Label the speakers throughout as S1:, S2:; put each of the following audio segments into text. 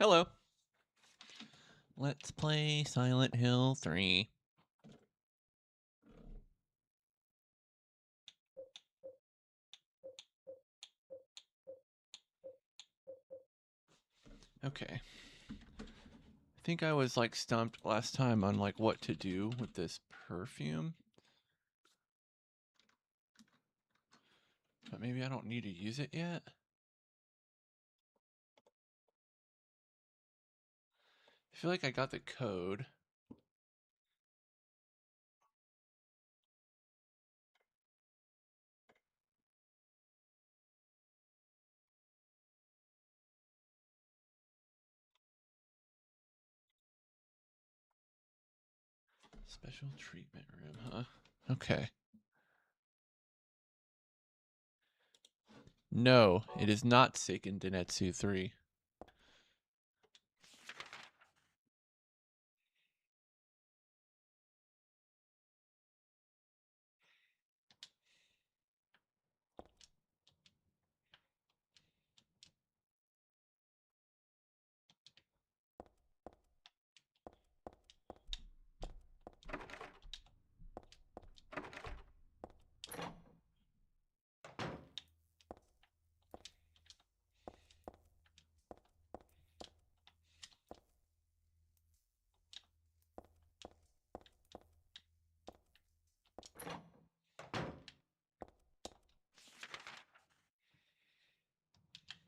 S1: Hello. Let's play Silent Hill 3. Okay. I think I was like stumped last time on like what to do with this perfume. But maybe I don't need to use it yet. I feel like I got the code. Special treatment room, huh? Okay. No, it is not Seiken Denetsu 3.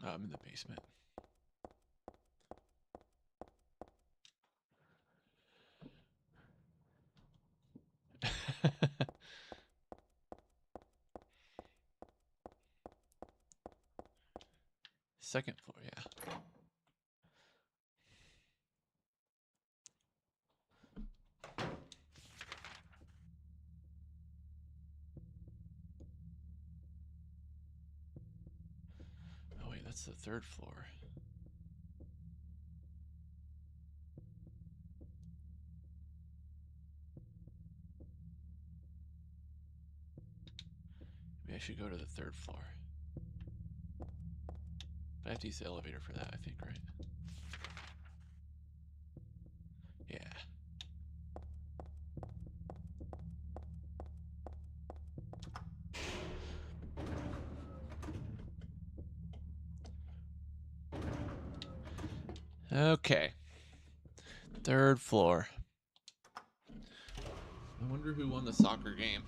S1: Oh, I'm in the basement. Second floor, yeah. Oh wait, that's the third floor. Maybe I should go to the third floor. But I have to use the elevator for that, I think, right? Yeah. Okay. Third floor. I wonder who won the soccer game.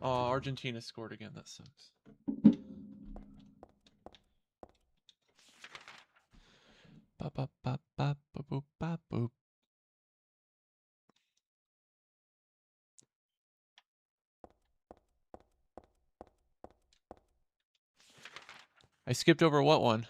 S1: Oh, Argentina scored again. That sucks. Ba ba ba ba ba boop ba boop. I skipped over what one?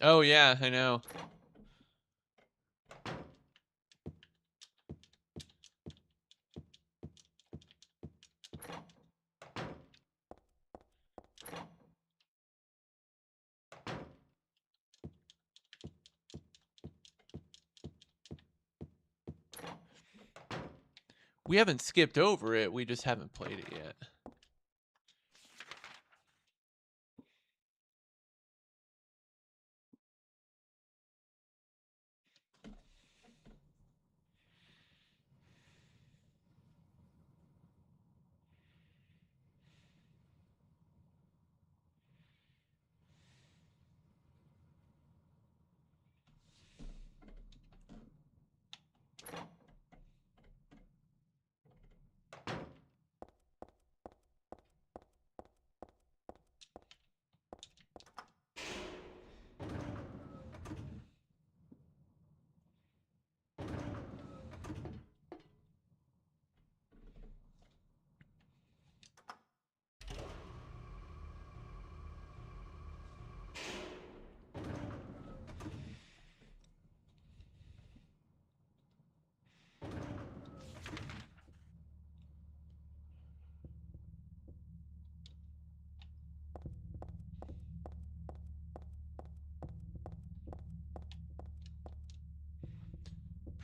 S1: Oh yeah, I know. We haven't skipped over it. We just haven't played it yet.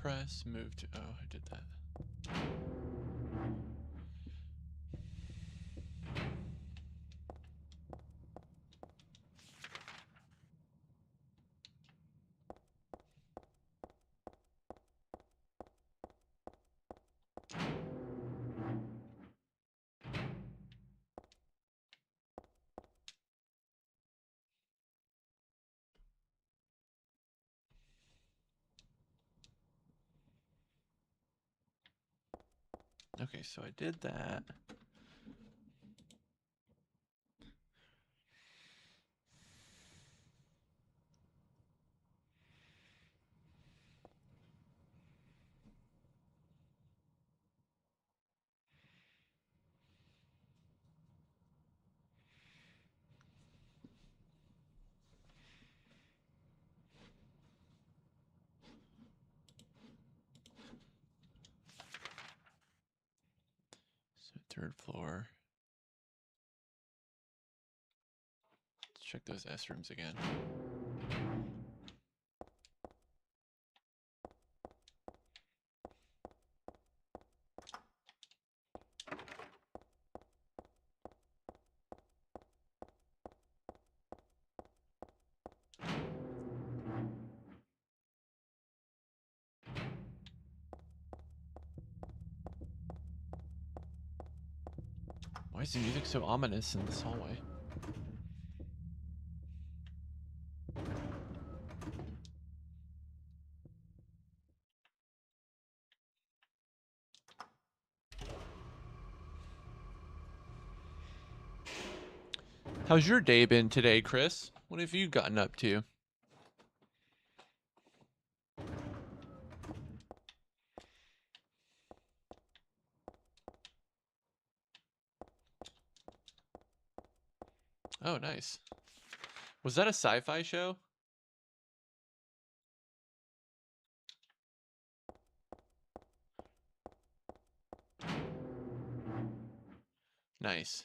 S1: press, move to, oh, I did that. Okay, so I did that. So 3rd floor. Let's check those S rooms again. Why is the music so ominous in this hallway? How's your day been today, Chris? What have you gotten up to? Oh, nice. Was that a sci-fi show? Nice.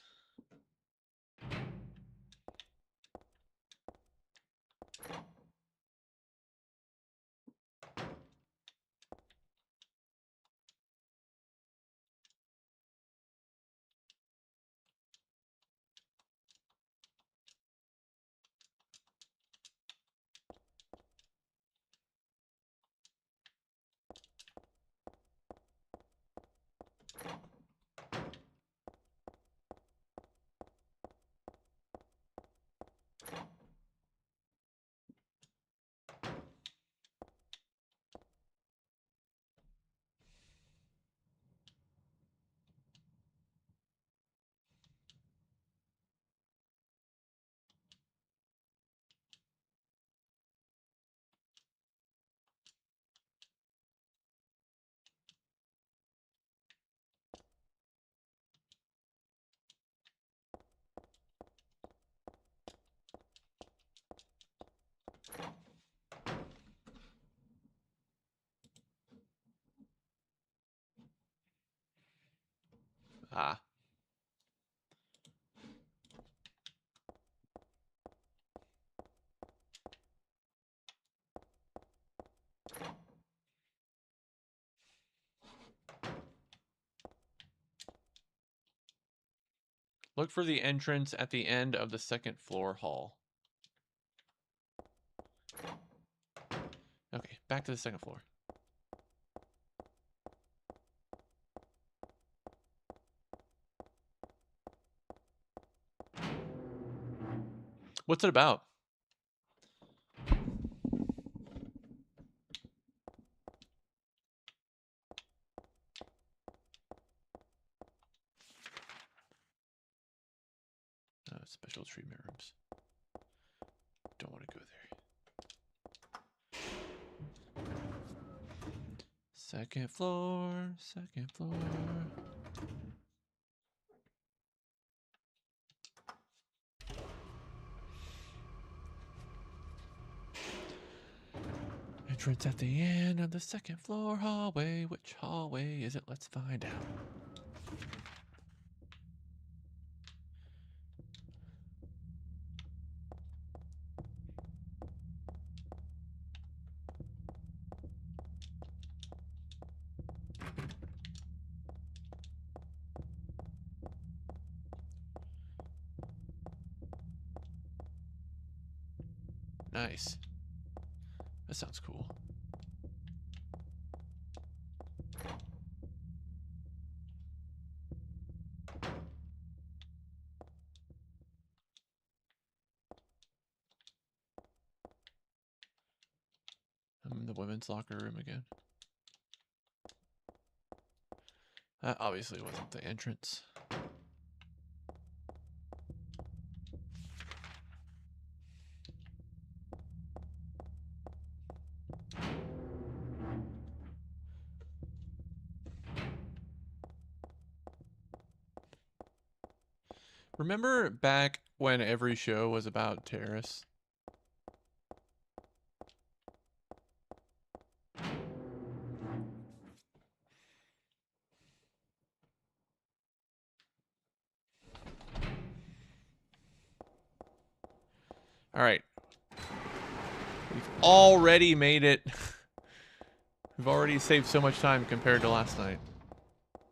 S1: Ah. Look for the entrance at the end of the 2nd floor hall. Okay, back to the 2nd floor. What's it about? Special treatment rooms. Don't want to go there. 2nd floor, 2nd floor. Entrance at the end of the 2nd floor hallway. Which hallway is it? Let's find out. Nice. That sounds cool. I'm in the women's locker room again. That obviously wasn't the entrance. Remember back when every show was about terrorists? All right. We've already made it. We've already saved so much time compared to last night.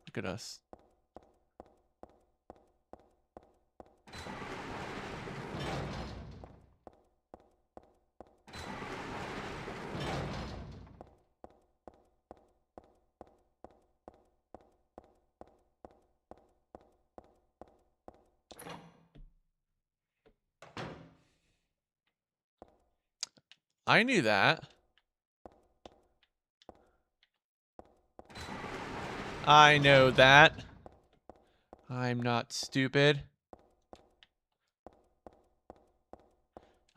S1: Look at us. I knew that. I know that. I'm not stupid.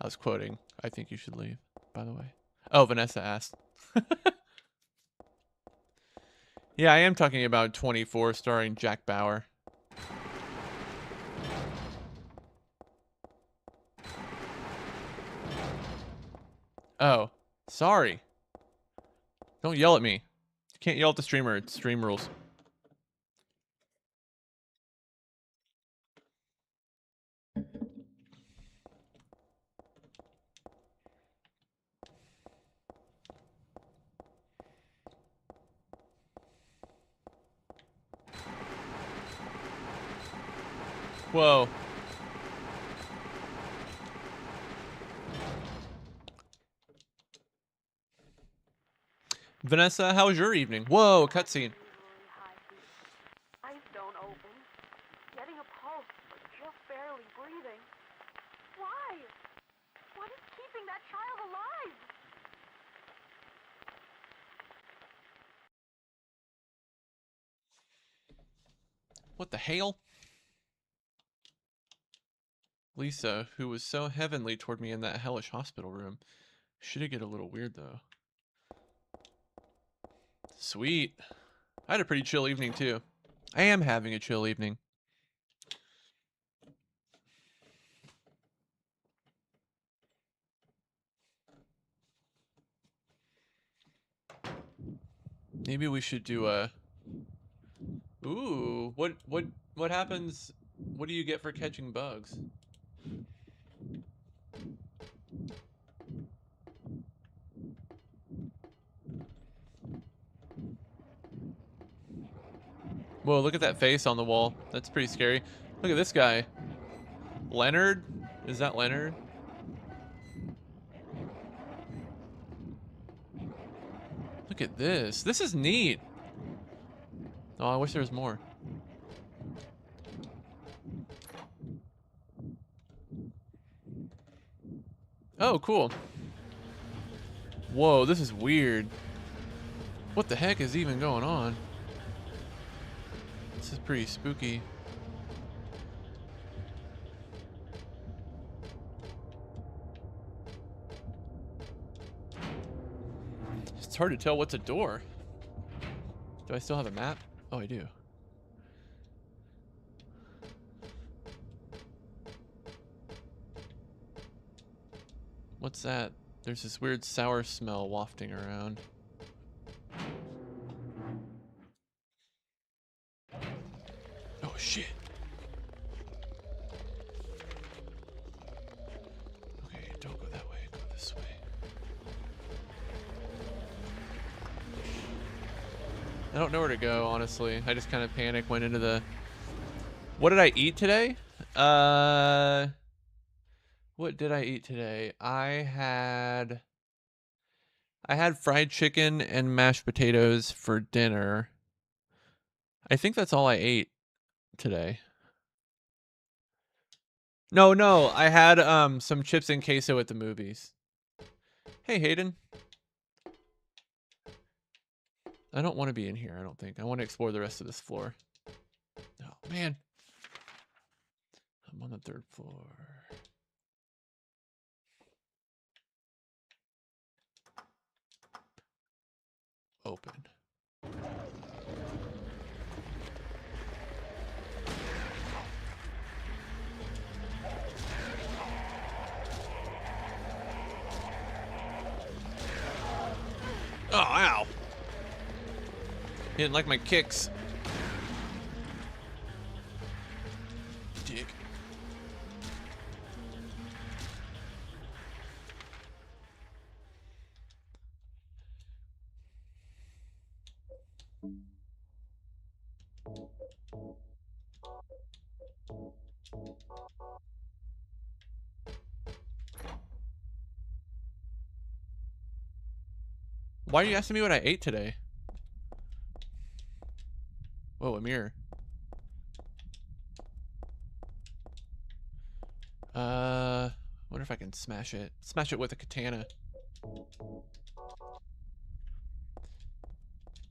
S1: I was quoting. I think you should leave, by the way. Oh, Vanessa asked. Yeah, I am talking about 24 starring Jack Bauer. Oh, sorry. Don't yell at me. You can't yell at the streamer. It's stream rules. Whoa. Vanessa, how was your evening? Whoa, cutscene.
S2: Eyes don't open. Getting a pulse, but just barely breathing. Why? What is keeping that child alive?
S1: What the hell? Lisa, who was so heavenly toward me in that hellish hospital room. Should it get a little weird, though? Sweet. I had a pretty chill evening, too. I am having a chill evening. Maybe we should do a... Ooh, what happens... What do you get for catching bugs? Whoa, look at that face on the wall. That's pretty scary. Look at this guy. Leonard? Is that Leonard? Look at this. This is neat. Oh, I wish there was more. Oh, cool. Whoa, this is weird. What the heck is even going on? This is pretty spooky. It's hard to tell what's a door. Do I still have a map? Oh, I do. What's that? There's this weird sour smell wafting around. Oh, shit. Okay, don't go that way. Go this way. I don't know where to go, honestly. I just kind of panicked, went into the... What did I eat today? What did I eat today? I had fried chicken and mashed potatoes for dinner. I think that's all I ate today. No, I had some chips and queso at the movies. Hey Hayden. I don't want to be in here, I don't think. I want to explore the rest of this floor. Oh man. I'm on the 3rd floor. Open. Oh, ow. He didn't like my kicks. Dick. Why are you asking me what I ate today? Whoa, a mirror. Wonder if I can smash it. Smash it with a katana.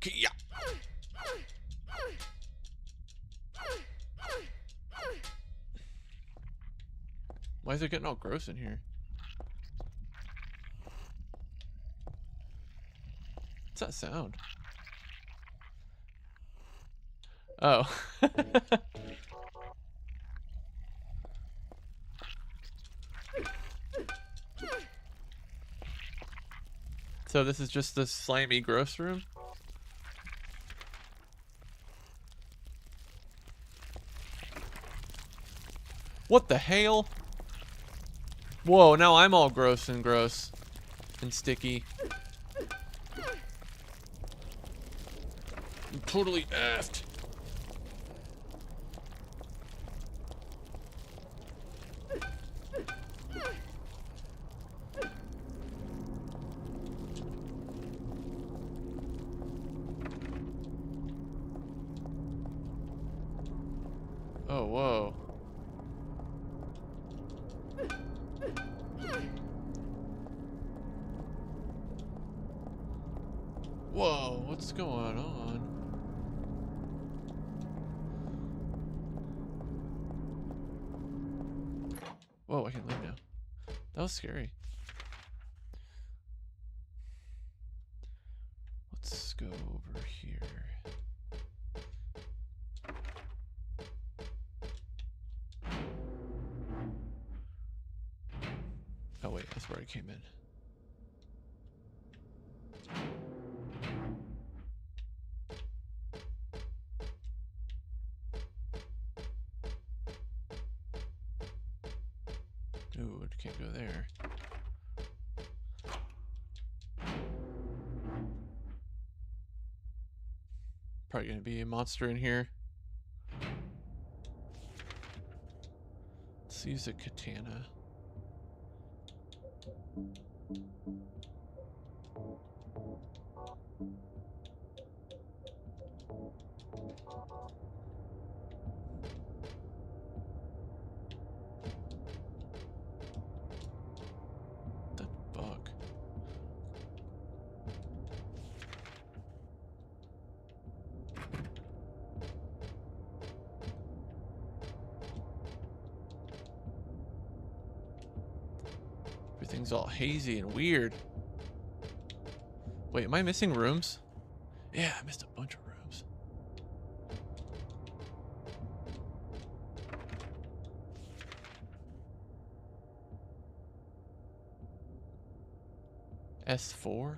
S1: Yeah. Why is it getting all gross in here? What's that sound? Oh. So this is just the slimy, gross room? What the hell? Whoa, now I'm all gross and sticky. I'm totally effed. Oh, whoa. Whoa, what's going on? Whoa, I can leave now. That was scary. Let's go over here. Oh wait, that's where I came in. Ooh, it can't go there. Probably gonna be a monster in here. Let's use a katana. The fuck? Everything's all hazy and weird. Wait, am I missing rooms? Yeah, I missed a bunch of rooms. S4?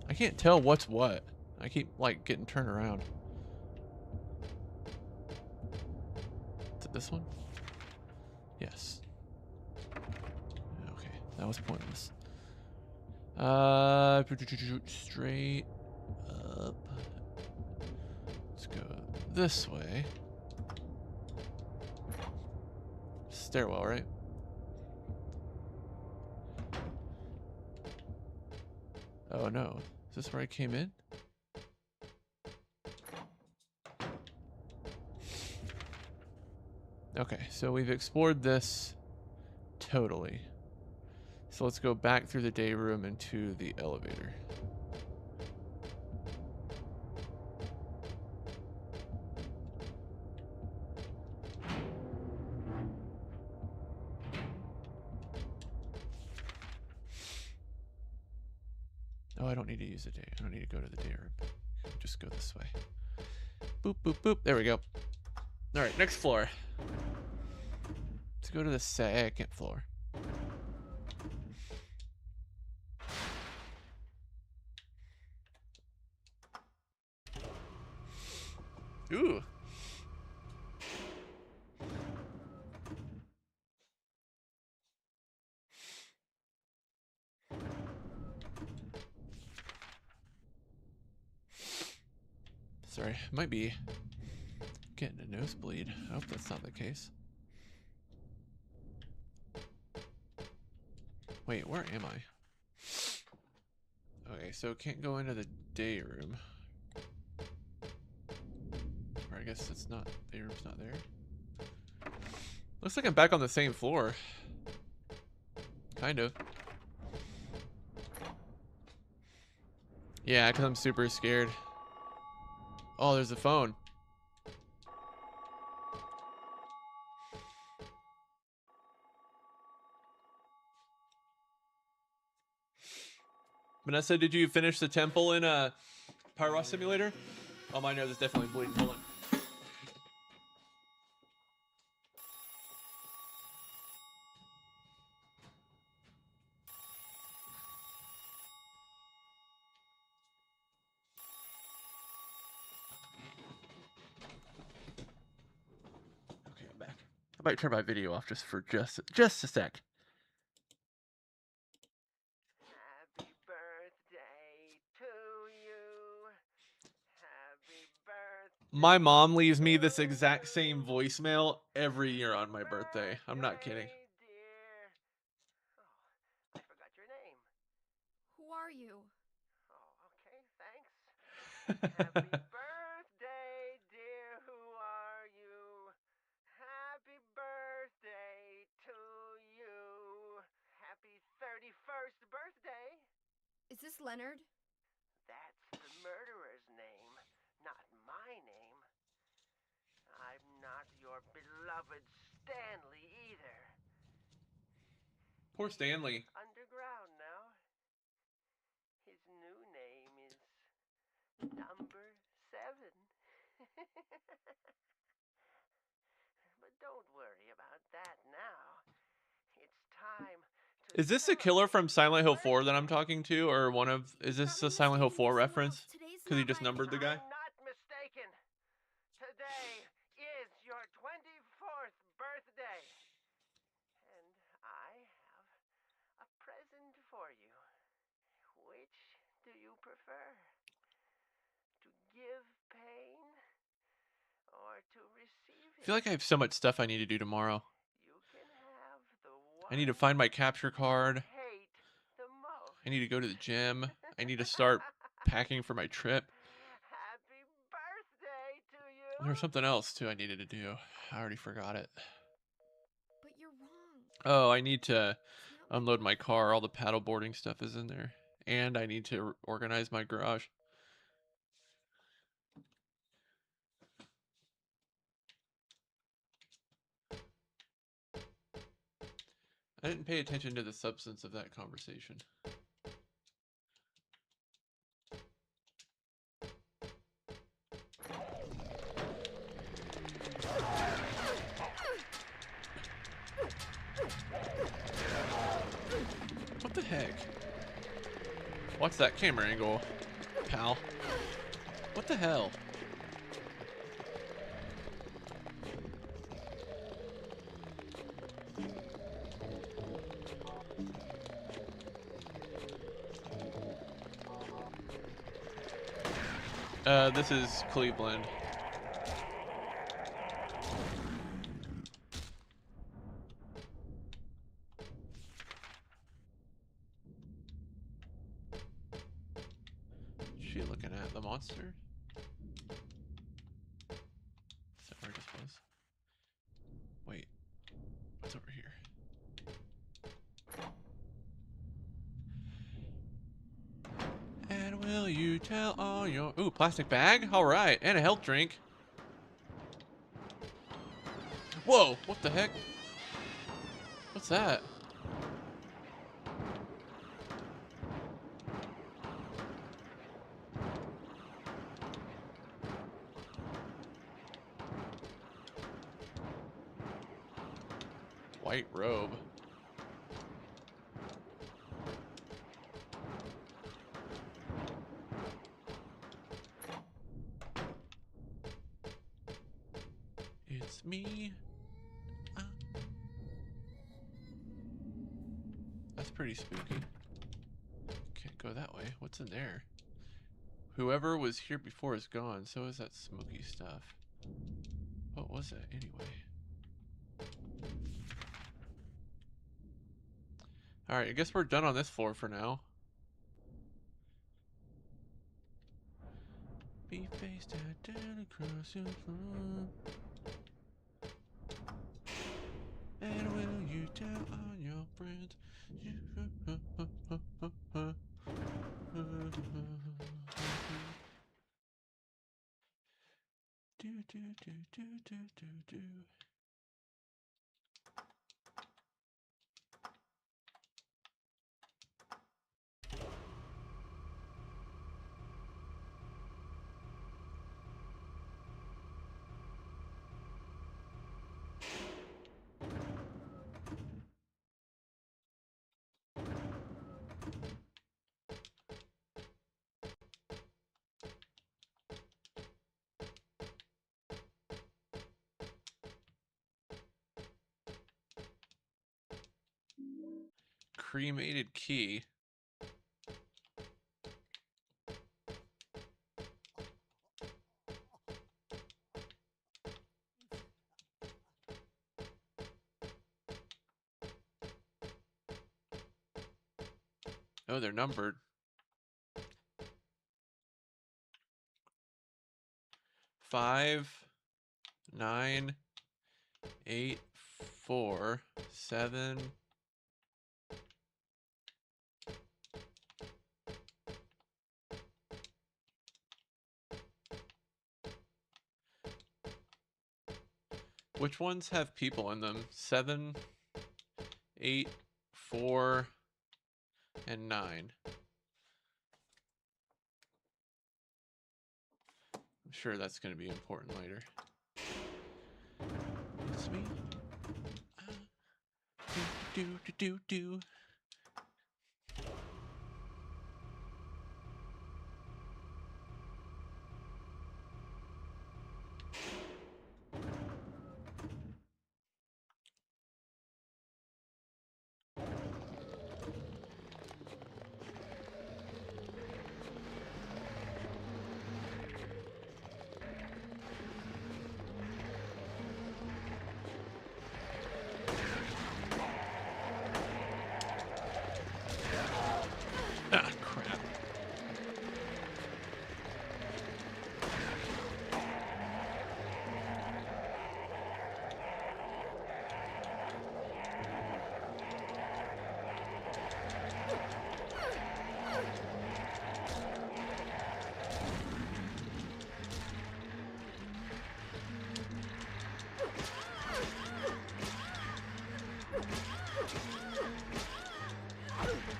S1: I can't tell what's what. I keep, like, getting turned around. Is it this one? Yes. Okay, that was pointless. Straight up. Let's go this way. stairwell, right? Oh no. Is this where I came in? Okay, so we've explored this totally. So let's go back through the day room into the elevator. Oh, I don't need to use the day. I don't need to go to the day room. Just go this way. Boop, boop, boop. There we go. All right, next floor. Let's go to the second floor. Ooh. Sorry, might be getting a nosebleed. I hope that's not the case. Wait, where am I? Okay, so can't go into the day room. Or I guess it's not, day room's not there. Looks like I'm back on the same floor. Kind of. Yeah, because I'm super scared. Oh, there's a phone. Vanessa, did you finish the temple in a Pyros simulator? Oh, my nose is definitely bleeding. Hold on. Okay, I'm back. I might turn my video off just for just a sec.
S3: Happy birthday to you. Happy birthday.
S1: My mom leaves me this exact same voicemail every year on my birthday. I'm not kidding.
S3: Dear. Oh, I forgot your name.
S2: Who are you?
S3: Oh, okay, thanks. Happy birthday, dear. Who are you? Happy birthday to you. Happy 31st birthday.
S2: Is this Leonard?
S3: That's the murderer's name, not my name. I'm not your beloved Stanley either.
S1: Poor Stanley.
S3: Underground now. His new name is Number 7. But don't worry about that now. It's time to
S1: Is this the killer from Silent Hill 4 that I'm talking to, or one of? Is this a Silent Hill 4 reference? Because he just numbered the guy.
S3: I'm not mistaken. Today is your 24th birthday. And I have a present for you. Which do you prefer? To give pain or to receive
S1: I
S3: it?
S1: feel like I have so much stuff I need to do tomorrow.
S3: You can have the
S1: I need to
S3: one
S1: find my capture card.
S3: you hate the most.
S1: I need to go to the gym. I need to start packing for my trip.
S3: Happy birthday to you.
S1: There's something else too I needed to do. I already forgot it.
S2: But you're wrong.
S1: Oh, I need to
S2: It's not
S1: unload my car. All the paddle boarding stuff is in there. And I need to organize my garage. I didn't pay attention to the substance of that conversation. What the heck? What's that camera angle, pal? What the hell? This is Cleveland. closer. Is that where I just was? Wait, what's over here? And will you tell all your... Ooh, plastic bag? Alright, and a health drink. Whoa, what the heck? What's that? White robe. It's me. That's pretty spooky. Can't go that way. What's in there? Whoever was here before is gone. So is that smoky stuff. What was that anyway? Alright, I guess we're done on this floor for now. Be faced down across your floor. And will you tell all your friends? Do do do do do do do. Cremated key. Oh, they're numbered. 5, 9, 8, 4, 7. Which ones have people in them? 7, 8, 4, and 9. I'm sure that's going to be important later. It's me. Do do do do. Ah, crap.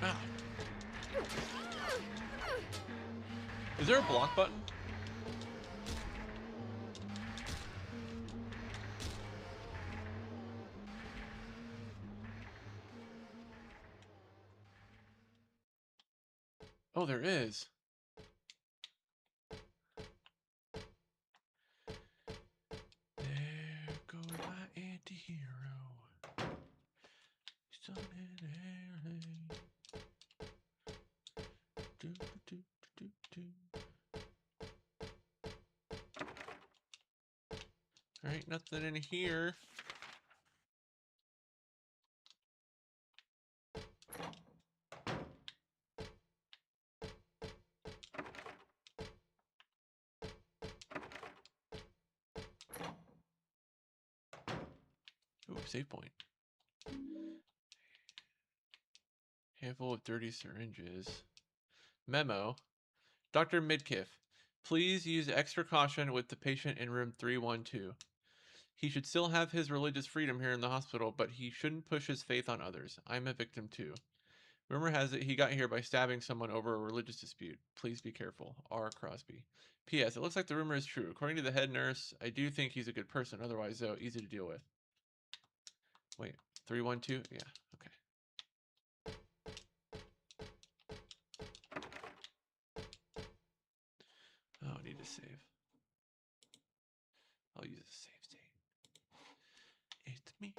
S1: Ah. Is there a block button? Oh, there is. There goes my anti-hero. Do, do, do, do, do. Alright, nothing in here. save point. Handful of dirty syringes. Memo. Dr. Midkiff, please use extra caution with the patient in room 312. He should still have his religious freedom here in the hospital, but he shouldn't push his faith on others. I'm a victim too. Rumor has it he got here by stabbing someone over a religious dispute. Please be careful. R. Crosby. P.S. It looks like the rumor is true. According to the head nurse, I do think he's a good person. Otherwise, though, easy to deal with. Wait, 312? Yeah, okay. Oh, I need to save. I'll use a save state. It's me.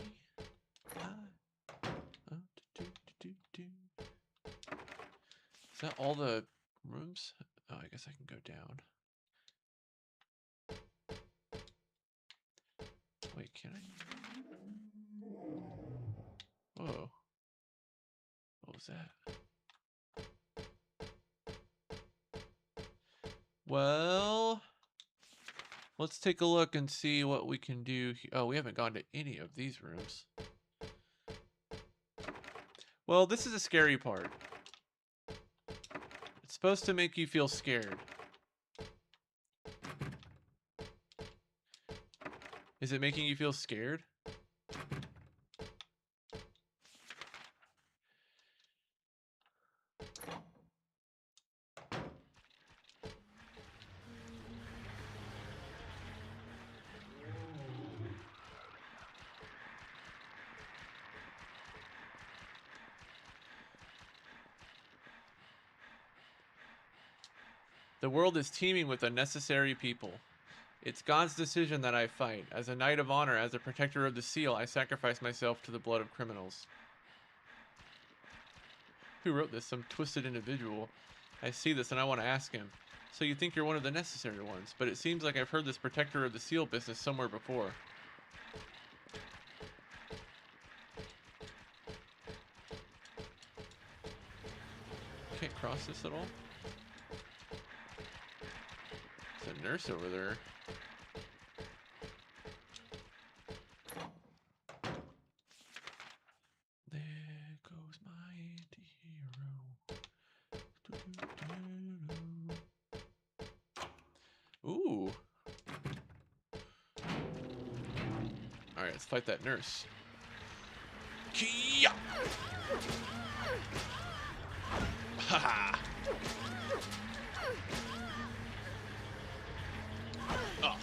S1: Is that all the rooms? Oh, I guess I can go down. Wait, can I? Whoa. What was that? Well, let's take a look and see what we can do. Oh, we haven't gone to any of these rooms. Well, this is a scary part. It's supposed to make you feel scared. Is it making you feel scared? The world is teeming with unnecessary people. It's God's decision that I fight. As a knight of honor, as a protector of the seal, I sacrifice myself to the blood of criminals. Who wrote this? Some twisted individual. I see this and I want to ask him. So you think you're one of the necessary ones, but it seems like I've heard this protector of the seal business somewhere before. Can't cross this at all? There's a nurse over there. There goes my anti-hero. Ooh. Alright, let's fight that nurse. Kia! Haha! Oh.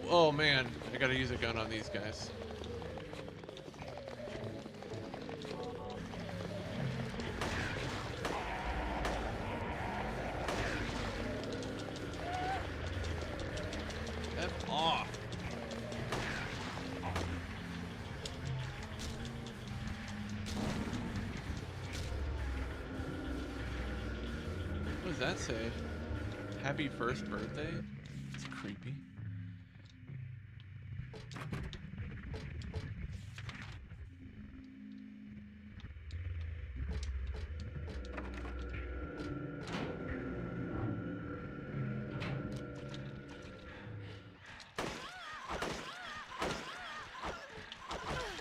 S1: Oh man, I gotta use a gun on these guys. F off. What does that say? Happy first birthday? It's creepy.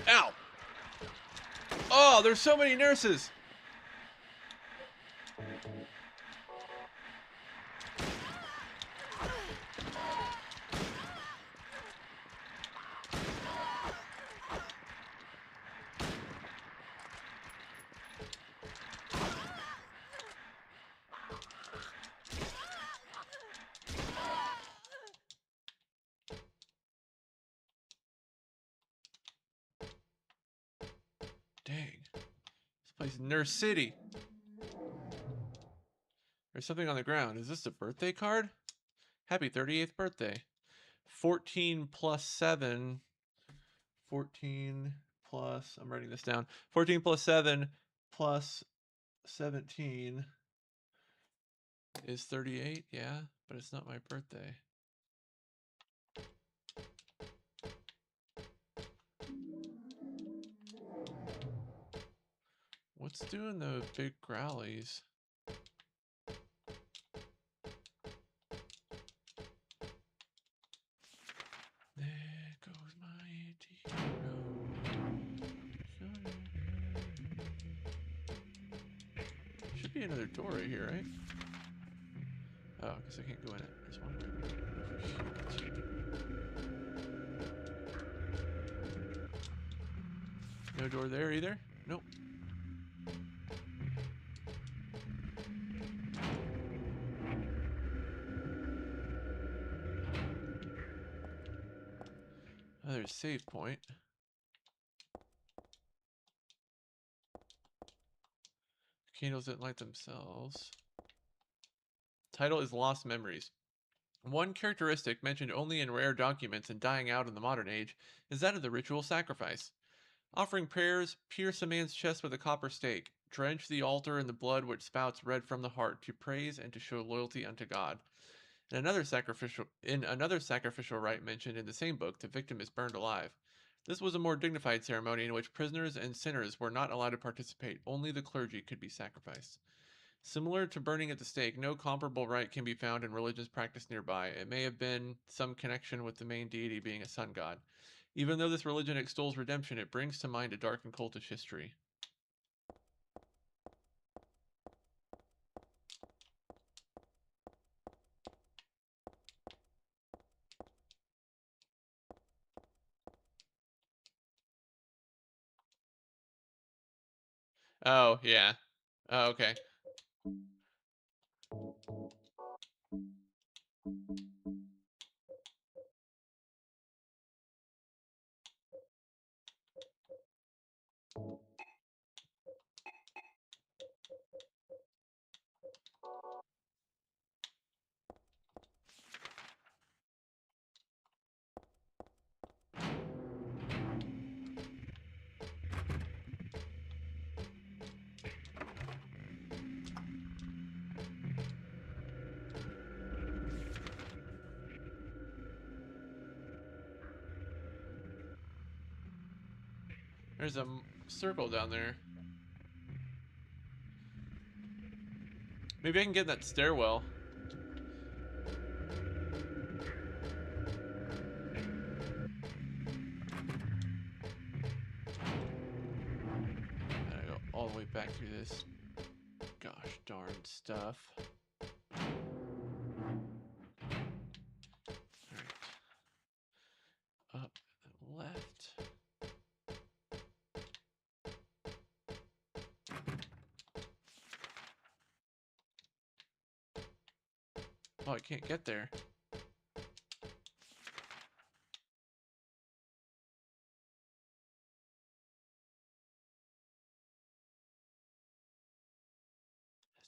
S1: Ow! Oh, there's so many nurses! Dang. This place is Nurse City. There's something on the ground. Is this a birthday card? Happy 38th birthday. 14 plus 7. 14 plus, I'm writing this down. 14 plus 7 plus 17 is 38. Yeah, but it's not my birthday. What's doing the big growlies? There goes my anti-hero. Should be another door right here, right? Oh, I guess I can't go in it. There's one right over here. No door there either? Nope. Another save point. Candles didn't light themselves. Title is Lost Memories. One characteristic mentioned only in rare documents and dying out in the modern age is that of the ritual sacrifice. Offering prayers, pierce a man's chest with a copper stake, drench the altar in the blood which spouts red from the heart to praise and to show loyalty unto God. In another sacrificial rite mentioned in the same book, the victim is burned alive. This was a more dignified ceremony in which prisoners and sinners were not allowed to participate. Only the clergy could be sacrificed. Similar to burning at the stake, no comparable rite can be found in religious practice nearby. It may have been some connection with the main deity being a sun god. Even though this religion extols redemption, it brings to mind a dark and cultish history. Oh, yeah. Oh, okay. There's a circle down there. Maybe I can get in that stairwell. I gotta go all the way back through this gosh darn stuff. Alright. Up and left. Oh, I can't get there. Let's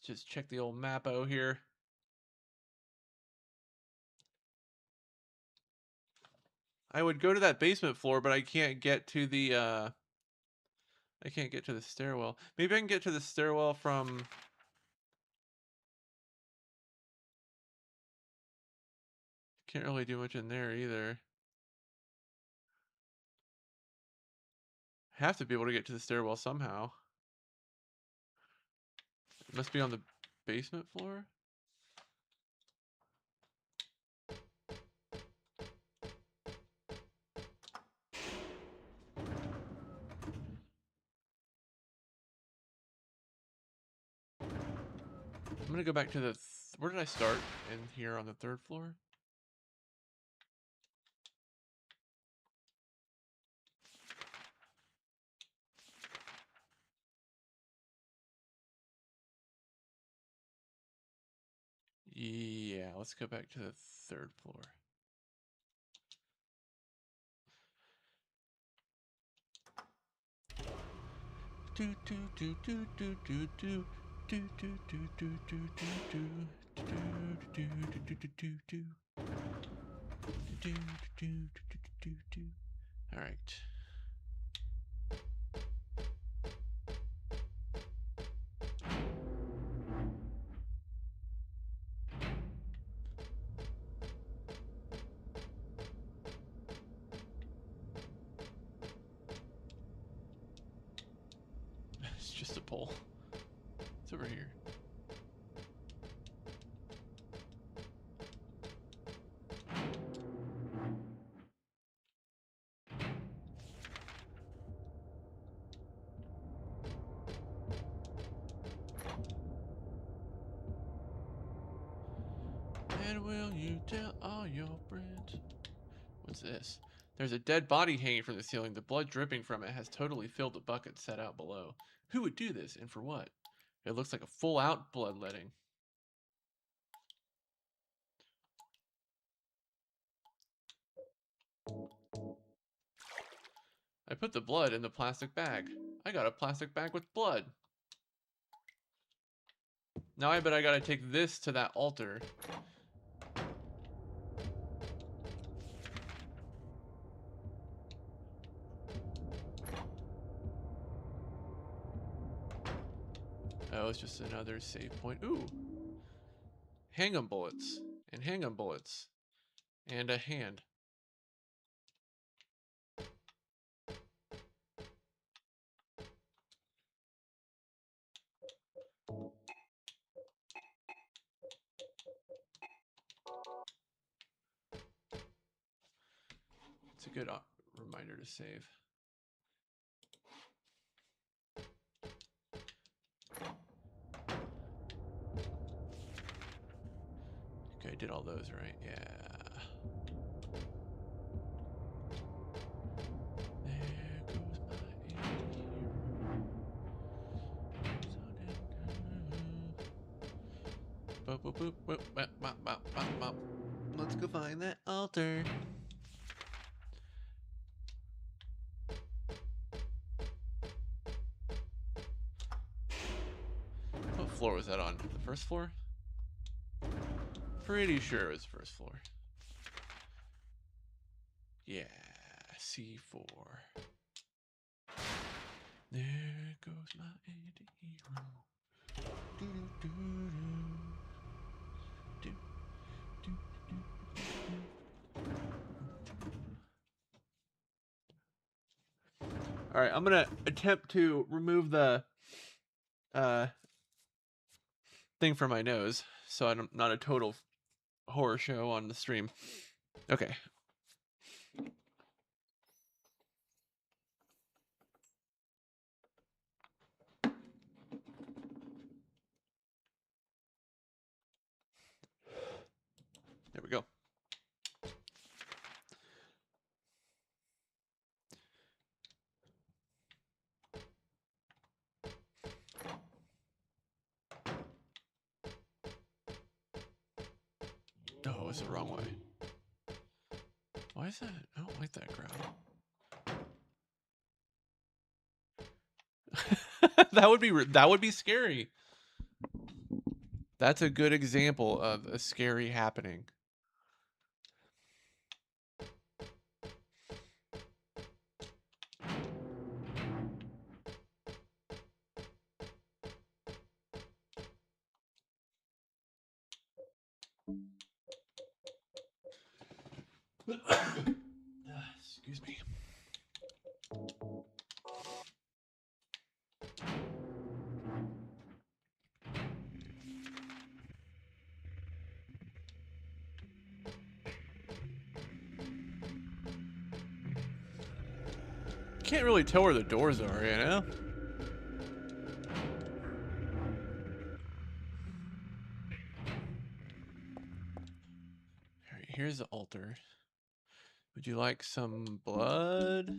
S1: just check the old map-o here. I would go to that basement floor, but I can't get to the stairwell. Maybe I can get to the stairwell from... Can't really do much in there either. I have to be able to get to the stairwell somehow. It must be on the basement floor? I'm gonna go back to the... Where did I start? In here on the third floor? Yeah, let's go back to the third floor. Do do do do do do do do do do do do do do do do do do. All right. Let's just a pole. It's over here. And will you tell all your friends? What's this? There's a dead body hanging from the ceiling. The blood dripping from it has totally filled the bucket set out below. Who would do this, and for what? It looks like a full-out bloodletting. I put the blood in the plastic bag. I got a plastic bag with blood. Now I bet I gotta take this to that altar. Oh, it's just another save point. Ooh. Hang-'em bullets. And hang-'em bullets. And a hand. It's a good reminder to save. Okay, I did all those, right? Yeah. There goes my boop, boop, boop, boop, bop, bop, bop, bop, bop. Let's go find that altar. What floor was that on? The first floor? Pretty sure it was the first floor. Yeah, C4. There goes my anti-hero. All right, I'm gonna attempt to remove the thing from my nose, so I'm not a total horror show on the stream. Okay. There we go. Oh, it's the wrong way. Why is that? I don't like that crowd. that would be scary. That's a good example of a scary happening. Excuse me. Can't really tell where the doors are, you know? All right, here's the altar. Would you like some blood?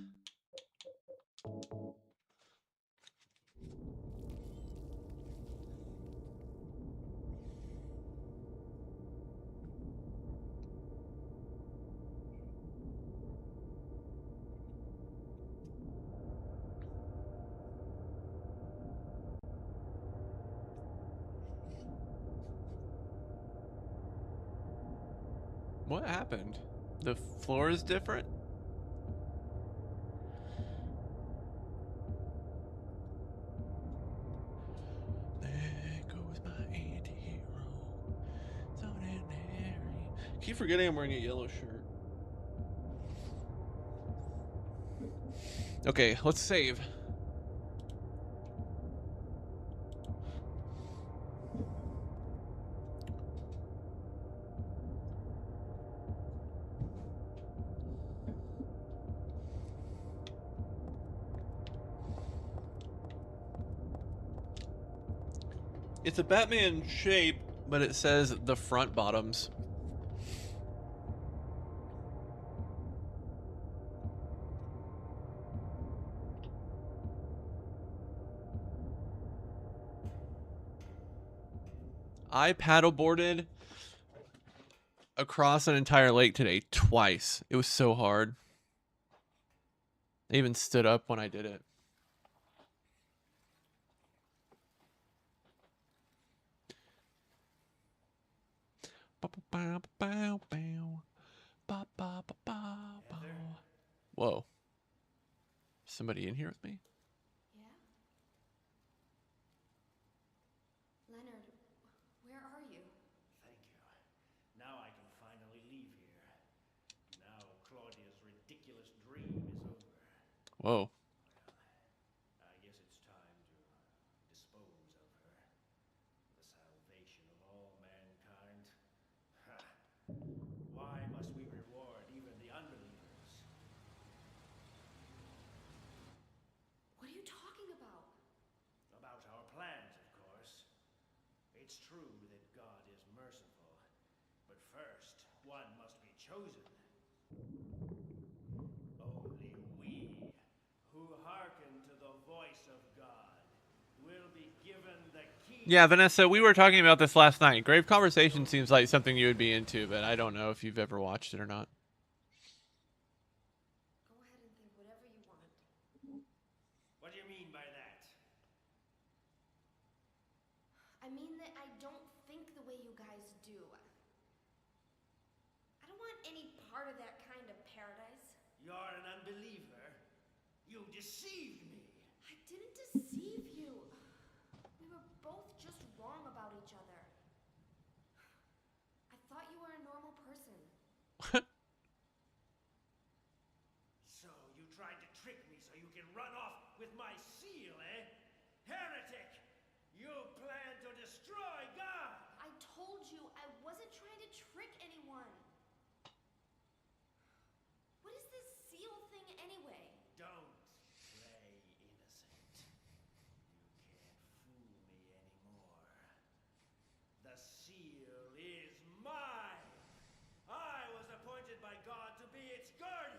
S1: What happened? The floor is different? There goes my anti-hero. So ordinary. Keep forgetting I'm wearing a yellow shirt. Okay, let's save. It's a Batman shape, but it says the front bottoms. I paddleboarded across an entire lake today twice. It was so hard. I even stood up when I did it. Whoa. Somebody in here with me?
S4: Yeah? Leonard, where are you?
S5: Thank you. Now I can finally leave here. Now Claudia's ridiculous dream is over.
S1: Whoa.
S5: Well, I guess it's time to dispose of her. The salvation of all mankind. Ha! Why must we reward even the unbelievers?
S4: What are you talking about?
S5: About our plans, of course. It's true that God is merciful, but first, one must be chosen. Only we, who hearken to the voice of God, will be given the key.
S1: Yeah, Vanessa, we were talking about this last night. Grave Conversation seems like something you would be into, but I don't know if you've ever watched it or not.
S4: Go ahead and think whatever you want.
S5: What do you mean by that?
S4: I mean that I don't think the way you guys do. I don't want any part of that kind of paradise.
S5: You're an unbeliever. You deceived me.
S4: I didn't deceive you. We were both just wrong about each other. I thought you were a normal person.
S5: So you tried to trick me so you can run off with my seal, eh? Heretic! You plan to destroy God!
S4: I told you I wasn't trying to trick anyone. What is this seal thing anyway?
S5: Don't play innocent. You can't fool me anymore. The seal is mine! I was appointed by God to be its guardian!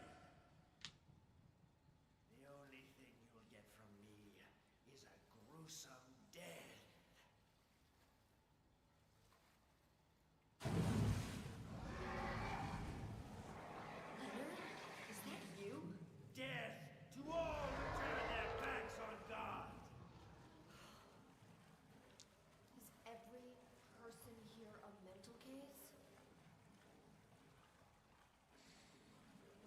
S5: The only thing you'll get from me is a gruesome death.
S4: Leonard, is that you?
S5: Death to all who turn their backs on God!
S4: Is every person here a mental case?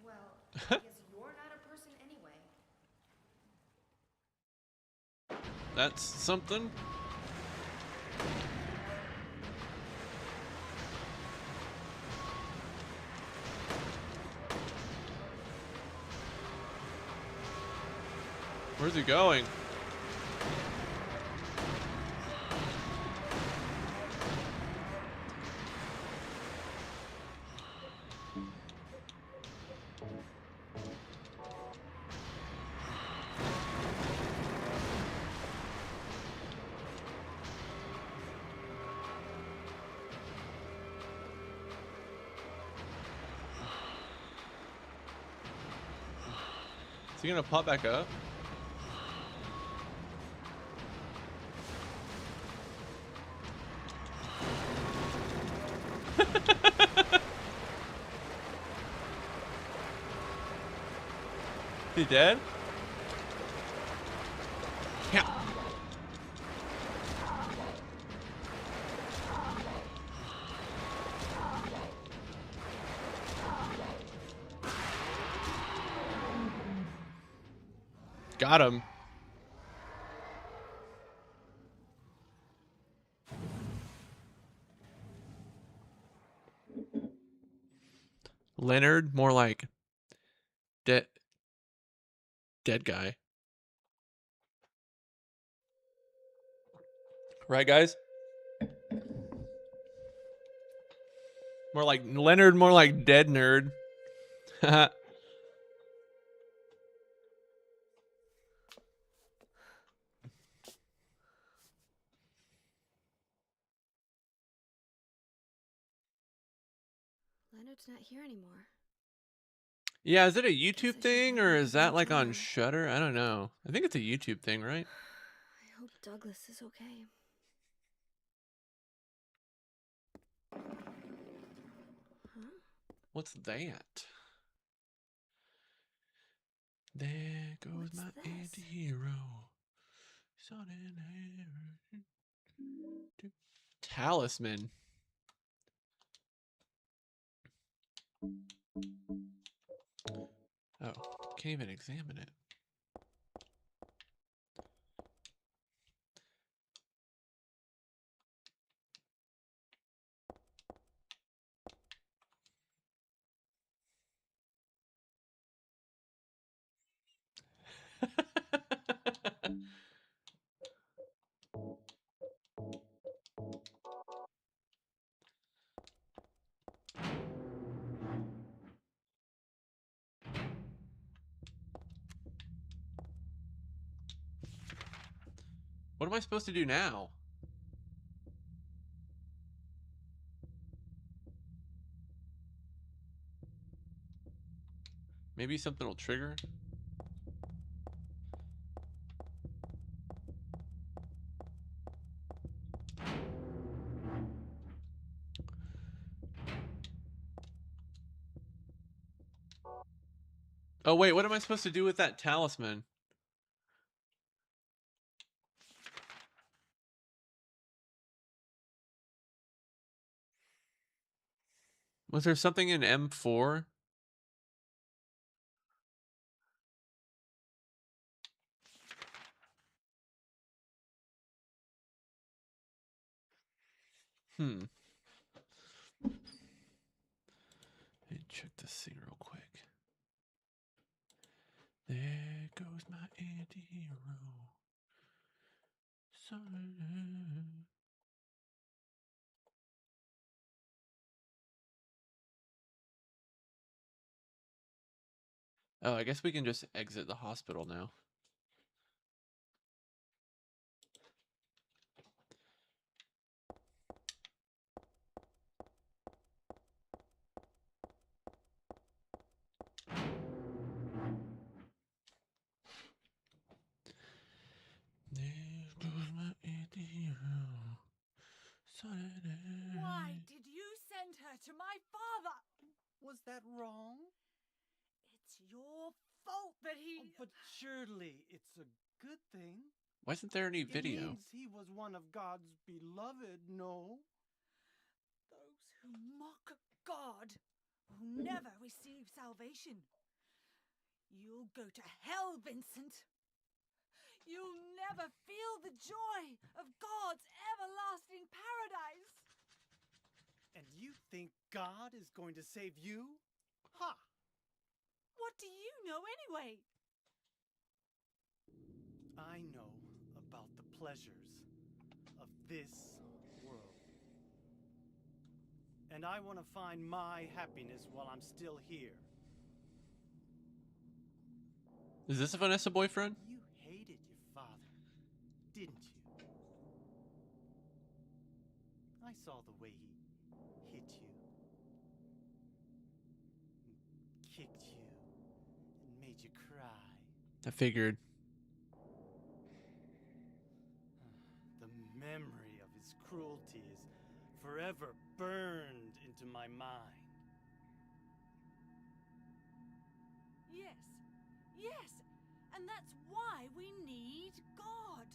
S4: Well, I guess you're not a person anyway.
S1: That's something. Where's he going? Is he gonna pop back up? He dead? Yeah. Got him. Leonard, more like dead guy. Right, guys? More like Leonard, more like dead nerd.
S4: Leonard's not here anymore.
S1: Yeah, is it a
S4: Guess
S1: YouTube
S4: I should
S1: thing
S4: head
S1: or
S4: back to
S1: is
S4: the
S1: that like on
S4: motel.
S1: Shudder? I don't know. I think it's a YouTube thing, right?
S4: I hope Douglas is okay. Huh?
S1: What's that? There goes
S4: What's
S1: my
S4: this?
S1: anti-hero. Talisman. Oh, can't even examine it. What am I supposed to do now? Maybe something will trigger? Oh wait, what am I supposed to do with that talisman? Was there something in M4? Hmm. Let me check this thing real quick. There goes my anti-hero. Oh, I guess we can just exit the hospital now. There goes my anti-hero.
S6: Why did you send her to my father?
S5: Was that wrong?
S6: It's your fault that he...
S5: Oh, but surely it's a good thing.
S1: Why isn't there any
S5: It
S1: video?
S5: means he was one of God's beloved, no?
S6: Those who mock God will never receive salvation. You'll go to hell, Vincent. You'll never feel the joy of God's everlasting paradise.
S5: And you think God is going to save you? Ha!
S6: What do you know anyway?
S5: I know about the pleasures of this world. And I want to find my happiness while I'm still here.
S1: Is this a Vanessa boyfriend?
S5: You hated your father, didn't you? I saw the way he hit you, and kicked you, and made you cry.
S1: I figured.
S5: The memory of his cruelty is forever burned into my mind.
S6: Yes, yes, and that's why we need God.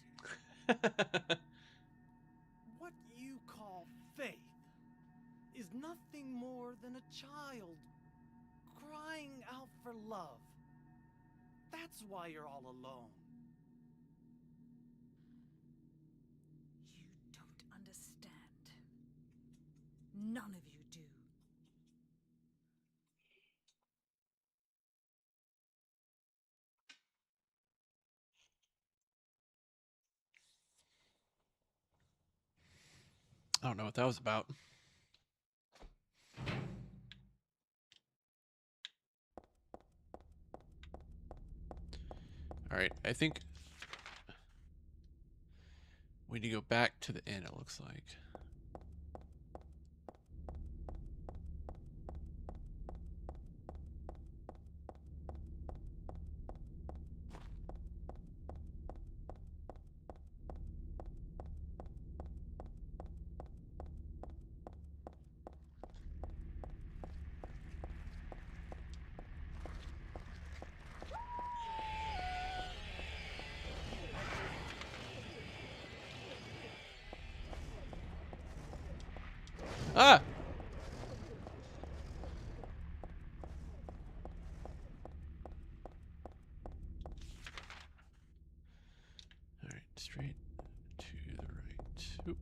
S5: What you call faith is nothing more than a child crying out for love. That's why you're all alone.
S6: You don't understand. None of you do.
S1: I don't know what that was about. Alright, I think we need to go back to the inn, it looks like. Ah! Alright, straight to the right. Oop.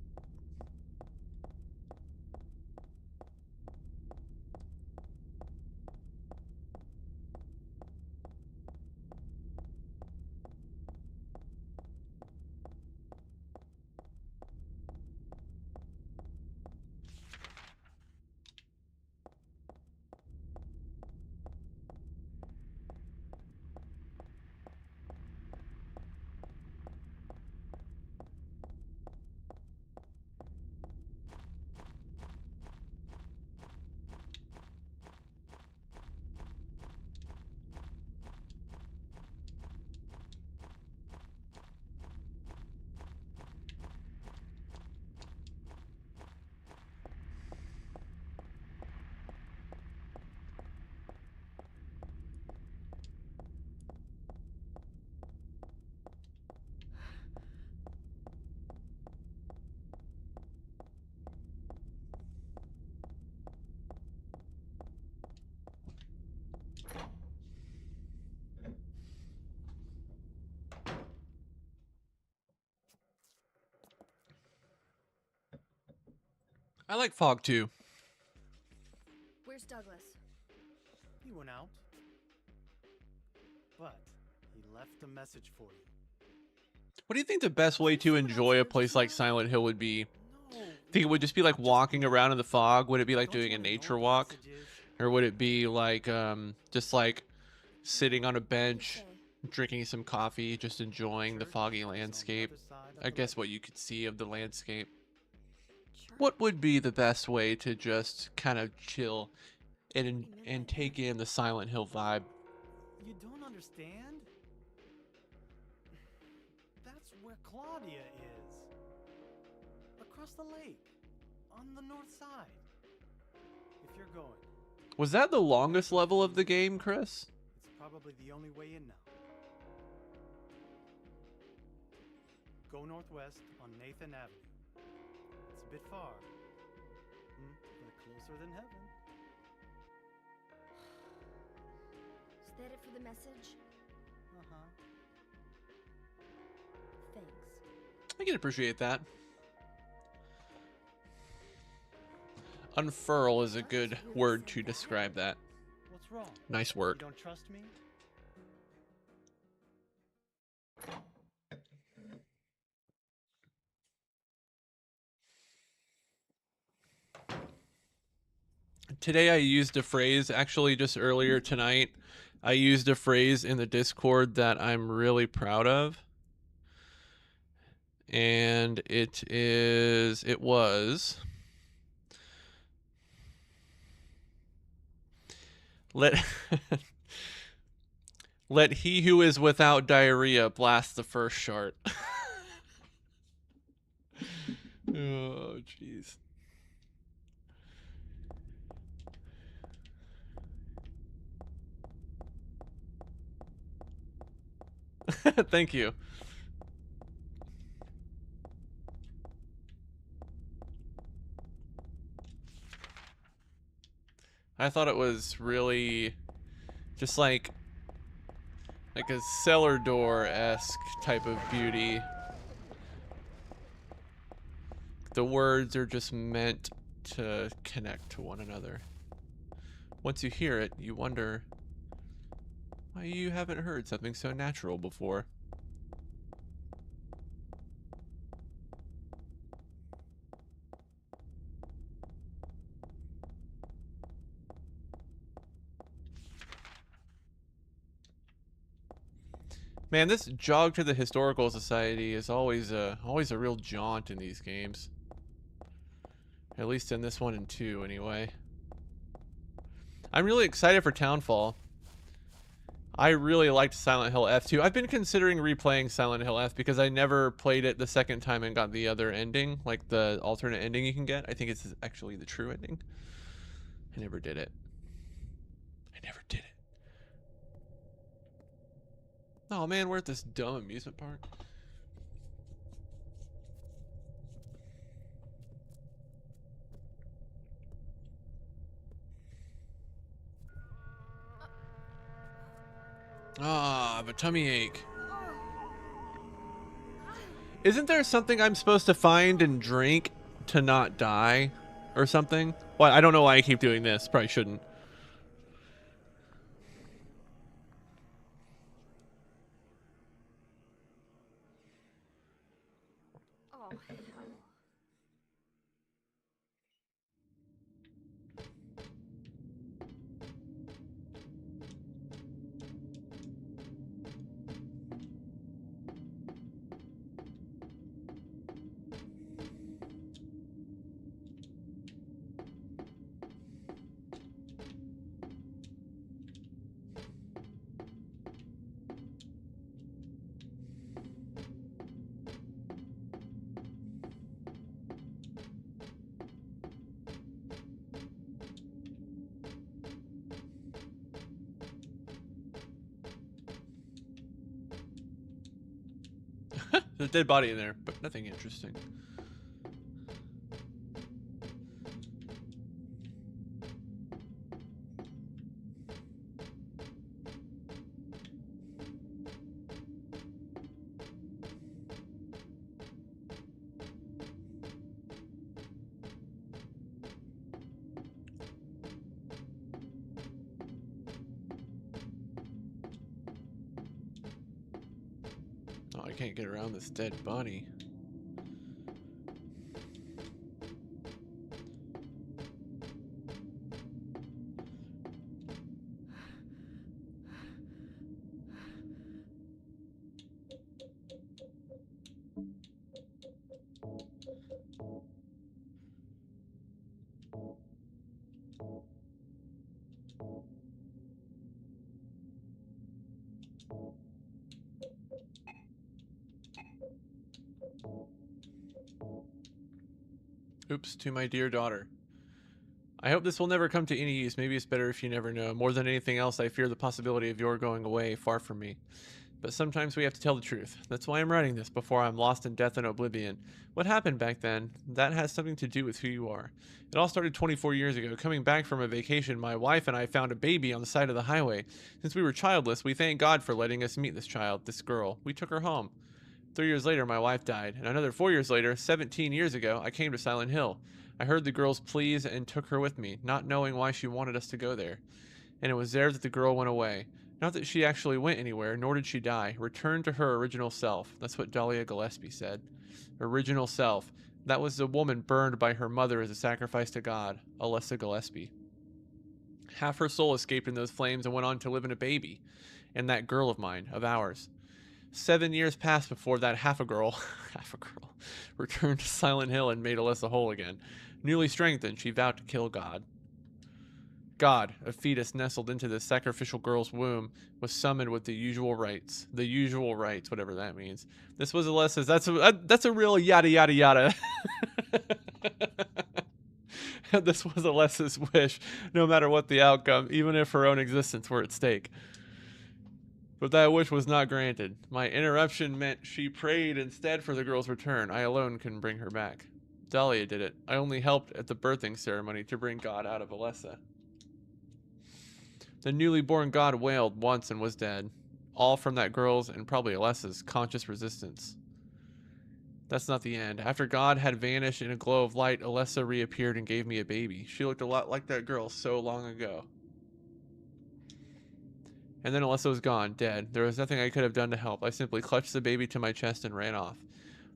S1: I like fog too.
S4: Where's Douglas?
S7: He went out. But he left a message for you.
S1: What do you think the best way to enjoy a place like Silent Hill would be?
S7: No.
S1: Think it would just be like walking around in the fog? Would it be like doing a nature walk? Or would it be like just like sitting on a bench, drinking some coffee, just enjoying the foggy landscape? I guess what you could see of the landscape. What would be the best way to just kind of chill and take in the Silent Hill vibe?
S7: You don't understand? That's where Claudia is. Across the lake. On the north side. If you're going.
S1: Was that the longest level of the game, Chris?
S7: It's probably the only way in now. Go northwest on Nathan Avenue. It's a bit far. But closer than heaven.
S4: Is that it for the message?
S7: Uh-huh.
S4: Thanks.
S1: I can appreciate that. Unfurl is a good word to describe that.
S7: What's wrong?
S1: Nice
S7: You
S1: work.
S7: don't trust me?
S1: Today I used a phrase, actually just earlier tonight, I used a phrase in the Discord that I'm really proud of. And it was, let, let he who is without diarrhea blast the first shart. Oh, jeez. Thank you. I thought it was really just like a cellar door-esque type of beauty. The words are just meant to connect to one another. Once you hear it, you wonder why you haven't heard something so natural before. Man, this jog to the Historical Society is always a real jaunt in these games. At least in this one and two, anyway. I'm really excited for Townfall. I really liked Silent Hill F2. I've been considering replaying Silent Hill F because I never played it the second time and got the other ending, like the alternate ending you can get. I think it's actually the true ending. I never did it. I never did it. Oh man, we're at this dumb amusement park. Ah, I have a tummy ache. Isn't there something I'm supposed to find and drink to not die? Or something? Well, I don't know why I keep doing this. Probably shouldn't.
S4: Oh, hell.
S1: There's a dead body in there, but nothing interesting. Oh, I can't get around this dead body. Oops, to my dear daughter. I hope this will never come to any use. Maybe it's better if you never know. More than anything else, I fear the possibility of your going away far from me. But sometimes we have to tell the truth. That's why I'm writing this, before I'm lost in death and oblivion. What happened back then, that has something to do with who you are. It all started 24 years ago. Coming back from a vacation, my wife and I found a baby on the side of the highway. Since we were childless, we thank God for letting us meet this child, this girl. We took her home. 3 years later, my wife died, and another 4 years later, 17 years ago, I came to Silent Hill. I heard the girl's pleas and took her with me, not knowing why she wanted us to go there. And it was there that the girl went away. Not that she actually went anywhere, nor did she die. Returned to her original self. That's what Dahlia Gillespie said. Original self. That was the woman burned by her mother as a sacrifice to God, Alessa Gillespie. Half her soul escaped in those flames and went on to live in a baby. And that girl of mine, of ours. 7 years passed before that half a girl, returned to Silent Hill and made Alessa whole again. Newly strengthened, she vowed to kill God. God, a fetus nestled into the sacrificial girl's womb, was summoned with the usual rites. The usual rites, whatever that means. This was Alessa's. That's a real yada yada yada. This was Alessa's wish, no matter what the outcome, even if her own existence were at stake. But that wish was not granted. My interruption meant she prayed instead for the girl's return. I alone couldn't bring her back. Dahlia did it. I only helped at the birthing ceremony to bring God out of Alessa. The newly born God wailed once and was dead. All from that girl's and probably Alessa's conscious resistance. That's not the end. After God had vanished in a glow of light, Alessa reappeared and gave me a baby. She looked a lot like that girl so long ago. And then Alessa was gone, dead. There was nothing I could have done to help. I simply clutched the baby to my chest and ran off.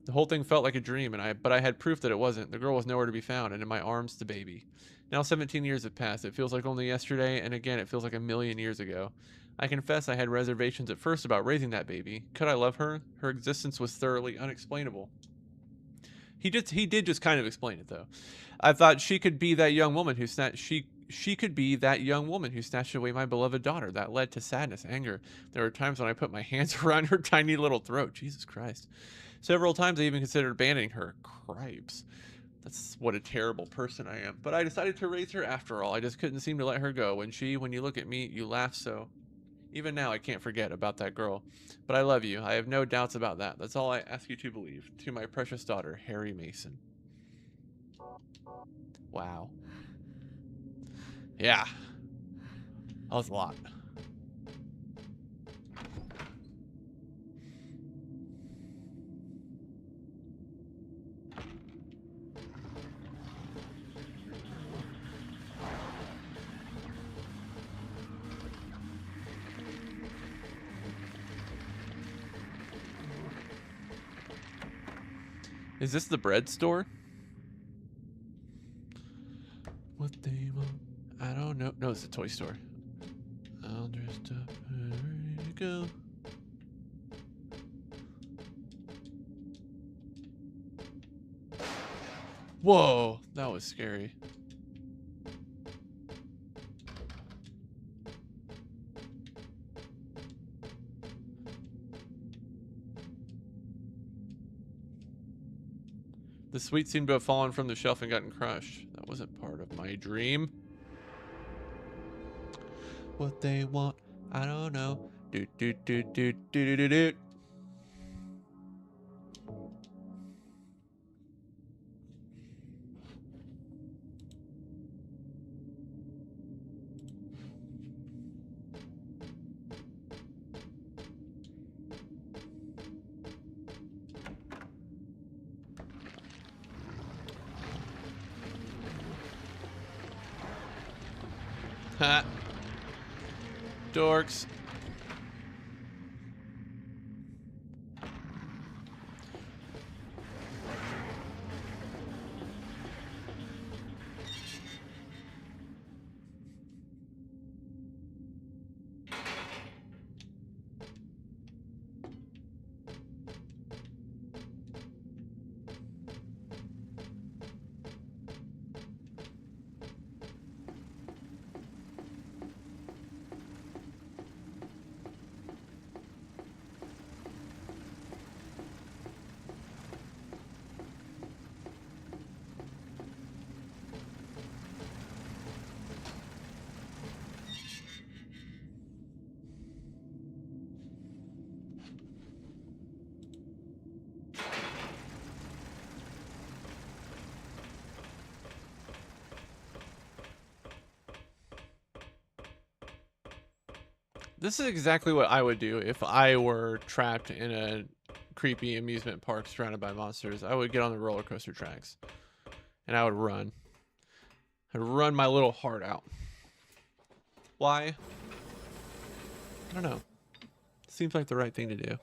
S1: The whole thing felt like a dream, but I had proof that it wasn't. The girl was nowhere to be found, and in my arms, the baby. Now 17 years have passed. It feels like only yesterday, and again, it feels like a million years ago. I confess I had reservations at first about raising that baby. Could I love her? Her existence was thoroughly unexplainable. He did just kind of explain it though. I thought she could be that young woman who she could be that young woman who snatched away my beloved daughter. That led to sadness, anger. There were times when I put my hands around her tiny little throat. Jesus Christ. Several times I even considered abandoning her. Cripes. That's what a terrible person I am. But I decided to raise her after all. I just couldn't seem to let her go. When you look at me, you laugh so. Even now, I can't forget about that girl. But I love you. I have no doubts about that. That's all I ask you to believe. To my precious daughter, Harry Mason. Wow. Yeah. That was a lot. Is this the bread store? What they want? I don't know. No, it's a toy store. All dressed up and ready to go. Whoa, that was scary. The sweet seemed to have fallen from the shelf and gotten crushed. That wasn't part of my dream. What they want, I don't know. Do do do do do do do. Ha. Dorks. This is exactly what I would do if I were trapped in a creepy amusement park surrounded by monsters. I would get on the roller coaster tracks and I would run. I'd run my little heart out. Why? I don't know. Seems like the right thing to do.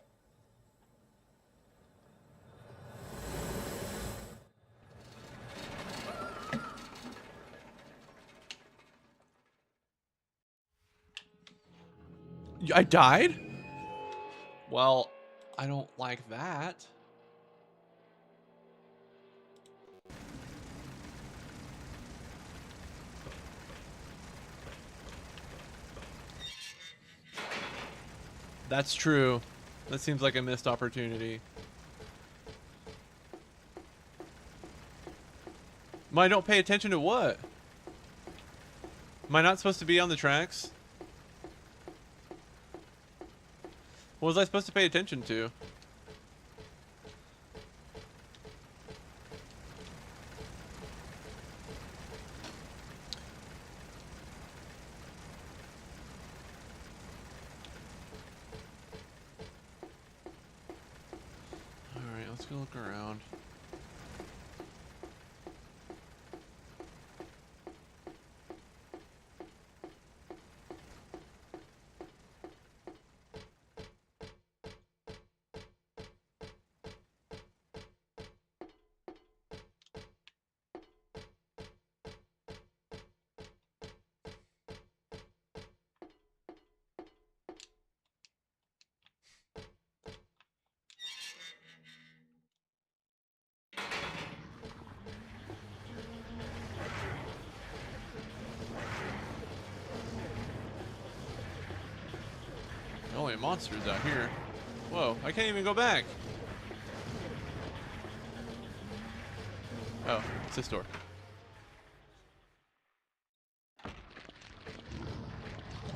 S1: I died? Well, I don't like that. That's true. That seems like a missed opportunity. I don't pay attention to what? Am I not supposed to be on the tracks? What was I supposed to pay attention to? Alright, let's go look around. Only monsters out here. Whoa, I can't even go back. Oh, it's this door.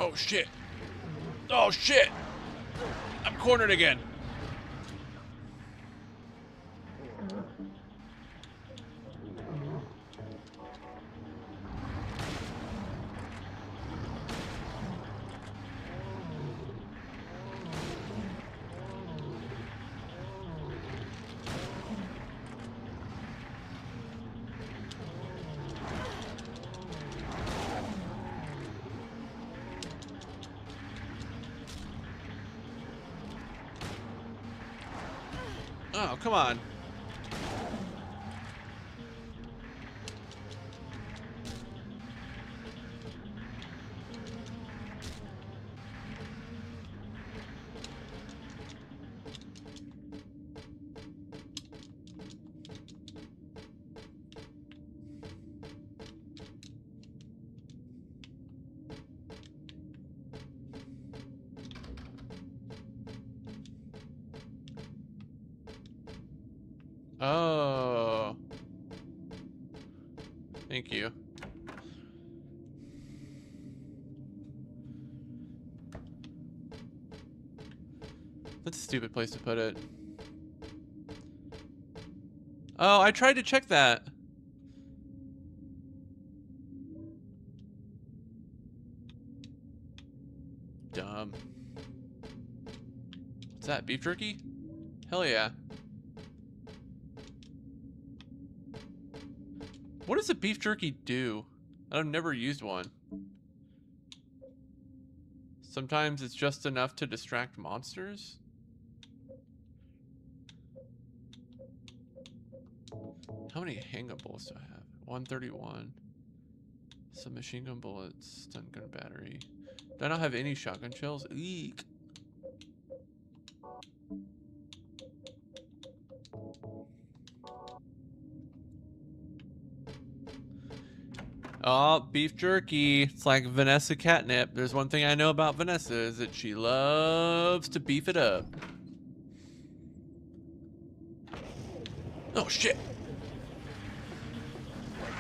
S1: Oh shit. Oh shit. I'm cornered again. Oh, come on. Oh. Thank you. That's a stupid place to put it. Oh, I tried to check that. Dumb. What's that? Beef jerky? Hell yeah. What does a beef jerky do? I've never used one. Sometimes it's just enough to distract monsters? How many hangables do I have? 131. Some machine gun bullets, stun gun battery. Do I not have any shotgun shells? Eek. Oh, beef jerky. It's like Vanessa catnip. There's one thing I know about Vanessa is that she loves to beef it up. Oh shit.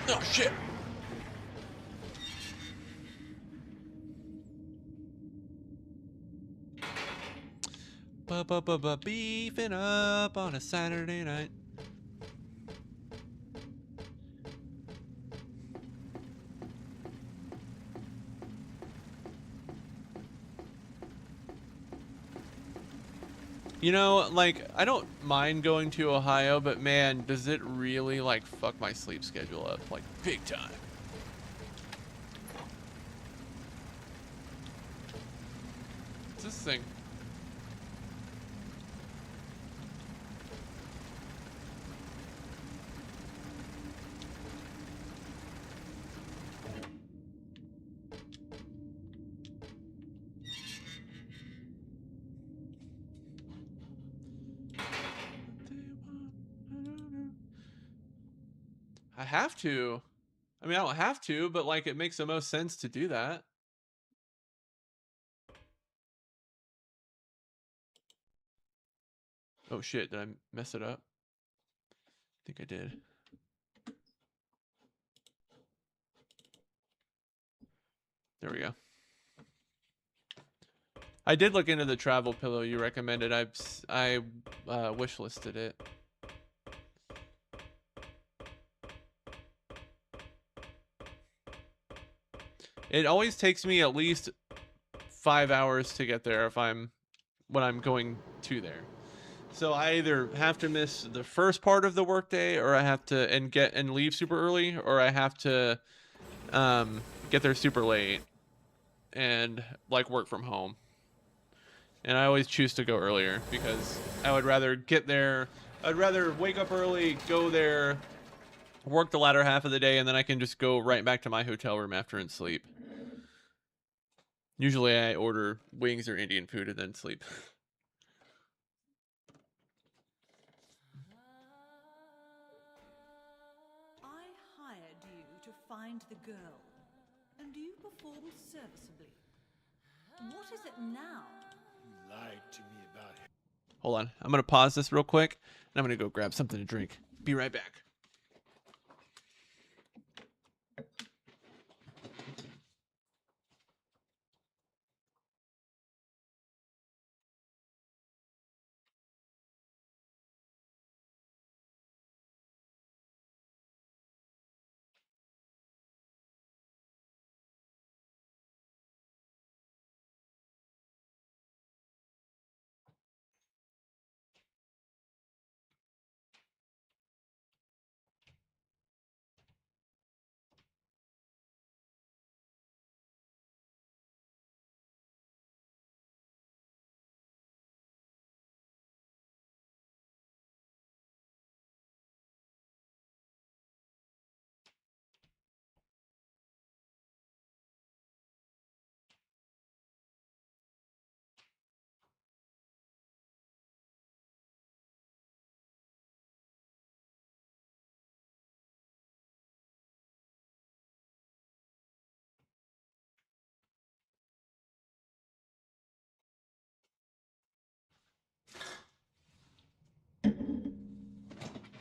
S1: Oh shit. Beefing up on a Saturday night. You know, like, I don't mind going to Ohio, but man, does it really, like, fuck my sleep schedule up, like, big time. What's this thing? I have to. I mean, I don't have to, but like it makes the most sense to do that. Oh shit, did I mess it up? I think I did. There we go. I did look into the travel pillow you recommended. I wish listed it. It always takes me at least 5 hours to get there when I'm going to there. So I either have to miss the first part of the workday, or I have to and leave super early, or I have to get there super late and like work from home. And I always choose to go earlier because I would rather get there. I'd rather wake up early, go there, work the latter half of the day, and then I can just go right back to my hotel room after and sleep. Usually I order wings or Indian food and then sleep.
S6: I hired you to find the girl, and you performed serviceably. What is it now?
S5: You lied to me about it.
S1: Hold on. I'm going to pause this real quick, and I'm going to go grab something to drink. Be right back.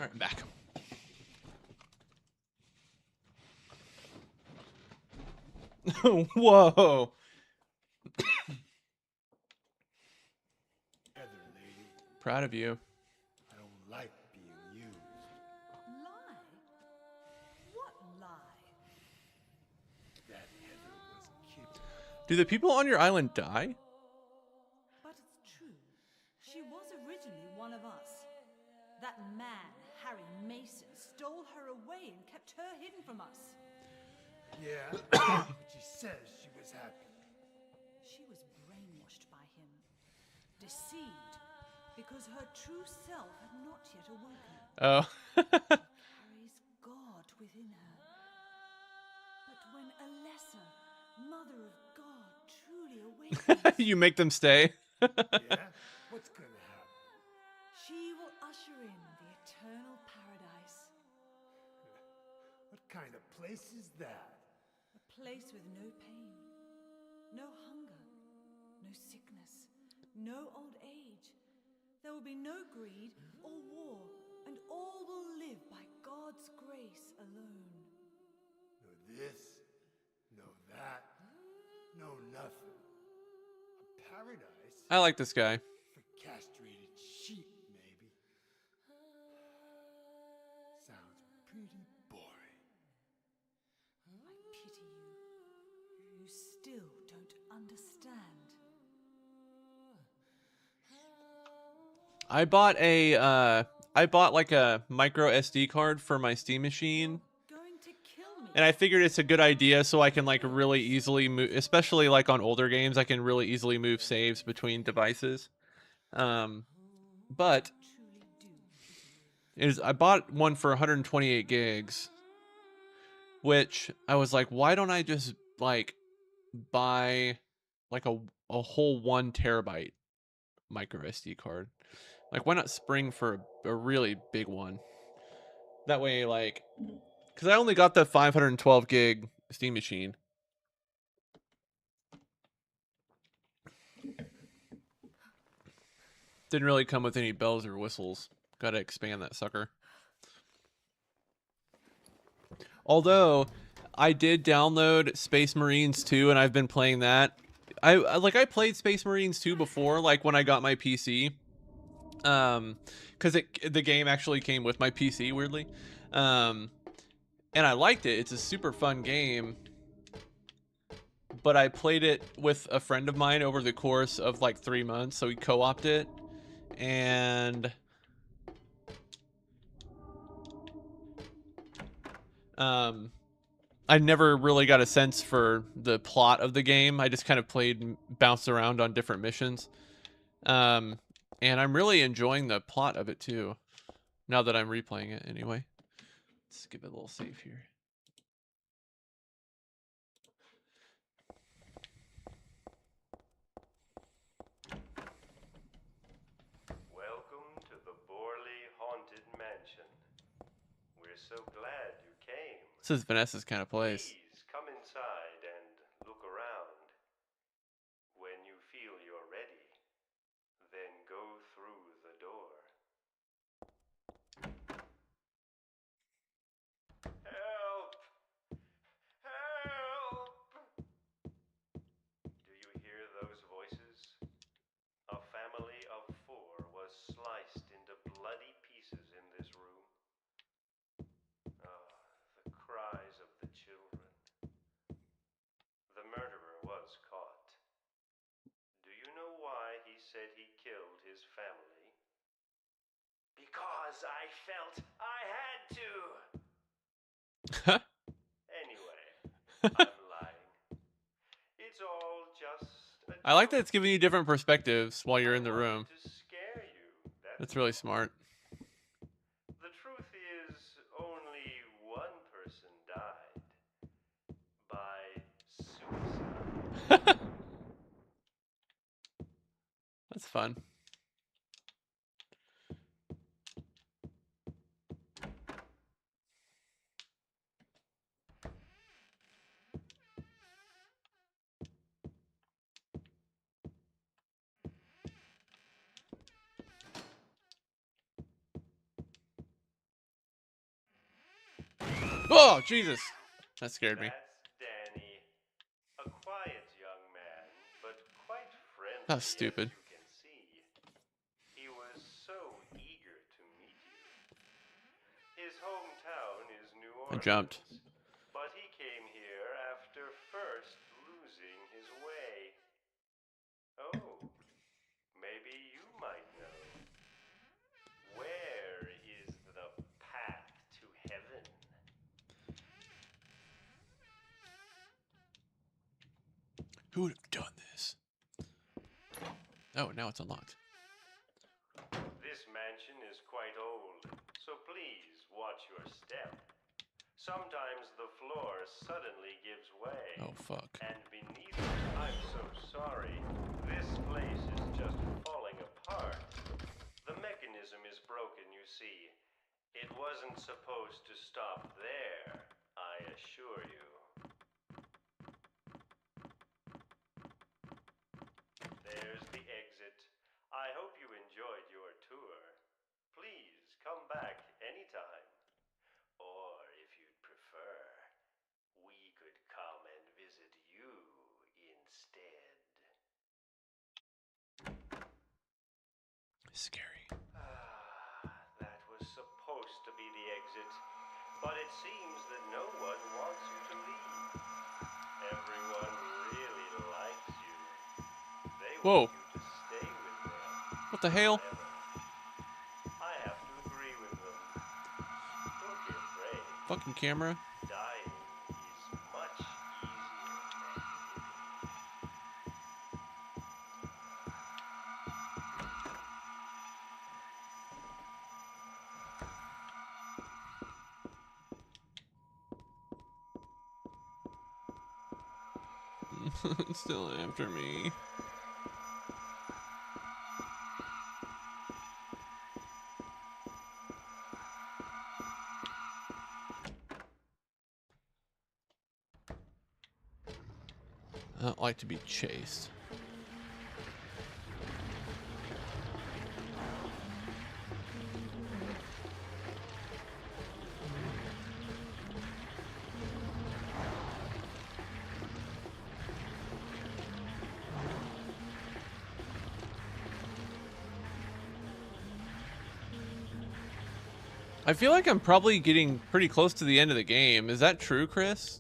S1: All right, I'm back. Whoa.
S5: Heather, lady,
S1: Proud of you.
S5: I don't like being used.
S6: Lie? What lie?
S5: That Heather was kidnapped.
S1: Do the people on your island die?
S6: But it's true. She was originally one of us. That man, Harry Mason, stole her away and kept her hidden from us.
S5: Yeah, but she says she was happy.
S6: She was brainwashed by him, deceived, because her true self had not yet awoken.
S1: Oh.
S6: Carries God within her. But when Alessa, Mother of God, truly awakens,
S1: You make them stay.
S5: Yeah? What's gonna happen?
S6: she will usher in the eternal paradise.
S5: What kind of place is that?
S6: A place with no pain, no hunger, no sickness, no old age. There will be no greed or war, and all will live by God's grace alone.
S5: No this, no that, no nothing. A paradise
S1: I like this guy.
S5: for castrated sheep, maybe. Sounds pretty boring.
S6: I pity you. You still don't understand.
S1: I bought like a micro SD card for my Steam machine.
S6: Going to kill me.
S1: And I figured it's a good idea so I can like really easily move, especially like on older games, I can really easily move saves between devices. But
S6: Truly do.
S1: I bought one for 128 gigs, which I was like, why don't I just like buy like a whole 1 terabyte micro SD card? Like, why not spring for a really big one? That way, like, because I only got the 512 gig Steam machine. Didn't really come with any bells or whistles. Gotta expand that sucker. Although, I did download Space Marines 2, and I've been playing that. I played Space Marines 2 before, like when I got my PC. Because the game actually came with my PC, weirdly. And I liked it. It's a super fun game. But I played it with a friend of mine over the course of like 3 months, so we co-opted it. And I never really got a sense for the plot of the game. I just kind of played and bounced around on different missions. And I'm really enjoying the plot of it too, now that I'm replaying it anyway. Let's give it a little save here.
S8: Welcome to the Borley Haunted Mansion. We're so glad you came.
S1: This is Vanessa's kind of place.
S8: Please come inside and look around. When you feel you're ready, then go through the door. Help! Help! Do you hear those voices? A family of 4 was sliced into bloody pieces in this room. Ah, the cries of the children. The murderer was caught. Do you know why he said he killed his family? Because I felt I had to! Anyway, I'm lying. It's all just a
S1: I like that
S8: joke.
S1: it's giving you different perspectives while you're in the
S8: I wanted
S1: room.
S8: to scare you.
S1: That's really smart.
S8: The truth is, only one person died by suicide.
S1: That's fun. Oh, Jesus. That scared me.
S8: That's Danny. A quiet young man, but quite
S1: That was
S8: friendly, as
S1: stupid.
S8: you can see. He was so eager to meet you. His hometown is New
S1: I jumped.
S8: Orleans, but he came here after first losing his way. Oh, maybe you might know. Where is the path to heaven?
S1: Who would have done this? Oh, now it's unlocked.
S8: This mansion is quite old, so please watch your step. Sometimes the floor suddenly gives way.
S1: Oh, fuck.
S8: And beneath it, I'm so sorry. This place is just falling apart. The mechanism is broken, you see. It wasn't supposed to stop there, I assure you. There's the exit. I hope you enjoyed your tour. Please come back anytime. Or if you'd prefer, we could come and visit you instead.
S1: Scary.
S8: That was supposed to be the exit, but it seems that no one wants you to leave. Everyone really likes you. They
S1: Whoa.
S8: want you to stay with them.
S1: What the hell?
S8: Forever. I have to agree with them. Don't be afraid.
S1: Fucking camera.
S8: Dying is much easier than living.
S1: It's still after me. I don't like to be chased. I feel like I'm probably getting pretty close to the end of the game. Is that true, Chris?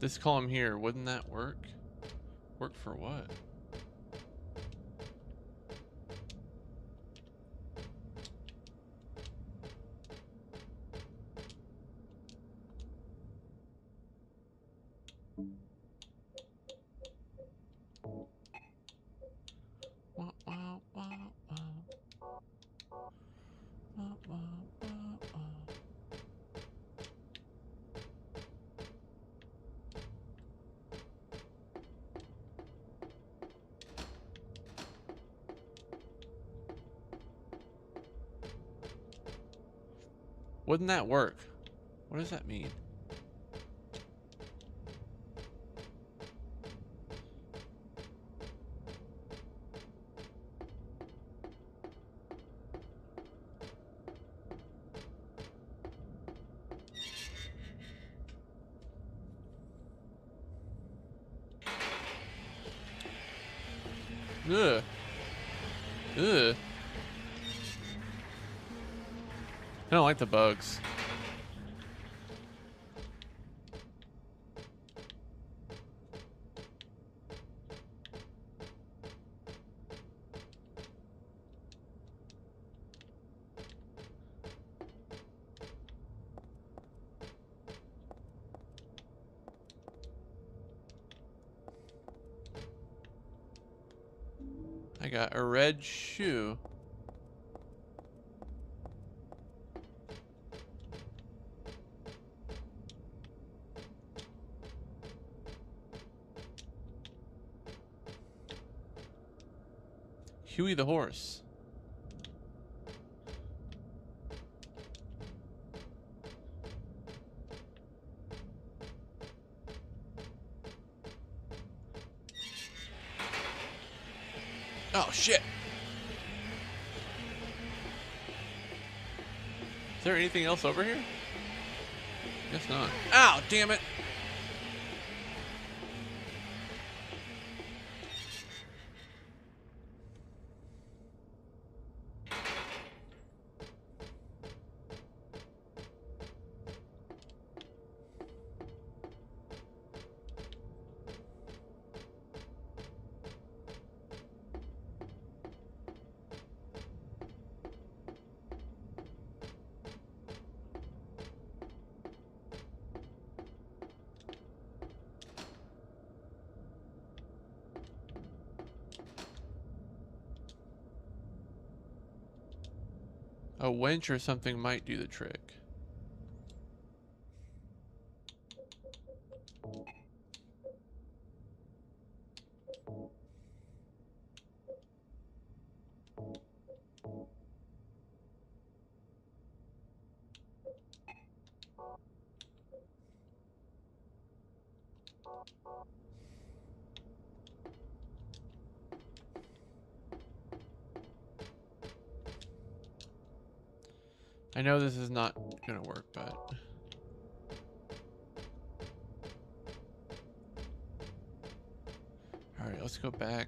S1: This column here, wouldn't that work? Work for what? Wah, wah, wah, wah. Wah, wah, wah, wah. Wouldn't that work? What does that mean? Ugh. Ugh. I don't like the bugs. I got a red shoe. Huey the horse. Oh, shit. Is there anything else over here? Guess not. Ow, damn it. A winch or something might do the trick. I know this is not gonna work, but... Alright, let's go back.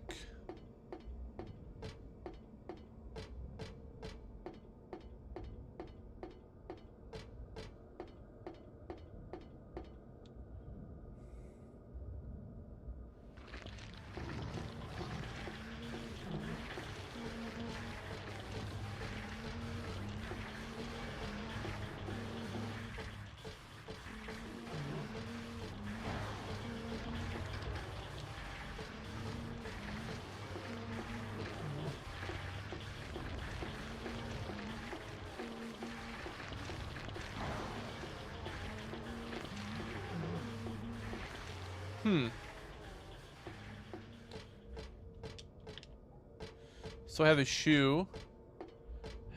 S1: So I have a shoe.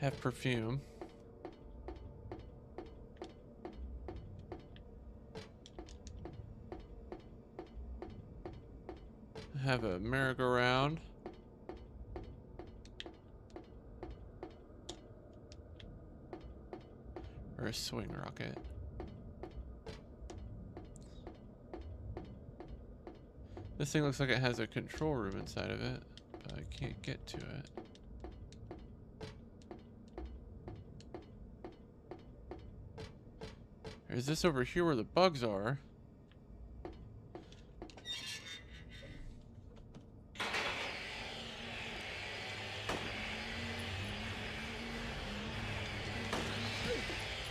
S1: Have perfume. I have a merry-go-round. Or a swing rocket. This thing looks like it has a control room inside of it, but I can't get to it. Or is this over here where the bugs are?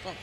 S1: Oh.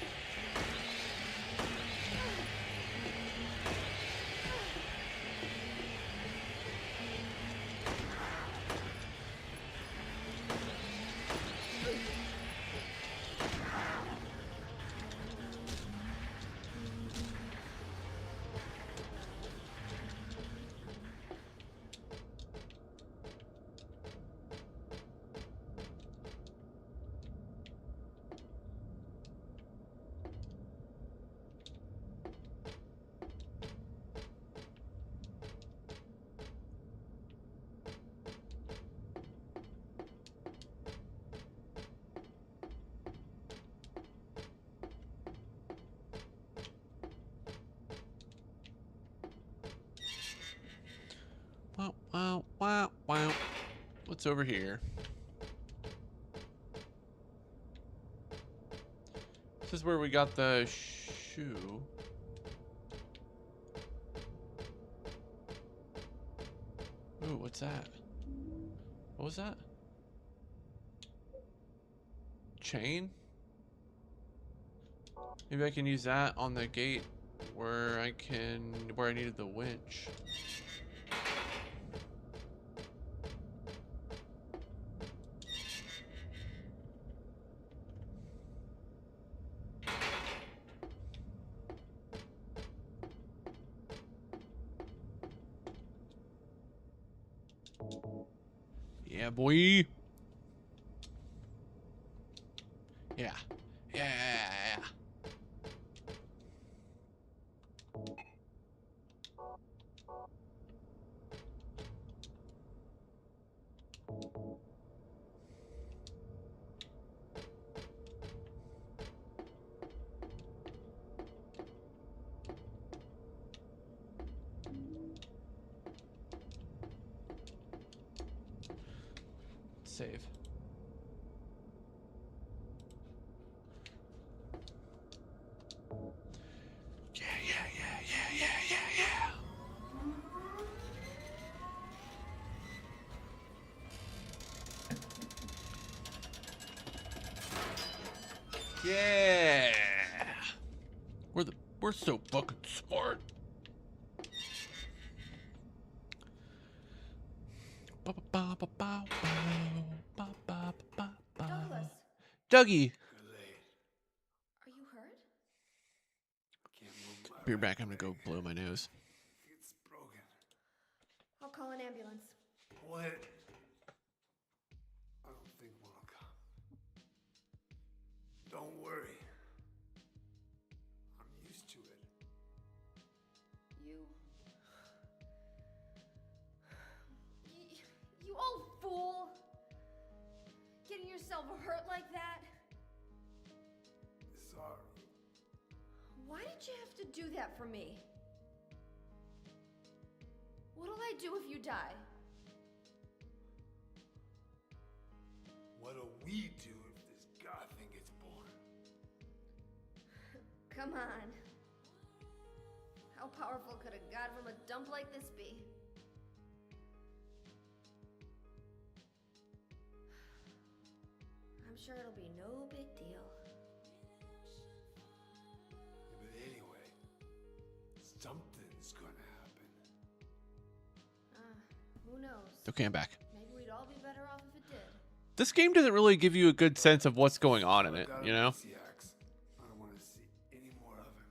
S1: Wow, wow, wow, wow. What's over here? This is where we got the shoe. Ooh, what's that? What was that? Chain? Maybe I can use that on the gate where I needed the winch. Yeah, boy. Yeah. Yeah. save. Yeah, yeah, yeah, yeah, yeah, yeah, yeah. Yeah. We're so fucking smart.
S4: Douglas,
S1: Dougie.
S5: Delayed.
S4: are you hurt?
S5: Can't move my
S1: Be
S5: right
S1: back. I'm gonna go
S5: leg.
S1: blow my nose.
S5: It's broken.
S4: I'll call an ambulance.
S5: What? I don't think one will come. Don't worry. I'm used to it.
S4: You... You old fool! Getting yourself hurt like that?
S5: Sorry.
S4: Why did you have to do that for me? What'll I do if you die?
S5: What'll we do if this god thing gets born?
S4: Come on. How powerful could a god from a dump like this be? I'm sure it'll be no big deal.
S5: But anyway, something's gonna happen.
S4: Who knows?
S1: Okay, I'm back.
S4: Maybe we'd all be better off if it did.
S1: This game doesn't really give you a good sense of what's going on in it, you know?
S5: I don't want to see any more of him.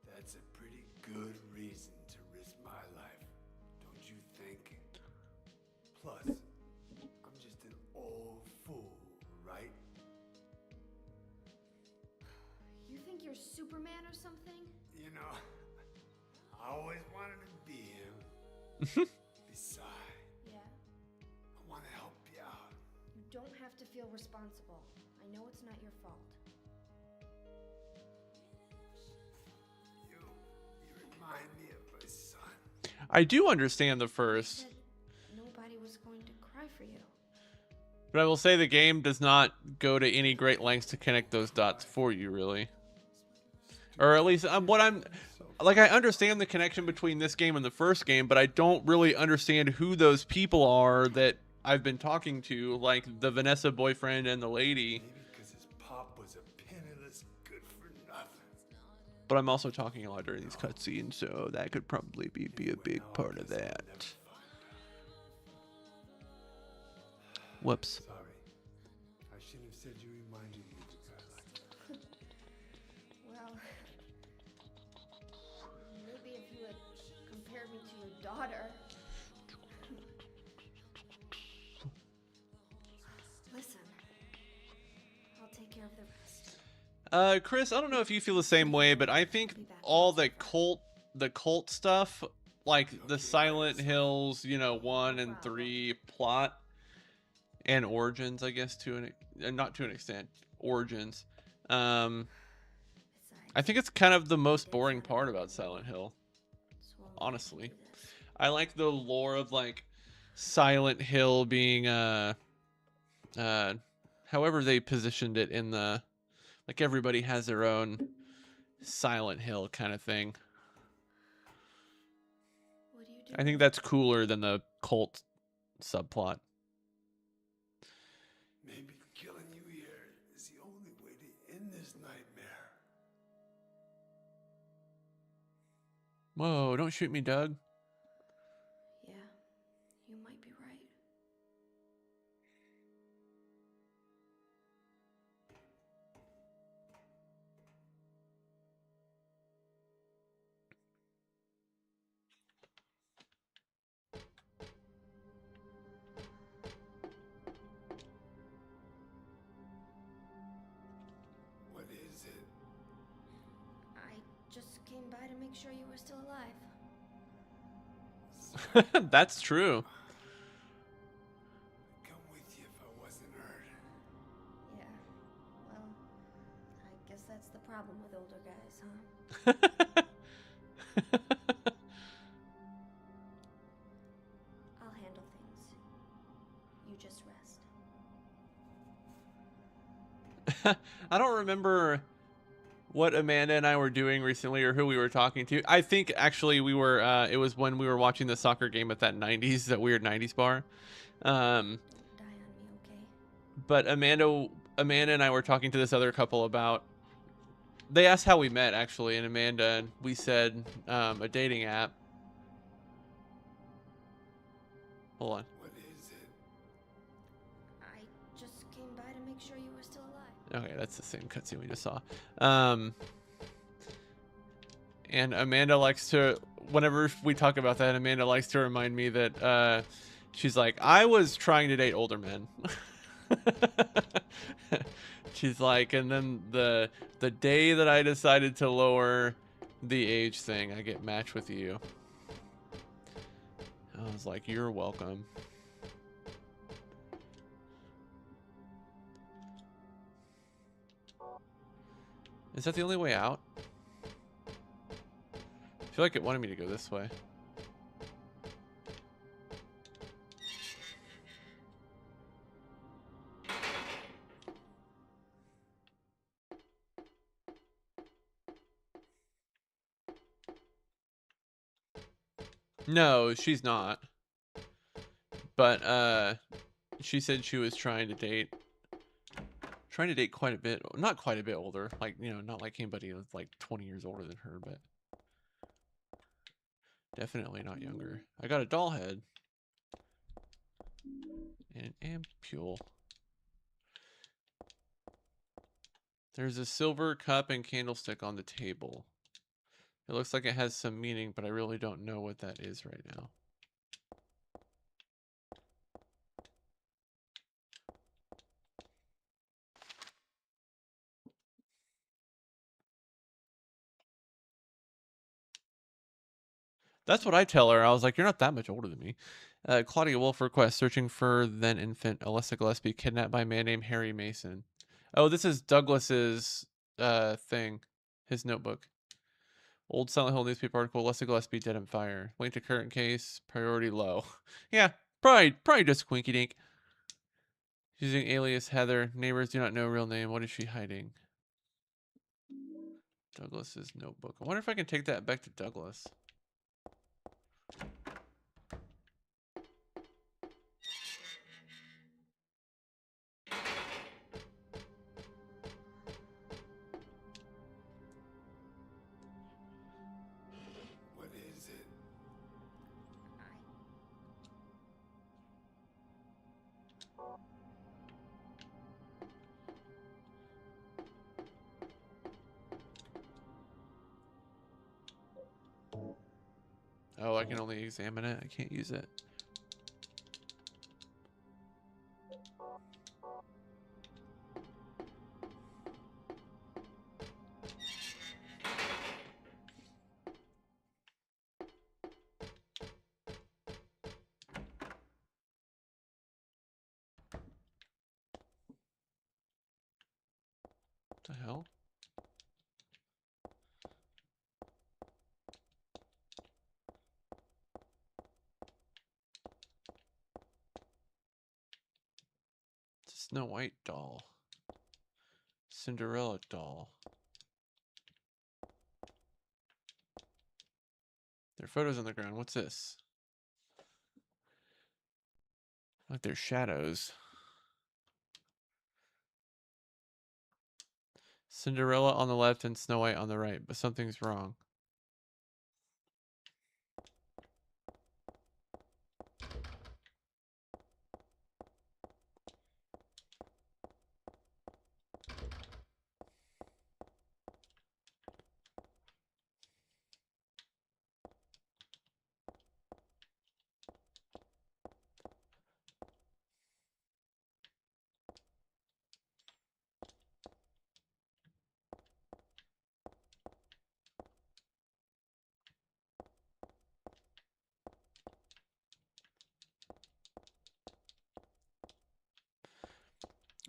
S5: That's a pretty good reason to risk my life, don't you think? Plus, I'm just an old fool, right?
S4: You think you're Superman or something?
S5: You know, I always wanted to be him. Besides,
S4: Yeah.
S5: I want to help you out.
S4: You don't have to feel responsible. I know it's not your fault.
S5: You remind me of my son.
S1: I do understand the first,
S4: Said nobody was going to cry for you.
S1: but I will say the game does not go to any great lengths to connect those dots for you, really. Or at least I understand the connection between this game and the first game, but I don't really understand who those people are that I've been talking to, like the Vanessa boyfriend and the lady.
S5: Maybe because his pop was a penniless good for nothing.
S1: But I'm also talking a lot during these cutscenes, so that could probably be a big part of that. Whoops.
S5: Sorry. I shouldn't have said you reminded me of a guy like that.
S4: Well, maybe if you had compared me to your daughter. Listen, I'll take care of the rest.
S1: Chris, I don't know if you feel the same way, but I think all the cult stuff, like the Silent Hills, 1 and 3 plot and origins, I guess not to an extent, origins. I think it's kind of the most boring part about Silent Hill, honestly. I like the lore of like Silent Hill being however they positioned it in the, like, everybody has their own Silent Hill kind of thing.
S4: What do you do?
S1: I think that's cooler than the cult subplot.
S5: Maybe killing you here is the only way to end this nightmare.
S1: Whoa, don't shoot me, Doug.
S4: Yeah, you might be right.
S5: What is it?
S4: I just came by to make sure you were still alive.
S1: That's true.
S5: Come with you if I wasn't hurt.
S4: Yeah, well, I guess that's the problem with older guys, huh? I'll handle things.
S1: I don't remember what Amanda and I were doing recently or who we were talking to. I think actually we were it was when we were watching the soccer game at that 90s, that weird 90s bar. Um
S4: Die on me, okay?
S1: but Amanda and I were talking to this other couple about, they asked how we met actually, and Amanda, we said a dating app. Hold on.
S9: What is it?
S4: I just came by to make sure you were still alive.
S1: Okay, that's the same cutscene we just saw. And Amanda likes to, whenever we talk about that, Amanda likes to remind me that she's like, I was trying to date older men. She's like, and then the day that I decided to lower the age thing, I get matched with you. I was like, you're welcome. Is that the only way out? I feel like it wanted me to go this way. No, she's not. But she said she was trying to date quite a bit, not quite a bit older, like, you know, not like anybody that's like 20 years older than her, but definitely not younger. I got a doll head and an ampule. There's a silver cup and candlestick on the table. It looks like it has some meaning, but I really don't know what that is right now. That's what I tell her. I was like, you're not that much older than me. Claudia Wolf requests, searching for then infant Alyssa Gillespie kidnapped by a man named Harry Mason. Oh, this is Douglas's thing. His notebook. Old Silent Hill newspaper article, Alyssa Gillespie dead in fire. Link to current case, priority low. Yeah, probably just Quinky Dink. Using alias Heather. Neighbors do not know real name. What is she hiding? Douglas's notebook. I wonder if I can take that back to Douglas.
S9: What is it?
S1: Oh, I can only examine it. I can't use it. What the hell? It's a Snow White doll. Cinderella doll. There are photos on the ground. What's this? Like there's shadows. Cinderella on the left and Snow White on the right, but something's wrong.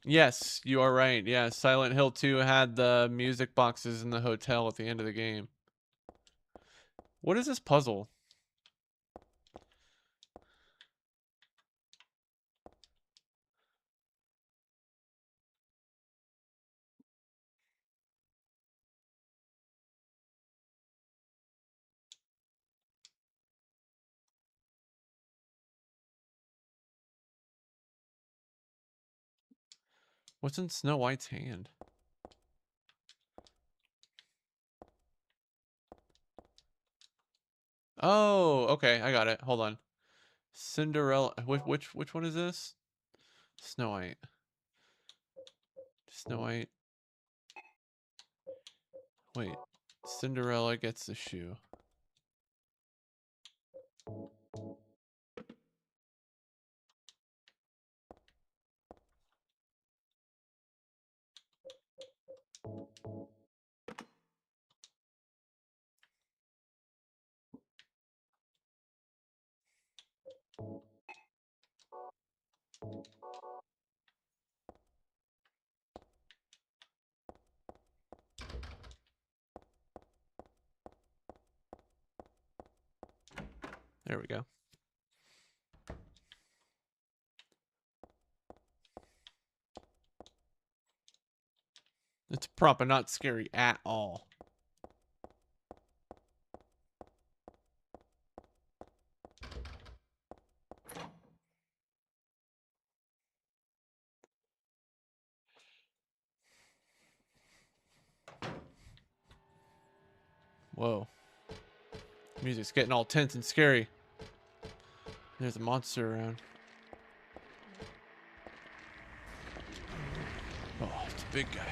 S1: Yes, you are right. Yeah, Silent Hill 2 had the music boxes in the hotel at the end of the game. What is this puzzle? What's in Snow White's hand? Oh, okay, I got it. Hold on. Cinderella. Which one is this? Snow White. Snow White. Wait. Cinderella gets the shoe. There we go. It's proper not scary at all. Whoa. Music's getting all tense and scary. There's a monster around. Oh, it's a big guy.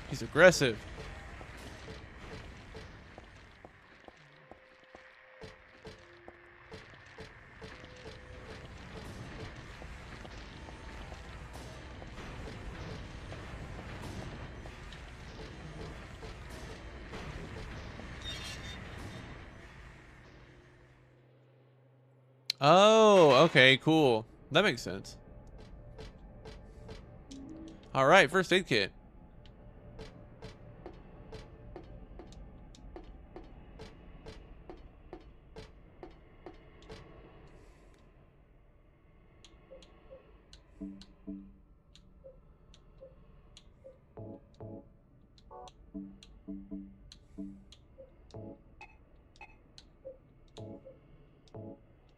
S1: He's aggressive. Oh, okay, cool. That makes sense. All right, first aid kit.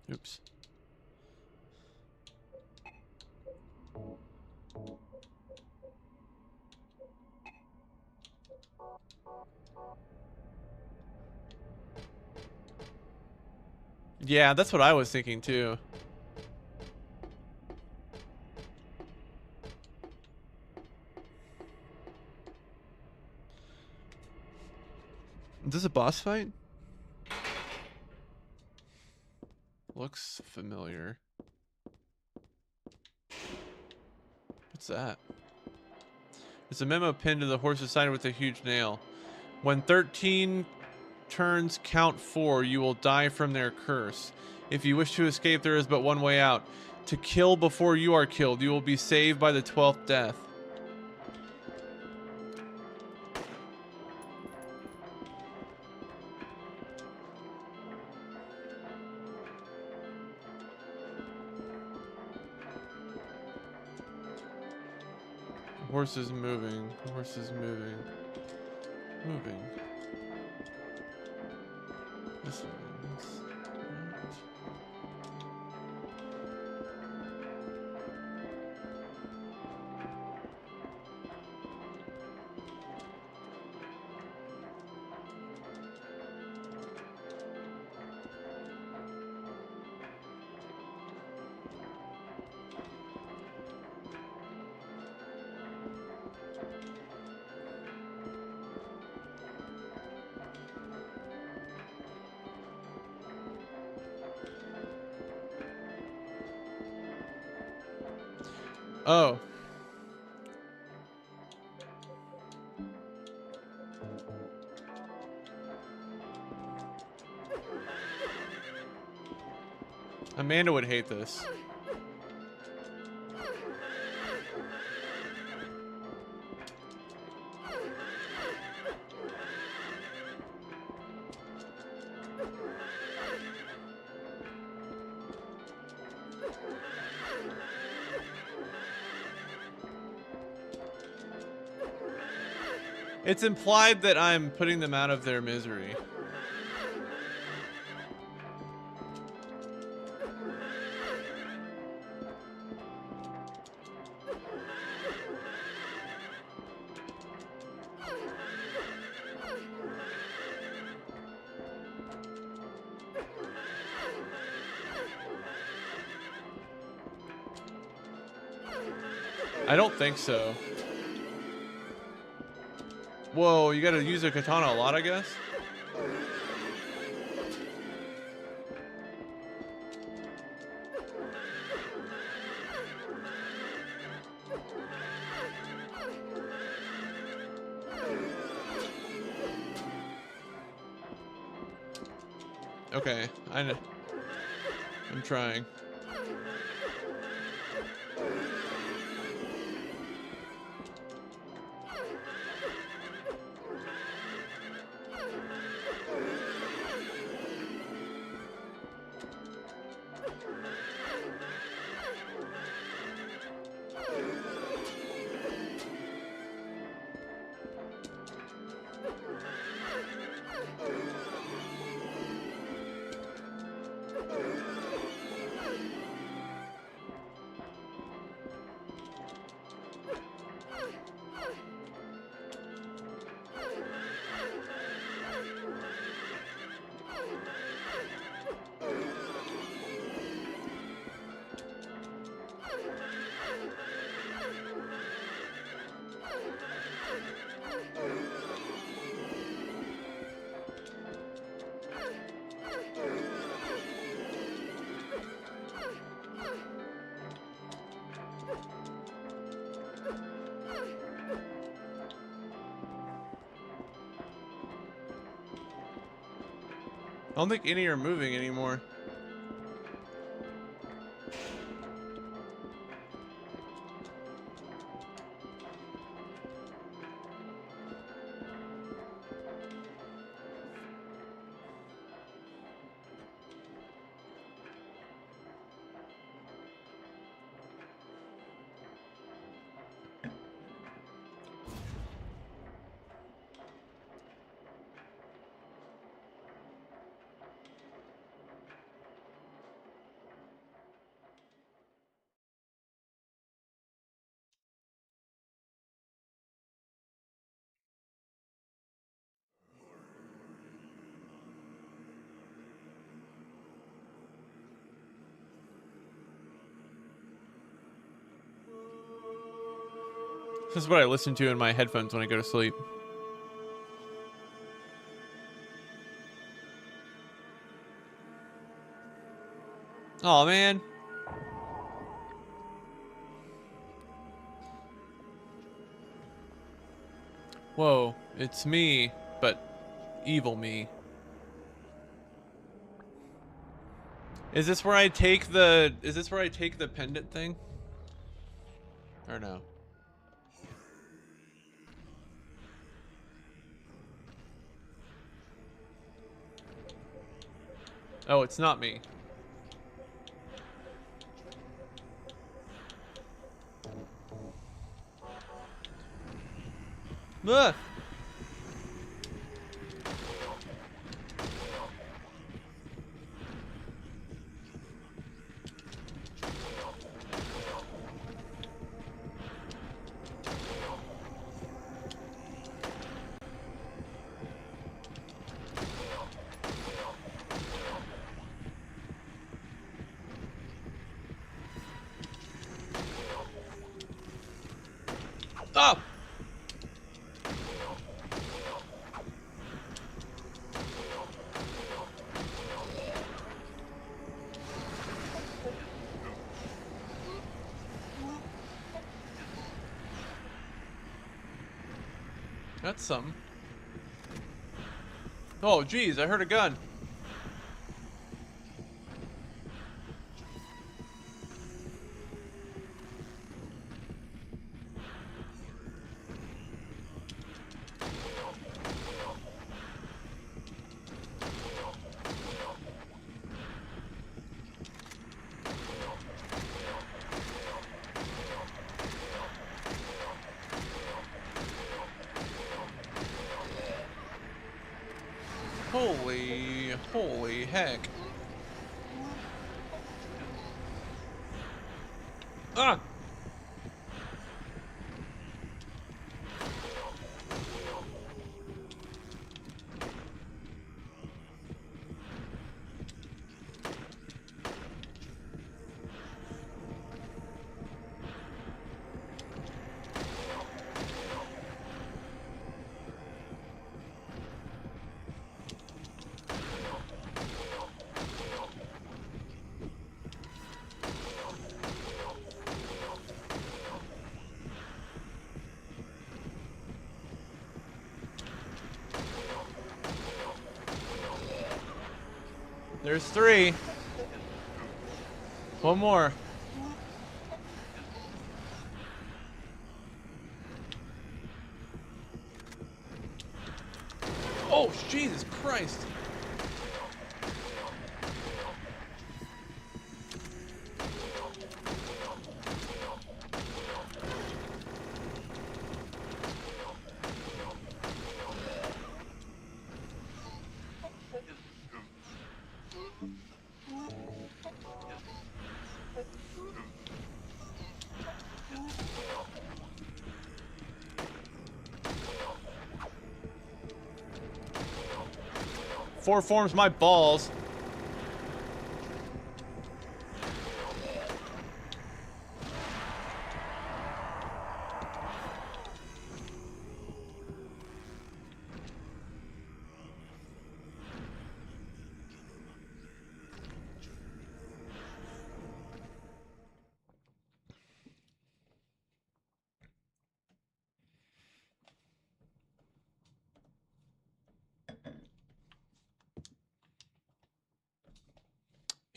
S1: Oops. Yeah, that's what I was thinking too. Is this a boss fight? Looks familiar. What's that? It's a memo pinned to the horse's side with a huge nail. When 13 turns count 4, you will die from their curse. If you wish to escape, there is but one way out. To kill before you are killed, you will be saved by the 12th death. Horse is moving. Horse is moving. Moving. This one's not. Oh. Amanda would hate this. It's implied that I'm putting them out of their misery. I don't think so. Whoa, you gotta use a katana a lot, I guess? Okay, I'm trying. I don't think any are moving anymore. This is what I listen to in my headphones when I go to sleep. Oh man. Whoa, it's me, but evil me. Is this where I take the pendant thing? Or no? Oh, it's not me. Ah! Oh! That's something. Oh, geez, I heard a gun. Holy heck. Ah! There's 3. One more. Oh, Jesus Christ. Four forms my balls.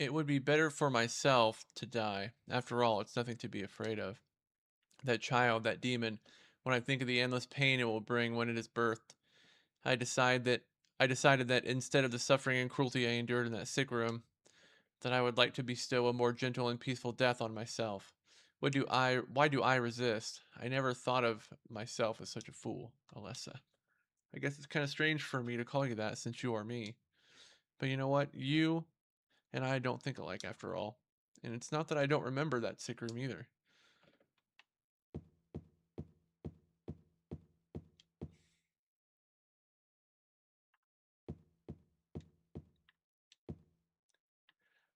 S1: It would be better for myself to die. After all, it's nothing to be afraid of. That child, that demon, when I think of the endless pain it will bring when it is birthed, I decide that I decided that instead of the suffering and cruelty I endured in that sick room, that I would like to bestow a more gentle and peaceful death on myself. Why do I resist? I never thought of myself as such a fool, Alessa. I guess it's kind of strange for me to call you that since you are me. But you know what? You and I don't think alike after all. And it's not that I don't remember that sick room either.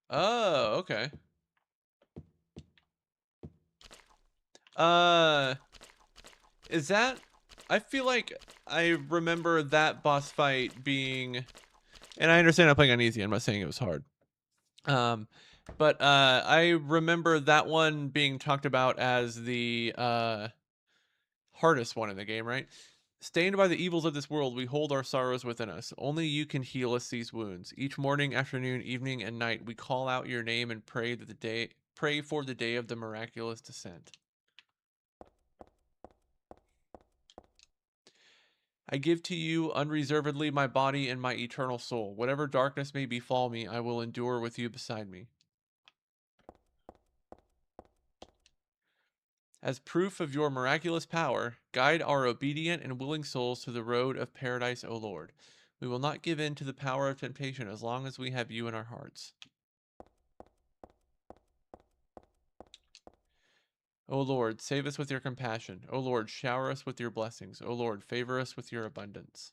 S1: Oh, okay. Uh, is that... I feel like I remember that boss fight being... And I understand I'm playing on easy. I'm not saying it was hard. But I remember that one being talked about as the hardest one in the game, right? Stained by the evils of this world, we hold our sorrows within us. Only you can heal us these wounds. Each morning, afternoon, evening, and night, we call out your name and pray for the day of the miraculous descent. I give to you unreservedly my body and my eternal soul. Whatever darkness may befall me, I will endure with you beside me. As proof of your miraculous power, guide our obedient and willing souls to the road of paradise, O Lord. We will not give in to the power of temptation as long as we have you in our hearts. O Lord, save us with your compassion. O Lord, shower us with your blessings. O Lord, favor us with your abundance.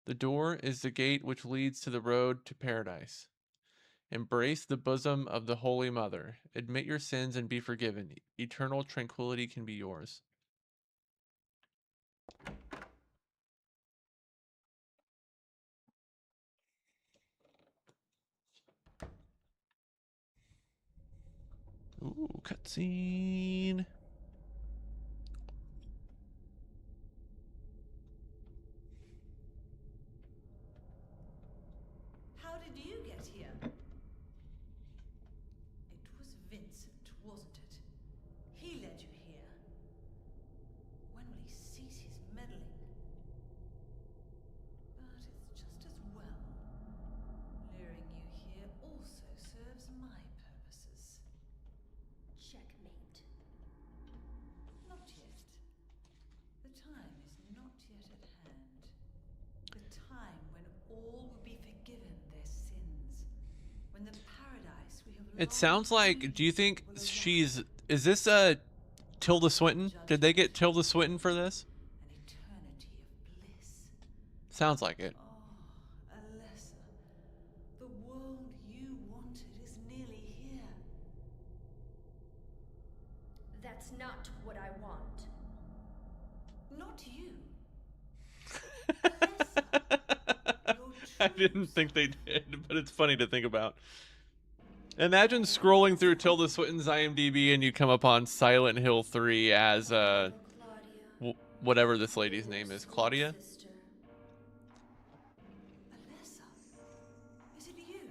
S1: The door is the gate which leads to the road to paradise. Embrace the bosom of the Holy Mother. Admit your sins and be forgiven. Eternal tranquility can be yours. Ooh, cutscene.
S6: How did you get here? It was Vincent, wasn't it? He led you here. When will he cease his meddling? But it's just as well. Luring you here also serves my purposes.
S4: Checkmate.
S6: Not yet. The time is not yet at hand. The time when all will be forgiven their sins. When the paradise we have
S1: It
S6: long
S1: sounds like,
S6: dreamed
S1: do you think
S6: will
S1: she's,
S6: arrive.
S1: is this Tilda Swinton? Did they get Tilda Swinton for this?
S6: An eternity of bliss.
S1: Sounds like it.
S6: Oh, Alessa, the world you wanted is nearly here.
S4: That's not what I want.
S6: Not you. Alessa, your
S1: I didn't think they did, but it's funny to think about. Imagine scrolling through Tilda Swinton's IMDb and you come upon Silent Hill 3 as whatever this lady's name is, Claudia.
S6: Alessa, is it you?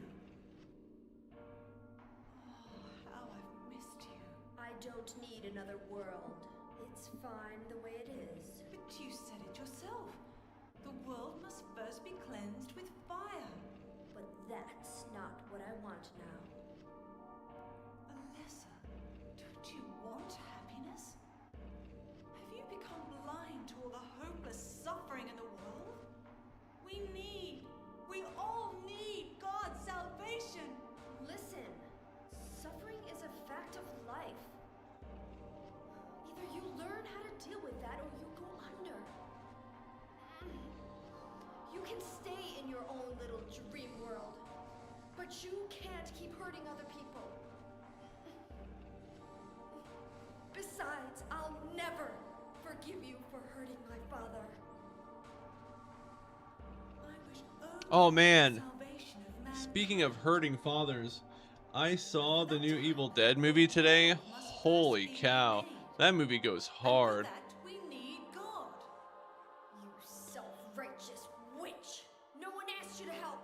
S6: Oh, how I've missed you.
S4: I don't need another world. It's fine the way it is.
S6: But you said it yourself. The world must first be cleansed with fire.
S4: But that's not what I want now.
S6: Alessa, don't you want happiness? Have you become blind to all the hopeless suffering in the world? We all need God's salvation.
S4: Listen, suffering is a fact of life. Either you learn how to deal with that or you go under. You can stay in your own little dream world, but you can't keep hurting other people. Besides, I'll never forgive you for hurting my father.
S6: I wish
S1: Oh
S6: only
S1: man,
S6: the salvation of mankind.
S1: speaking of hurting fathers, I saw the new Evil Dead movie today. Holy cow, that movie goes
S6: And for
S1: hard.
S6: that we need God.
S4: You self-righteous witch! No one asked you to help!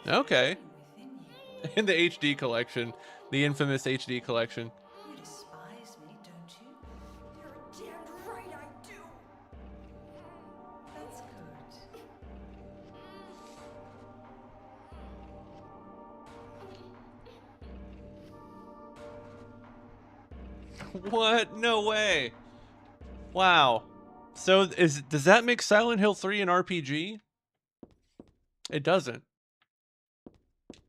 S1: Okay.
S6: Within you.
S1: In the HD collection, the infamous HD collection.
S6: You despise me, don't you?
S4: You're damned right I do!
S6: That's good.
S1: What? No way. Wow. So does that make Silent Hill 3 an RPG? It doesn't.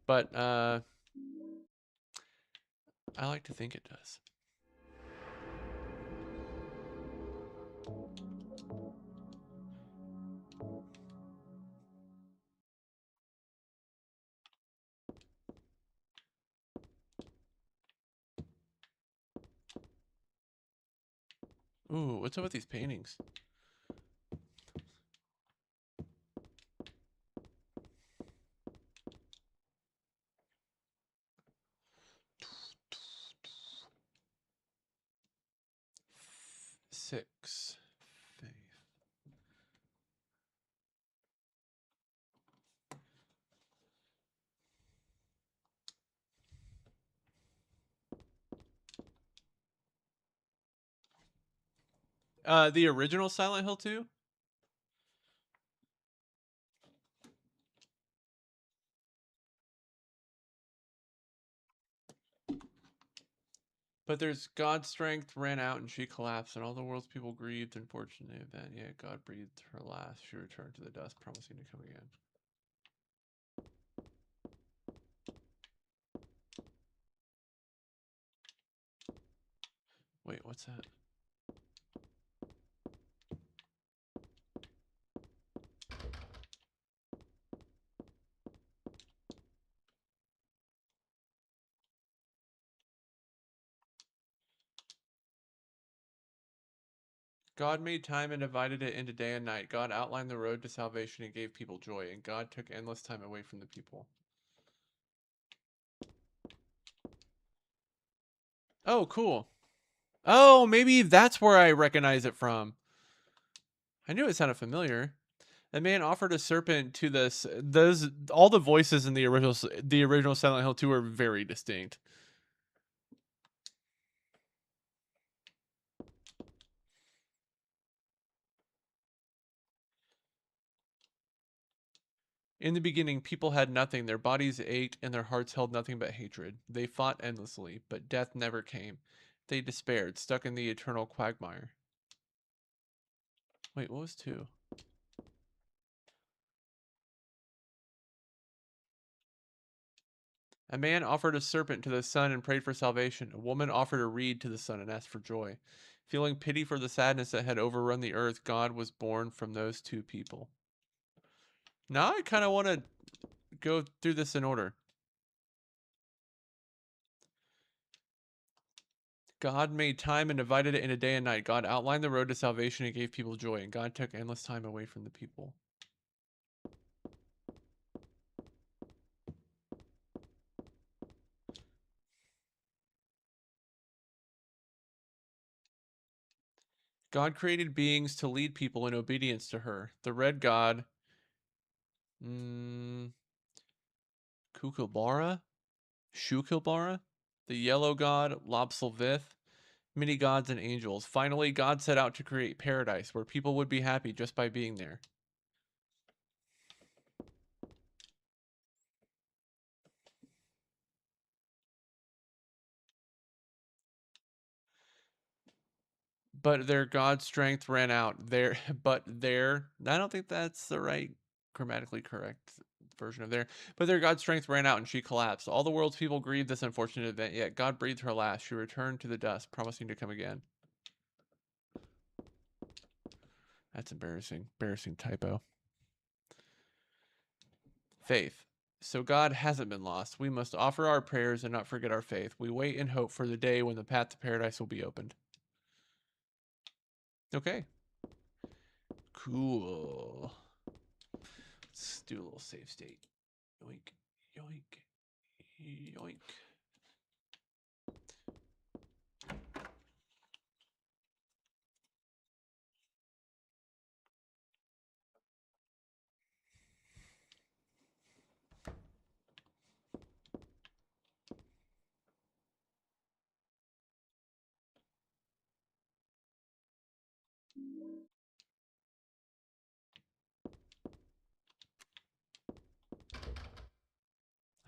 S1: But I like to think it does. Ooh, what's up with these paintings? Six. Faith. The original Silent Hill 2? But there's God's strength ran out and she collapsed, and all the world's people grieved. Unfortunate event. Yet God breathed her last. She returned to the dust, promising to come again. Wait, what's that? God made time and divided it into day and night. God outlined the road to salvation and gave people joy, and God took endless time away from the people. Oh, cool. Oh, maybe that's where I recognize it from. I knew it sounded familiar. A man offered a serpent to this. Those all the voices in the original Silent Hill 2 are very distinct. In the beginning, people had nothing. Their bodies ached and their hearts held nothing but hatred. They fought endlessly, but death never came. They despaired, stuck in the eternal quagmire. Wait, what was 2? A man offered a serpent to the sun and prayed for salvation. A woman offered a reed to the sun and asked for joy. Feeling pity for the sadness that had overrun the earth, God was born from those two people. Now I kind of want to go through this in order. God made time and divided it into day and night. God outlined the road to salvation and gave people joy, and God took endless time away from the people. God created beings to lead people in obedience to her. The red god, Kukilbara? Shukilbara? The yellow god, Lobselvith? Many gods and angels. Finally, God set out to create paradise where people would be happy just by being there. But their God's strength ran out. I don't think that's the right grammatically correct version of there. But their God's strength ran out and she collapsed. All the world's people grieved this unfortunate event, yet God breathed her last. She returned to the dust, promising to come again. That's embarrassing. Embarrassing typo. Faith. So God hasn't been lost. We must offer our prayers and not forget our faith. We wait and hope for the day when the path to paradise will be opened. Okay. Cool. Let's do a little save state. Yoink, yoink, yoink.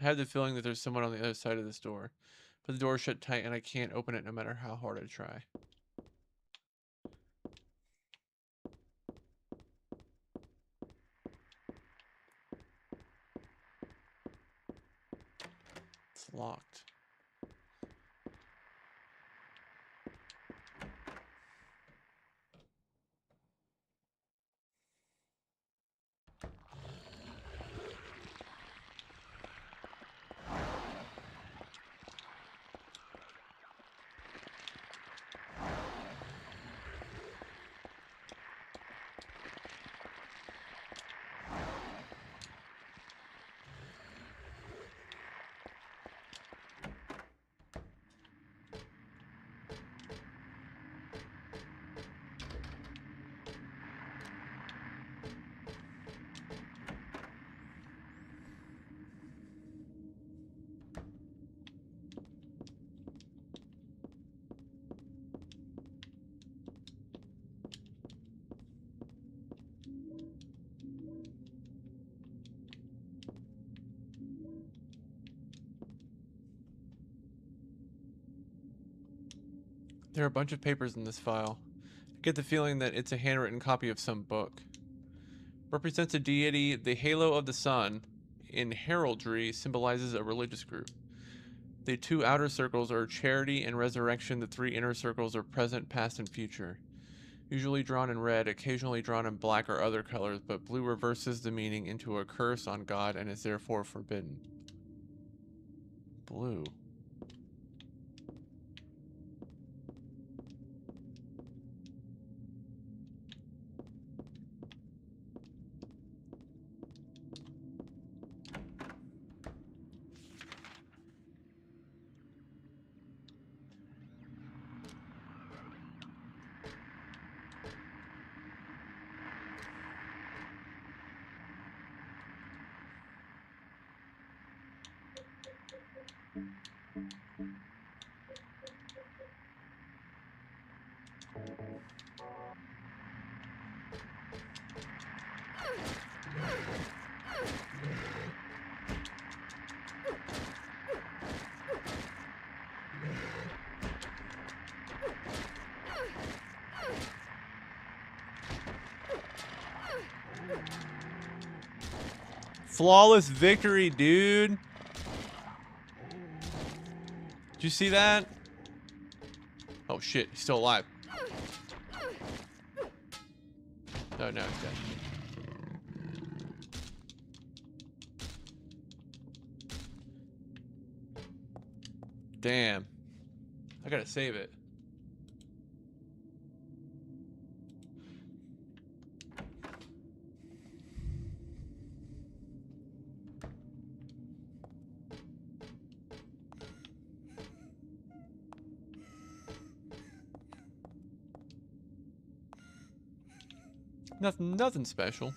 S1: I have the feeling that there's someone on the other side of this door. But the door is shut tight and I can't open it no matter how hard I try. It's locked. There are a bunch of papers in this file. I get the feeling that it's a handwritten copy of some book. Represents a deity. The halo of the sun in heraldry symbolizes a religious group. The two outer circles are charity and resurrection. The three inner circles are present, past, and future. Usually drawn in red, occasionally drawn in black or other colors, but blue reverses the meaning into a curse on God and is therefore forbidden. Blue. Flawless victory, dude. Did you see that? Oh shit, he's still alive. Oh no, he's dead. Damn. I gotta save it. Nothing special.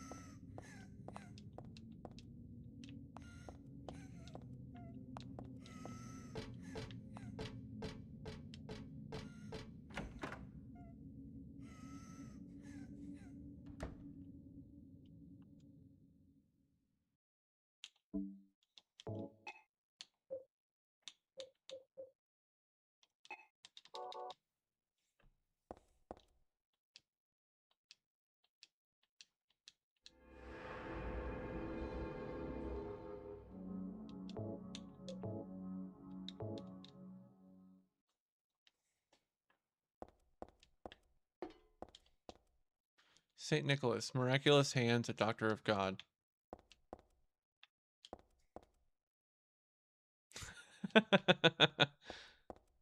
S1: Saint Nicholas, miraculous hands, a doctor of God.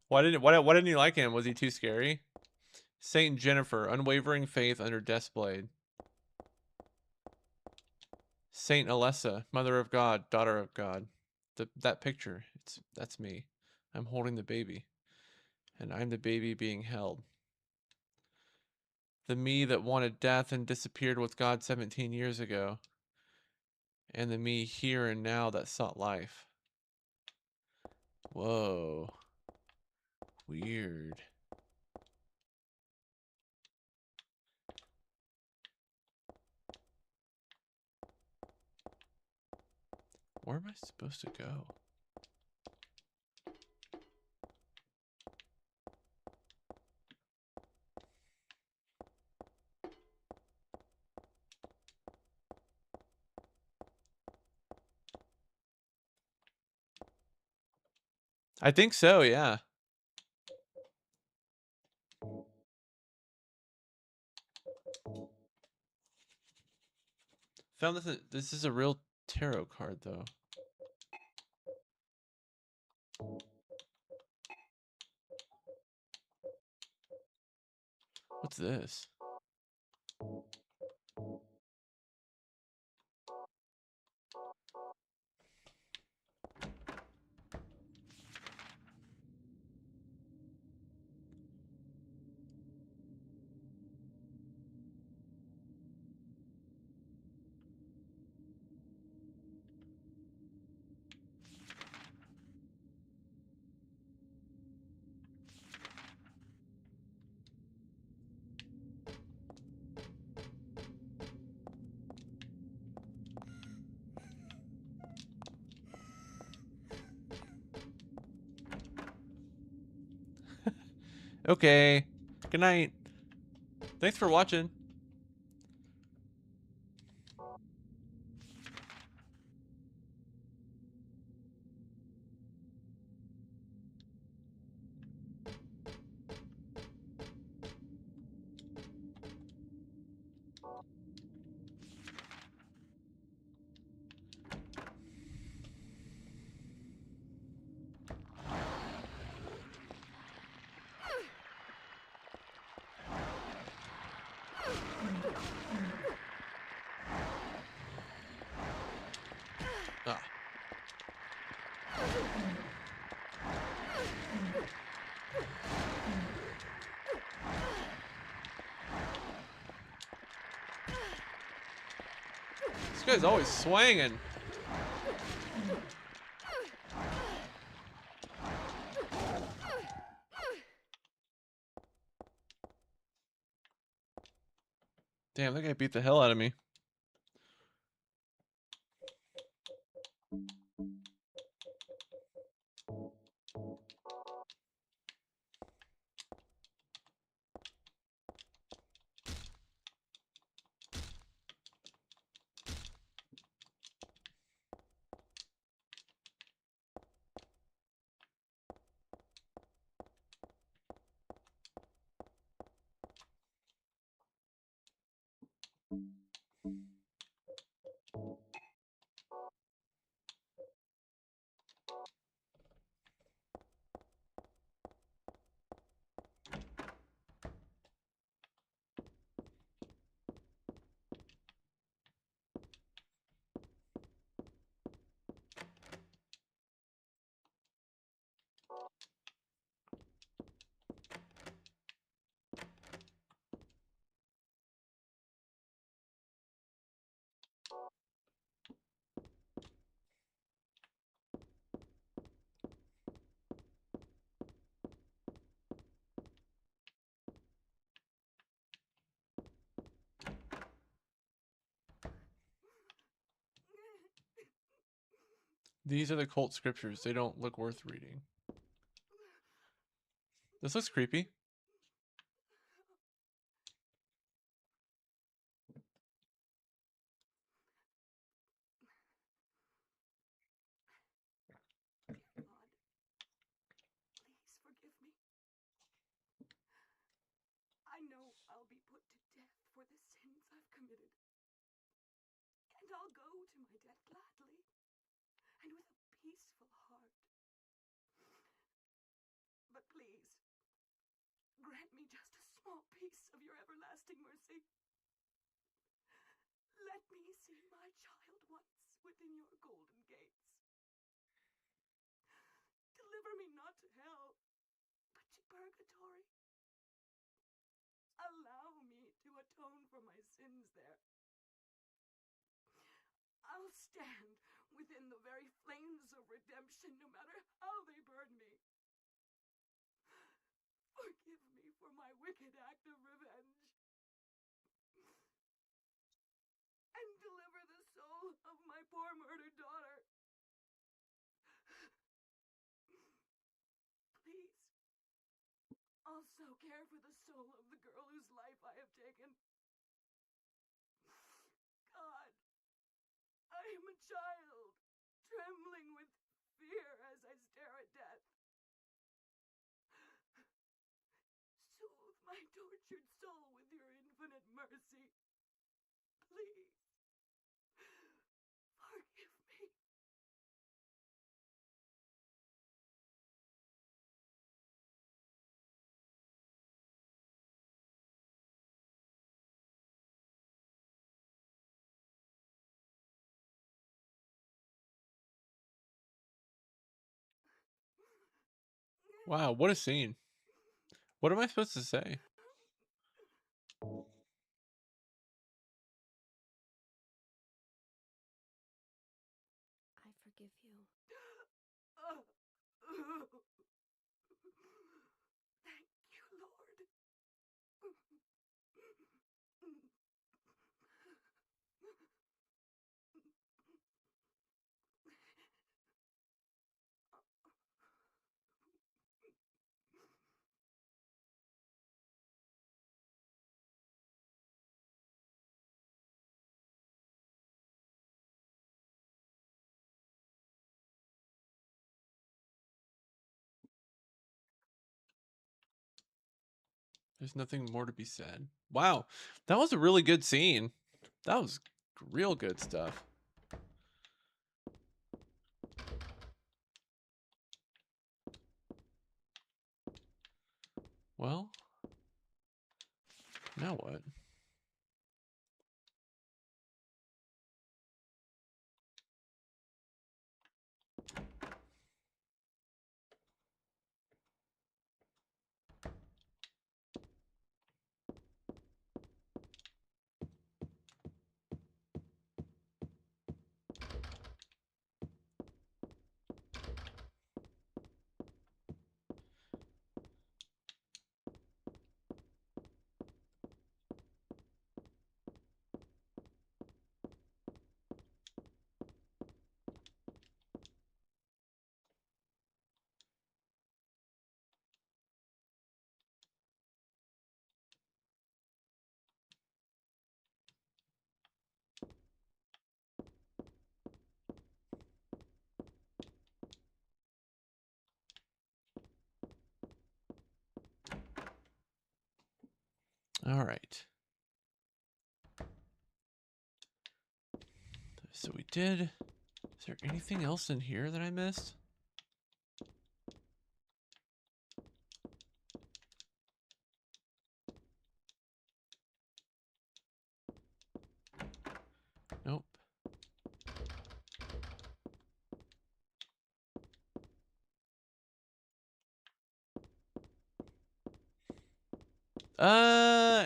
S1: Why didn't you like him? Was he too scary? Saint Jennifer, unwavering faith under death's blade. Saint Alessa, mother of God, daughter of God. That picture, that's me. I'm holding the baby, and I'm the baby being held. The me that wanted death and disappeared with God 17 years ago, and the me here and now that sought life. Whoa. Weird. Where am I supposed to go? I think so, yeah. Found this is a real tarot card though. What's this? Okay. Good night. Thanks for watching. Ah. This guy's always swinging. Damn, that guy beat the hell out of me. These are the cult scriptures. They don't look worth reading. This looks creepy.
S2: God, please forgive me. I know I'll be put to death for the sins I've committed. And I'll go to my death gladly and with a peaceful heart. But please, grant me just a small piece of your everlasting mercy. Let me see my child once within your golden gates. Deliver me not to hell, but to purgatory. Allow me to atone for my sins there. I'll stand within the very flames of redemption, no matter how they burn me. Forgive me for my wicked act of revenge. And deliver the soul of my poor murdered daughter. Please, also care for the soul of the girl whose life I have taken. God, I am a child, trembling with fear as I stare at death. Soothe my tortured soul with your infinite mercy. Please, forgive me.
S1: Wow, what a scene. What am I supposed to say?
S4: I forgive you.
S2: Thank you, Lord.
S1: There's nothing more to be said. Wow, that was a really good scene. That was real good stuff. Well, now what? All right. So we did. Is there anything else in here that I missed? Nope.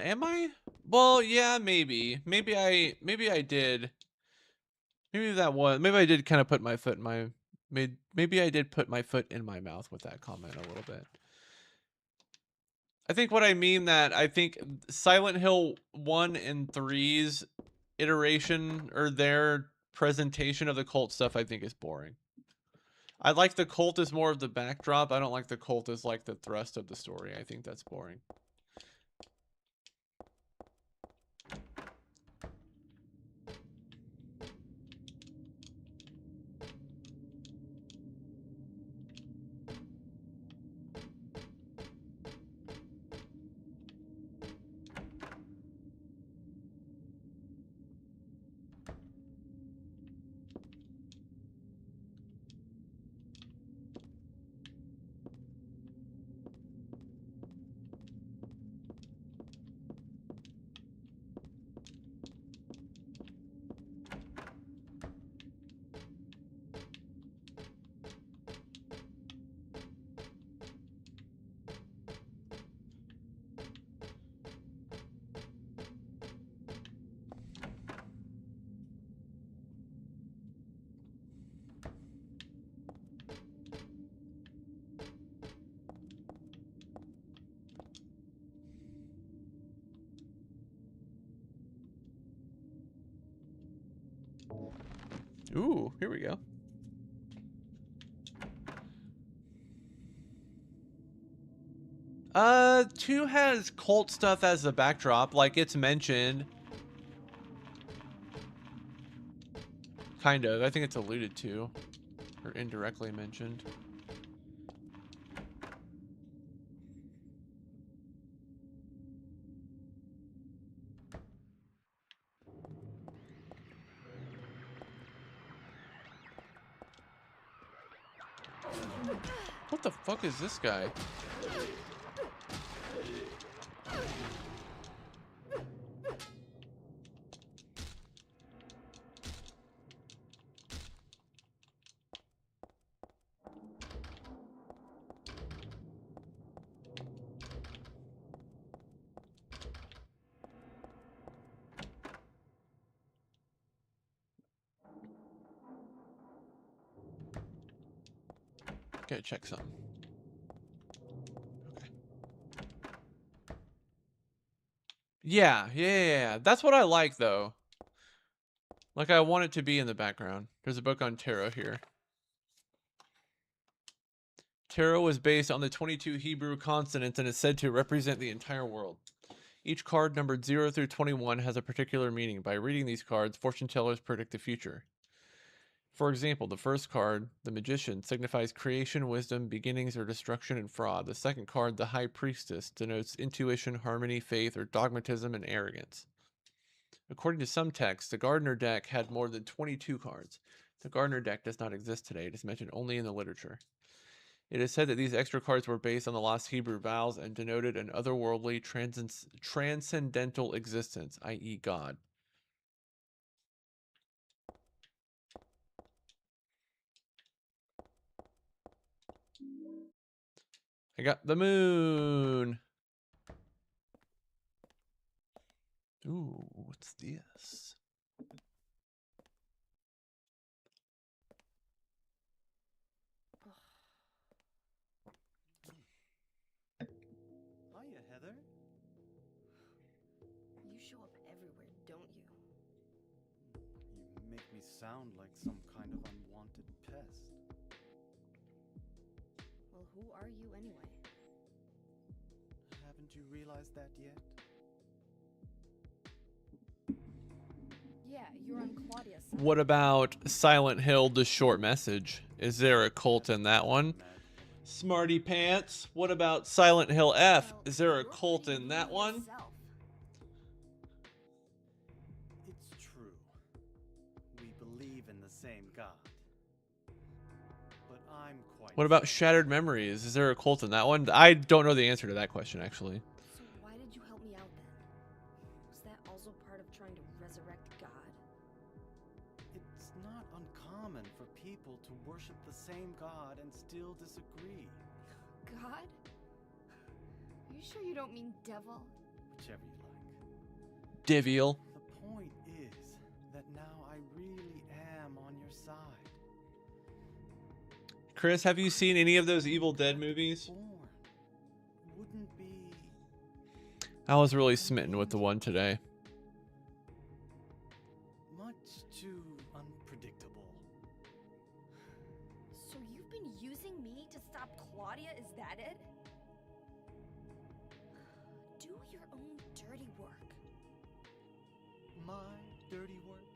S1: Am I? Well, yeah, maybe. Maybe I did. Maybe I did kind of put my foot in my maybe I did put my foot in my mouth with that comment a little bit. I think what I mean that I think Silent Hill 1 and 3's iteration or their presentation of the cult stuff I think is boring. I like the cult as more of the backdrop. I don't like the cult as like the thrust of the story. I think that's boring. Ooh, here we go. 2 has cult stuff as the backdrop, like it's mentioned. Kind of. I think it's alluded to. Or indirectly mentioned. What the fuck is this guy? Gotta check something. Okay. Yeah. That's what I like, though. Like, I want it to be in the background. There's a book on tarot here. Tarot was based on the 22 Hebrew consonants and is said to represent the entire world. Each card numbered 0 through 21 has a particular meaning. By reading these cards, fortune tellers predict the future. For example, the first card, the Magician, signifies creation, wisdom, beginnings, or destruction and fraud. The second card, the High Priestess, denotes intuition, harmony, faith, or dogmatism and arrogance. According to some texts, the Gardner deck had more than 22 cards. The Gardner deck does not exist today. It is mentioned only in the literature. It is said that these extra cards were based on the lost Hebrew vowels and denoted an otherworldly, transcendental existence, i.e. God. I got the moon. Ooh, what's this?
S7: Hiya, Heather.
S4: You show up everywhere, don't you?
S7: You make me sound like some kind of unwanted pest.
S4: Well, who are you anyway?
S7: Haven't you realized that yet?
S4: Yeah, you're on Claudia's side.
S1: What about Silent Hill, The Short Message? Is there a cult in that one? Smarty Pants. What about Silent Hill F?
S4: Well,
S1: Is there a
S4: you're
S1: cult
S4: pretty
S1: in that
S4: mean
S1: one?
S4: yourself.
S7: It's true. We believe in the same God. But I'm quite
S1: What about
S7: sure.
S1: Shattered Memories? Is there a cult in that one? I don't know the answer to that question, actually.
S4: So why did you help me out then? Was that also part of trying to resurrect God?
S7: It's not uncommon for people to worship the same God and still disagree.
S4: God? Are you sure you don't mean devil?
S7: Whichever you like.
S1: Divial.
S7: The point is that now I really am on your side.
S1: Chris, have you seen any of those Evil Dead movies?
S7: Born wouldn't be
S1: I was really smitten with the one today.
S7: much too unpredictable.
S4: So you've been using me to stop Claudia, is that it? Do your own dirty work.
S7: My dirty work?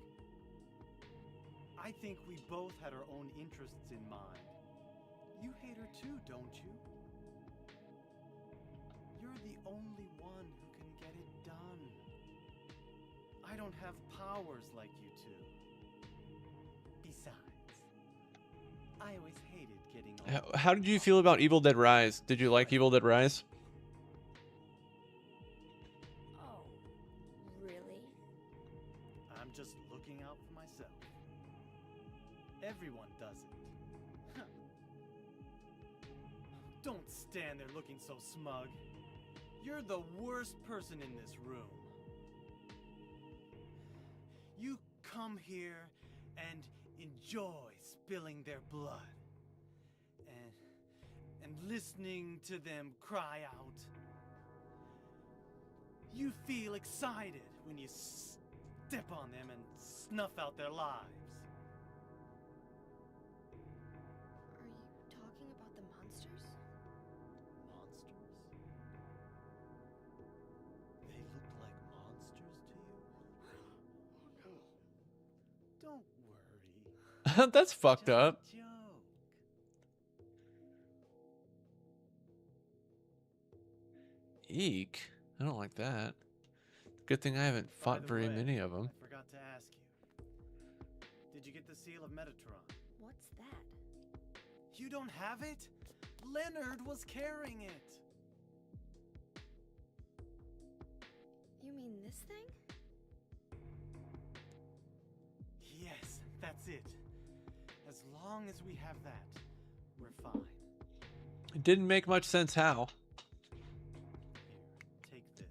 S7: I think we both had our own interests in mind. You hate her too, don't you? You're the only one who can get it done. I don't have powers like you two. Besides, I always hated getting all...
S1: How did you feel about Evil Dead Rise? Did you like Evil Dead Rise?
S4: Oh, really?
S7: I'm just looking out for myself. Everyone does it. Huh. Don't stand there looking so smug. You're the worst person in this room. You come here and enjoy spilling their blood. And listening to them cry out. You feel excited when you step on them and snuff out their lives.
S4: Are you talking about the monsters?
S7: Monsters? They look like monsters to you? Don't worry.
S1: That's fucked
S7: Just
S1: up.
S7: a joke.
S1: Eek. I don't like that. Good thing I haven't
S7: By
S1: fought
S7: the
S1: very
S7: way,
S1: many of them.
S7: I forgot to ask you. Did you get the seal of Metatron?
S4: What's that?
S7: You don't have it? Leonard was carrying it.
S4: You mean this thing?
S7: Yes, that's it. As long as we have that, we're fine.
S1: It didn't make much sense how.
S7: Here, take this.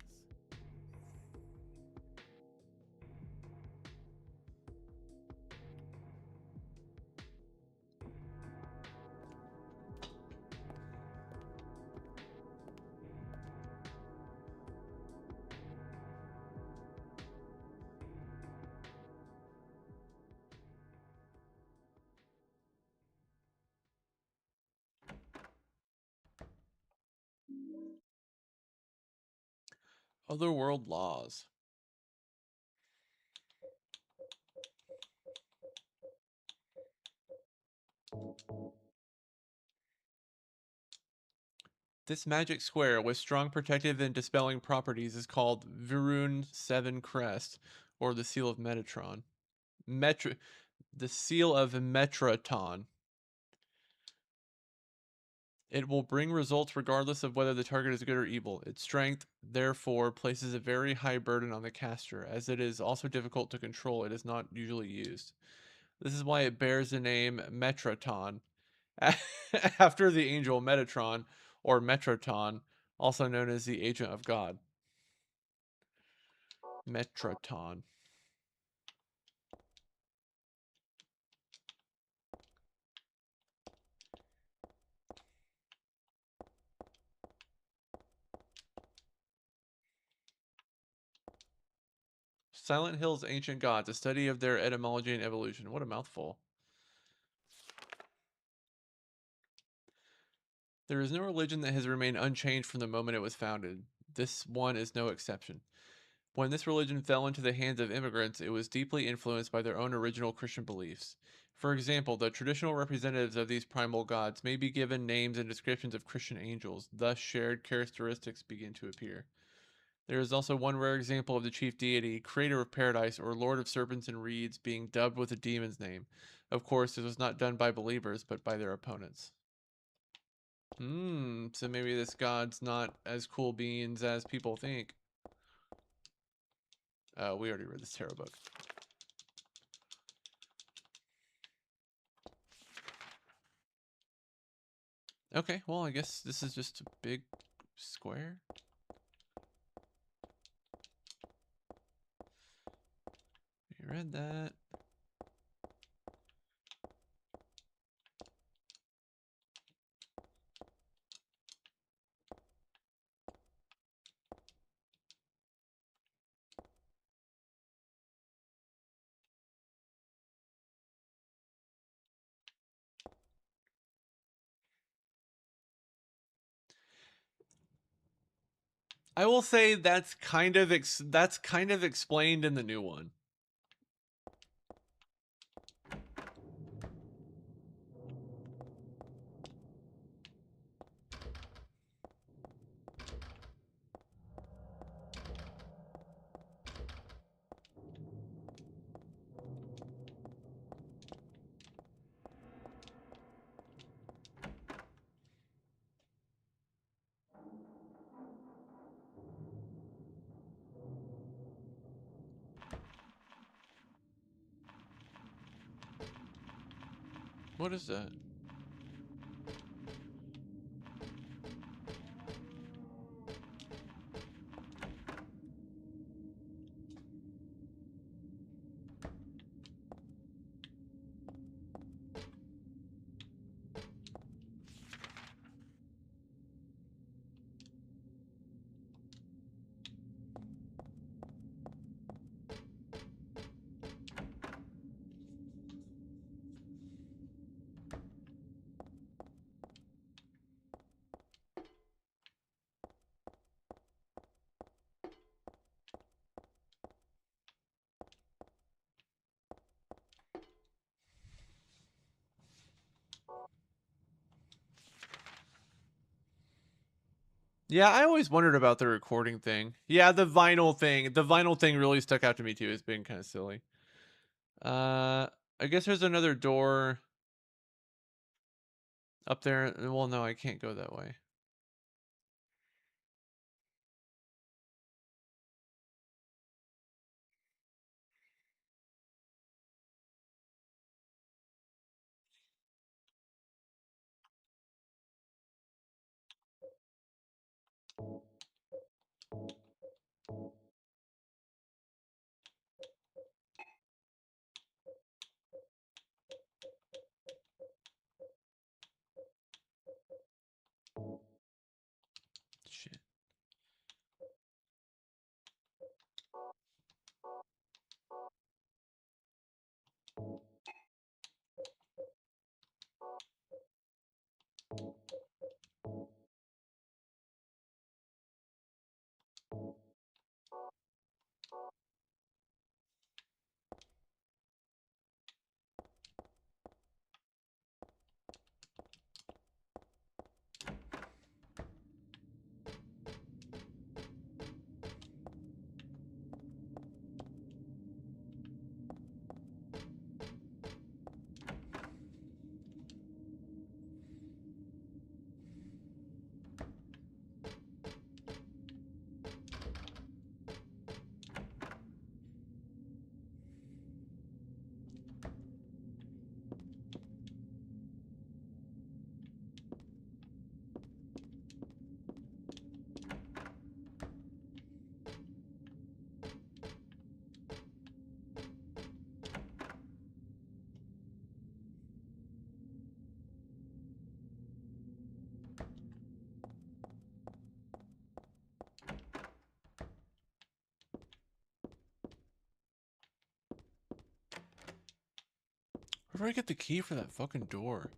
S1: Otherworld laws. This magic square with strong protective and dispelling properties is called Virun 7 Crest, or the Seal of Metatron. The Seal of Metraton. It will bring results regardless of whether the target is good or evil. Its strength, therefore, places a very high burden on the caster, as it is also difficult to control. It is not usually used. This is why it bears the name Metraton, after the angel Metatron, or Metraton, also known as the Agent of God. Metraton. Silent Hill's Ancient Gods, a study of their etymology and evolution. What a mouthful. There is no religion that has remained unchanged from the moment it was founded. This one is no exception. When this religion fell into the hands of immigrants, it was deeply influenced by their own original Christian beliefs. For example, the traditional representatives of these primal gods may be given names and descriptions of Christian angels, thus shared characteristics begin to appear. There is also one rare example of the chief deity, creator of paradise, or lord of serpents and reeds, being dubbed with a demon's name. Of course, this was not done by believers, but by their opponents. So maybe this god's not as cool beans as people think. We already read this tarot book. Okay, well, I guess this is just a big square. You read that. I will say that's kind of explained in the new one. What is that? Yeah, I always wondered about the recording thing. Yeah, the vinyl thing. The vinyl thing really stuck out to me too as being kind of silly. I guess there's another door up there. Well, no, I can't go that way. Shit. Where do I get the key for that fucking door?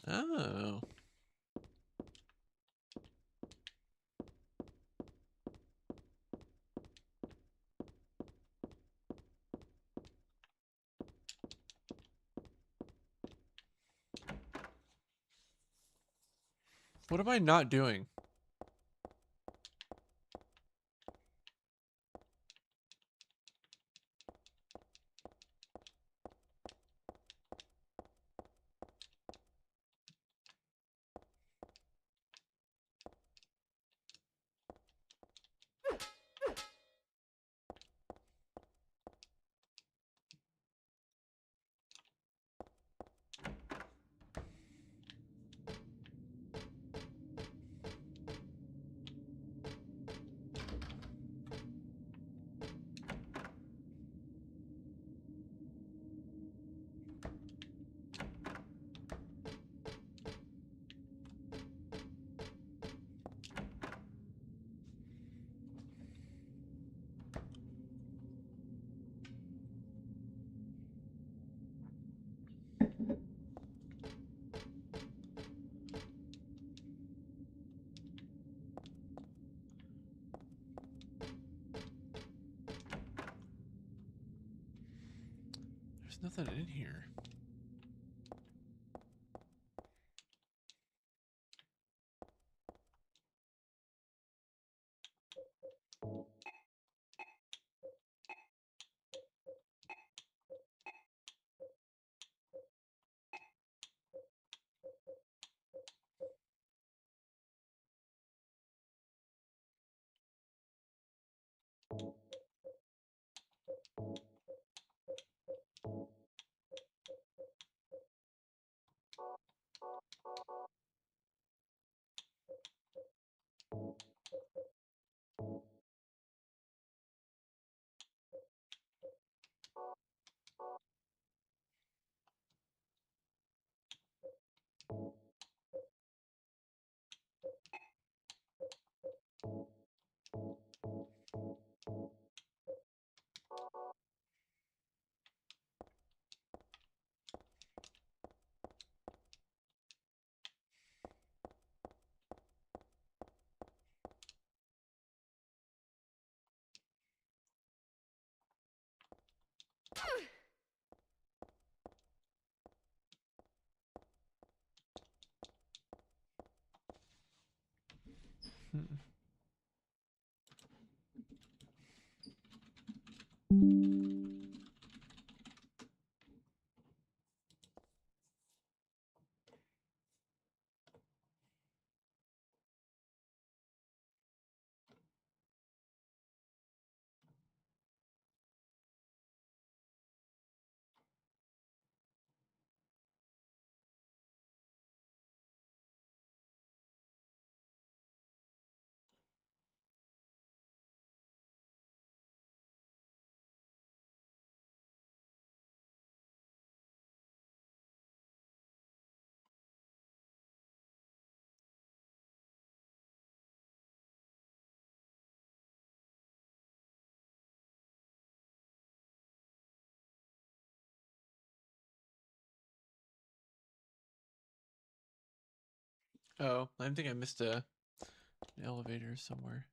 S1: Oh. What am I not doing? There's nothing in here. Hmm. Oh, I think I missed an elevator somewhere.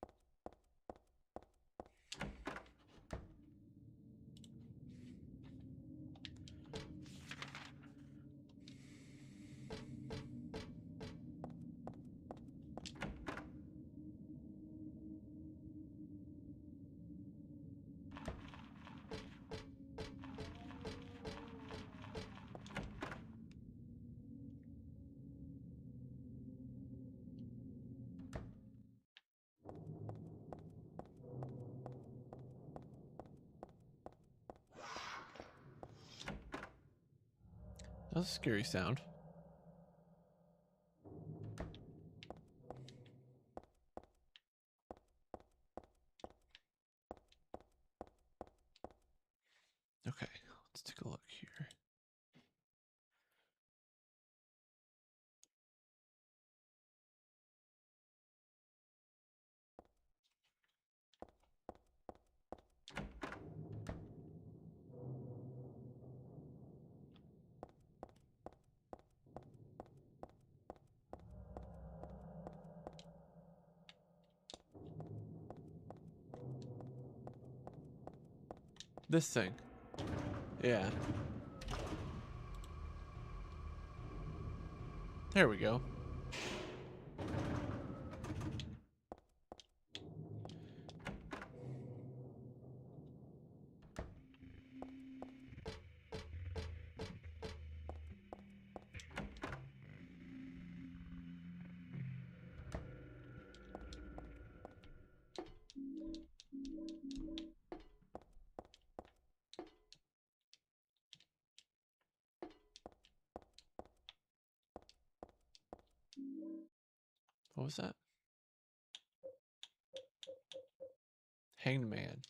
S1: That was a scary sound. Okay, let's take a look here. This thing. Yeah. There we go. What was that? Hanged man.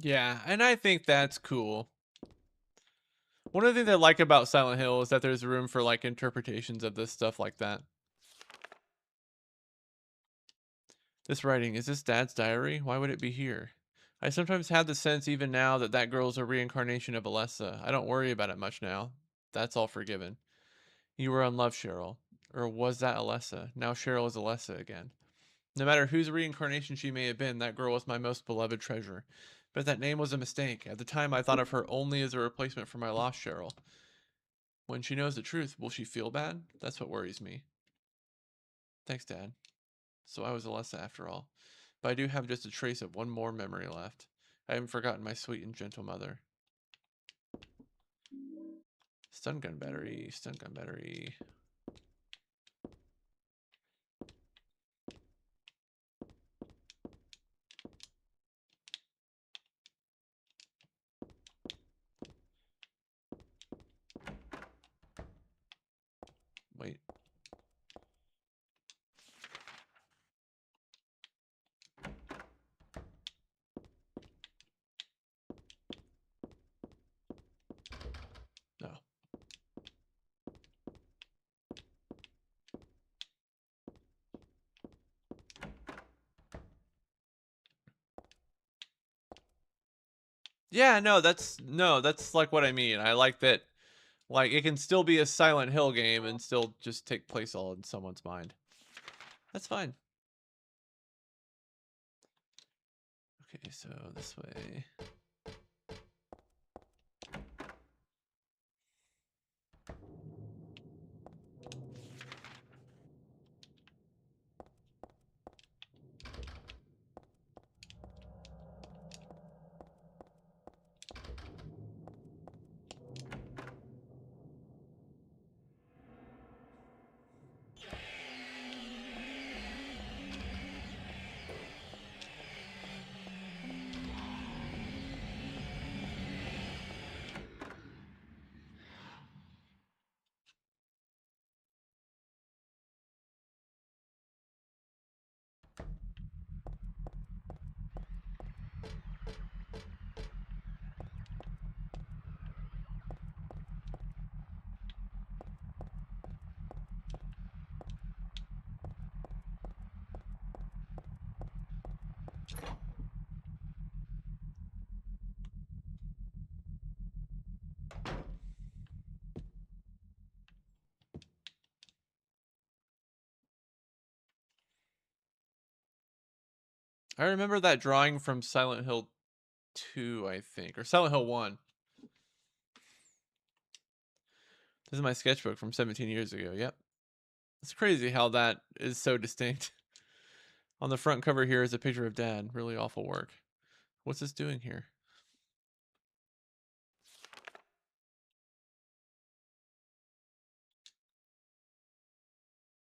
S1: Yeah, and I think that's cool. One of the things I like about Silent Hill is that there's room for like interpretations of this stuff like that. This writing, is this Dad's diary? Why would it be here? I sometimes have the sense even now that that girl's a reincarnation of Alessa. I don't worry about it much now. That's all forgiven. You were in love, Cheryl. Or was that Alessa? Now Cheryl is Alessa again. No matter whose reincarnation she may have been, that girl was my most beloved treasure. But that name was a mistake. At the time, I thought of her only as a replacement for my lost Cheryl. When she knows the truth, will she feel bad? That's what worries me. Thanks, Dad. So I was Alessa after all. But I do have just a trace of one more memory left. I haven't forgotten my sweet and gentle mother. Stun gun battery, stun gun battery. Wait. No. Yeah, that's like what I mean. I like that like it can still be a Silent Hill game and still just take place all in someone's mind. That's fine. Okay, so this way. I remember that drawing from Silent Hill 2, I think, or Silent Hill 1. This is my sketchbook from 17 years ago. Yep. It's crazy how that is so distinct. On the front cover here is a picture of Dad. Really awful work. What's this doing here?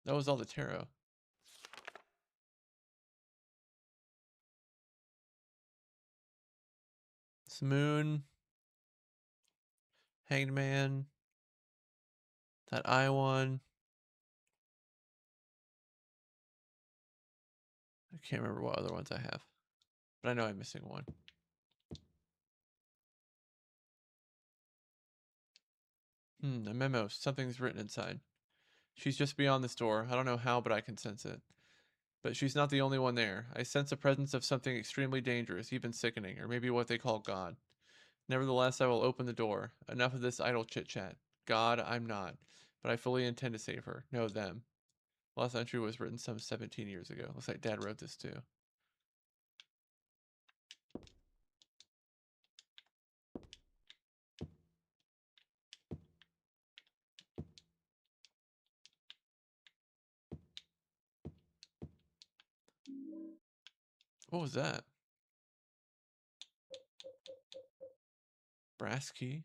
S1: That was all the tarot. This moon. Hanged Man. That eye one. I can't remember what other ones I have. But I know I'm missing one. A memo. Something's written inside. She's just beyond this door. I don't know how, but I can sense it. But she's not the only one there. I sense the presence of something extremely dangerous, even sickening, or maybe what they call God. Nevertheless, I will open the door. Enough of this idle chit-chat. God, I'm not. But I fully intend to save her. No, them. Last entry was written some 17 years ago. Looks like Dad wrote this too. What was that? Brass key?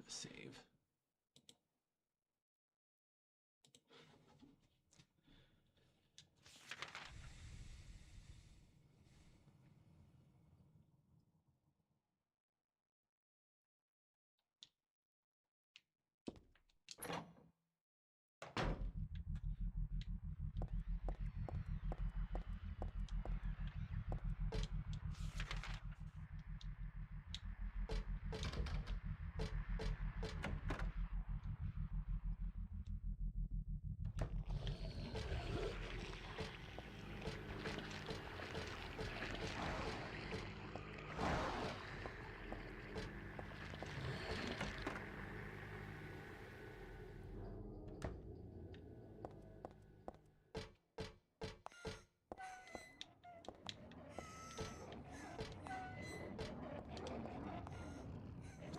S1: Save.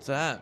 S1: What's that?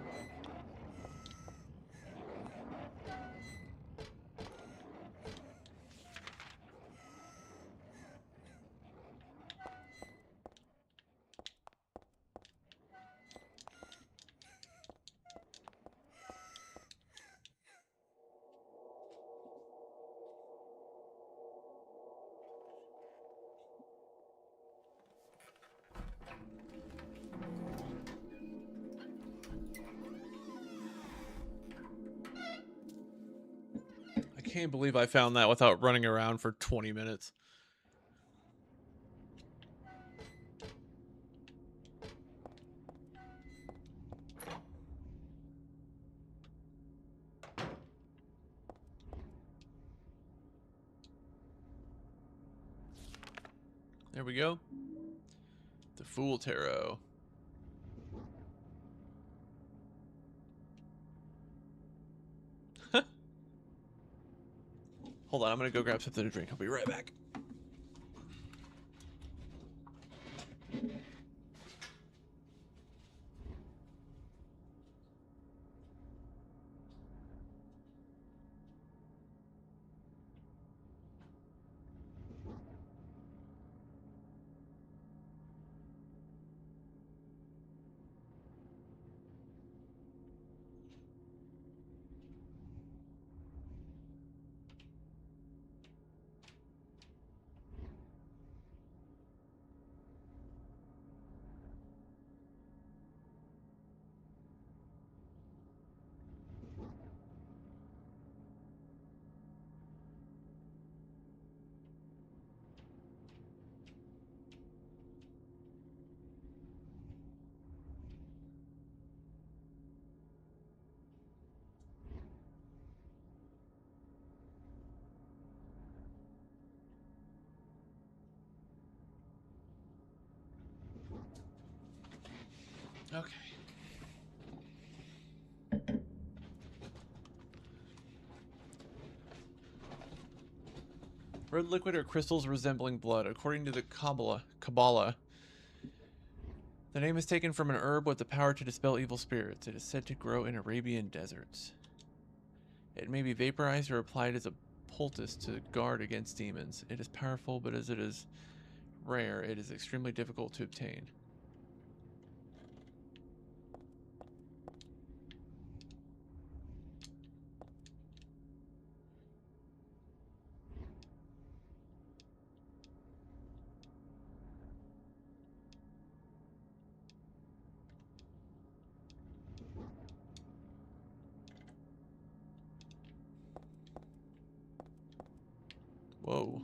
S1: I can't believe I found that without running around for 20 minutes. There we go. The Fool Tarot. Hold on, I'm gonna go grab something to drink. I'll be right back. Okay. Red liquid or crystals resembling blood. According to the Kabbalah, the name is taken from an herb with the power to dispel evil spirits. It is said to grow in Arabian deserts. It may be vaporized or applied as a poultice to guard against demons. It is powerful, but as it is rare, it is extremely difficult to obtain. Whoa.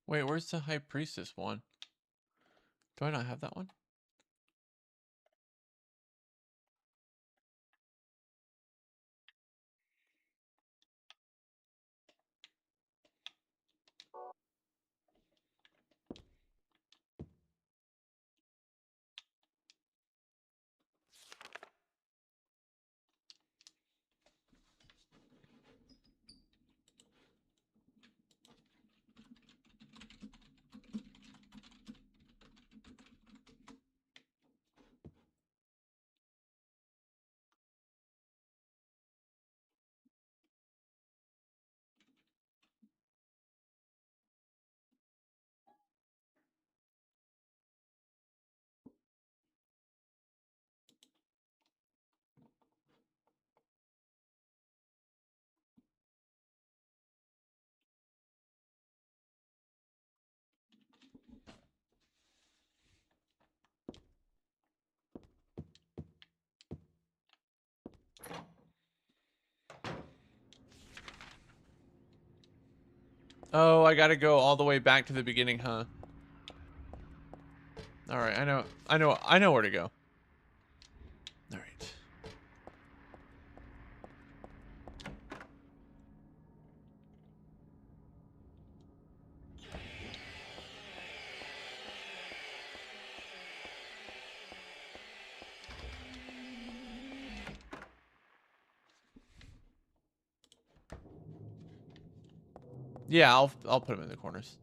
S1: Wait, where's the High Priestess one? Do I not have that one? Oh, I gotta go all the way back to the beginning, huh? Alright, I know where to go. Alright. Yeah, I'll put them in the corners.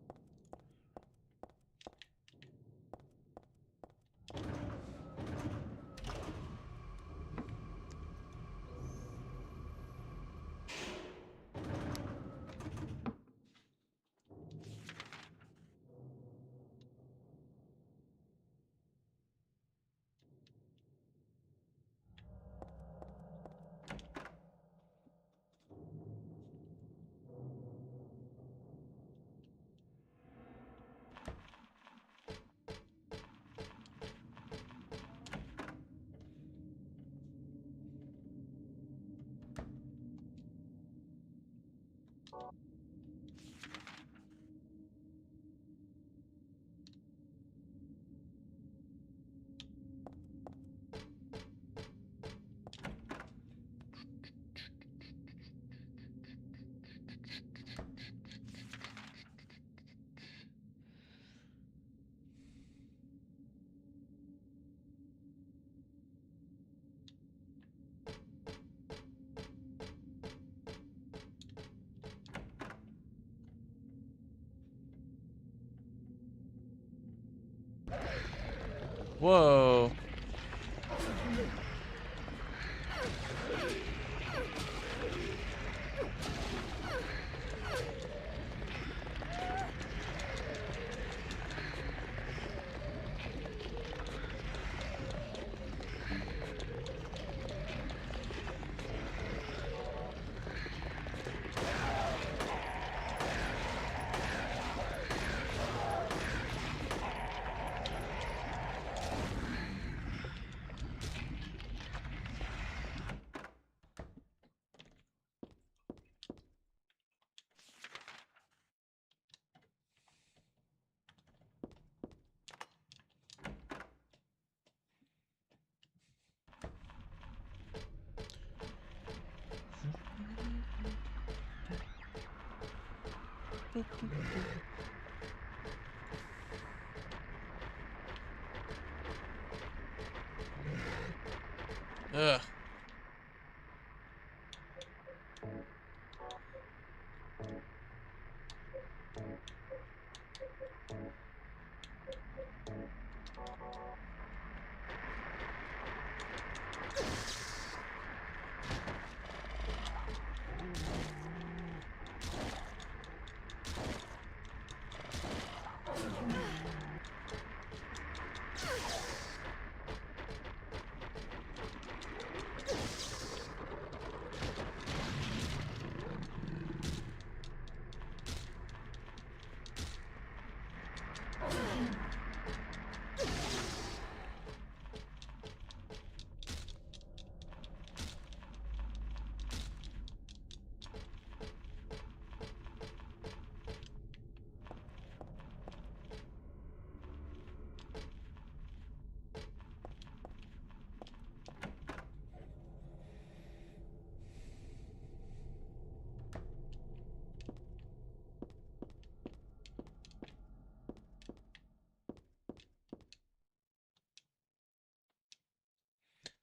S1: Whoa. Ugh.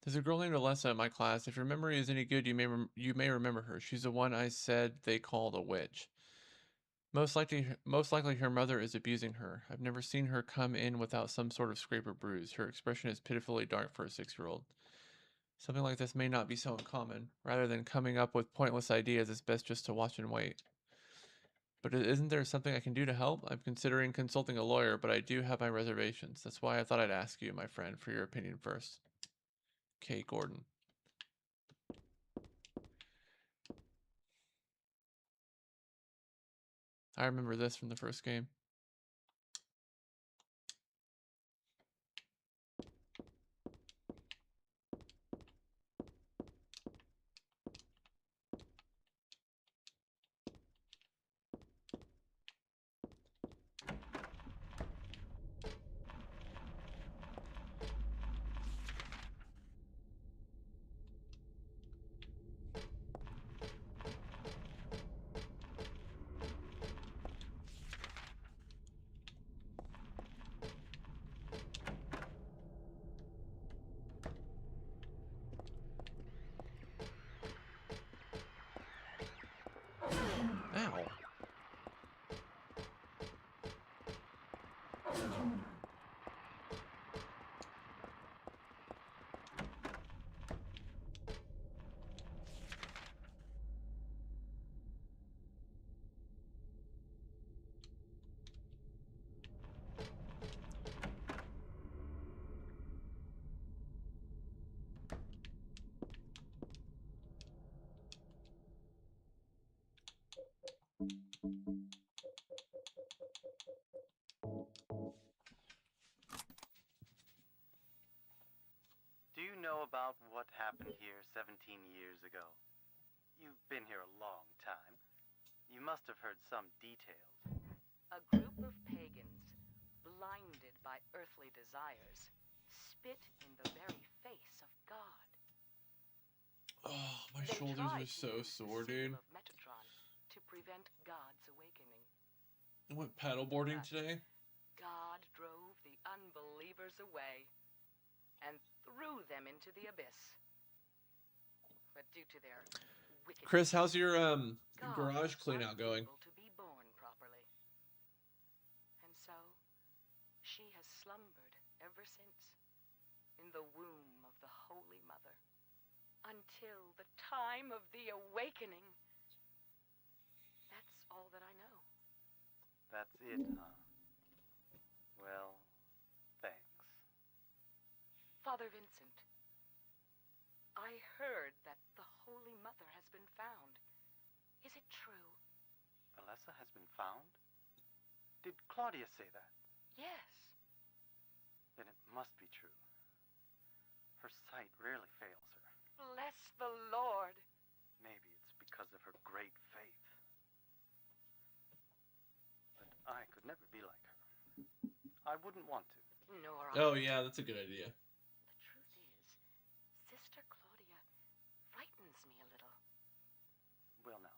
S1: There's a girl named Alessa in my class. If your memory is any good, you may remember her. She's the one I said they called a witch. Most likely her mother is abusing her. I've never seen her come in without some sort of scrape or bruise. Her expression is pitifully dark for a 6-year-old. Something like this may not be so uncommon. Rather than coming up with pointless ideas, it's best just to watch and wait. But isn't there something I can do to help? I'm considering consulting a lawyer, but I do have my reservations. That's why I thought I'd ask you, my friend, for your opinion first. K. Gordon. I remember this from the first game. Ow.
S10: Do you know about what happened here 17 years ago? You've been here a long time. You must have heard some details.
S11: A group of pagans, blinded by earthly desires, spit in the very face of God.
S1: Oh, my
S11: They
S1: shoulders
S11: tried
S1: are
S11: to
S1: so
S11: use the
S1: sore,
S11: seal
S1: dude.
S11: of Metatron to prevent God's awakening.
S1: I went paddleboarding
S11: But
S1: today.
S11: God drove the unbelievers away and threw them into the abyss. But due to their wickedness,
S1: Chris, how's your
S11: God
S1: garage
S11: was
S1: clean out going?
S11: unable to be born properly. And so, she has slumbered ever since in the womb of the Holy Mother until the time of the awakening. That's all that I know.
S10: That's it, huh? Well, thanks.
S11: Father Vincent, I heard that the Holy Mother has been found. Is it true?
S10: Alessa has been found? Did Claudia say that?
S11: Yes.
S10: Then it must be true. Her sight rarely fails her.
S11: Bless the Lord.
S10: Maybe it's because of her great faith. But I could never be like her. I wouldn't want to.
S11: Nor I.
S1: Oh, yeah, that's a good idea.
S11: The truth is, Sister Claudia frightens me a little.
S10: Well, now,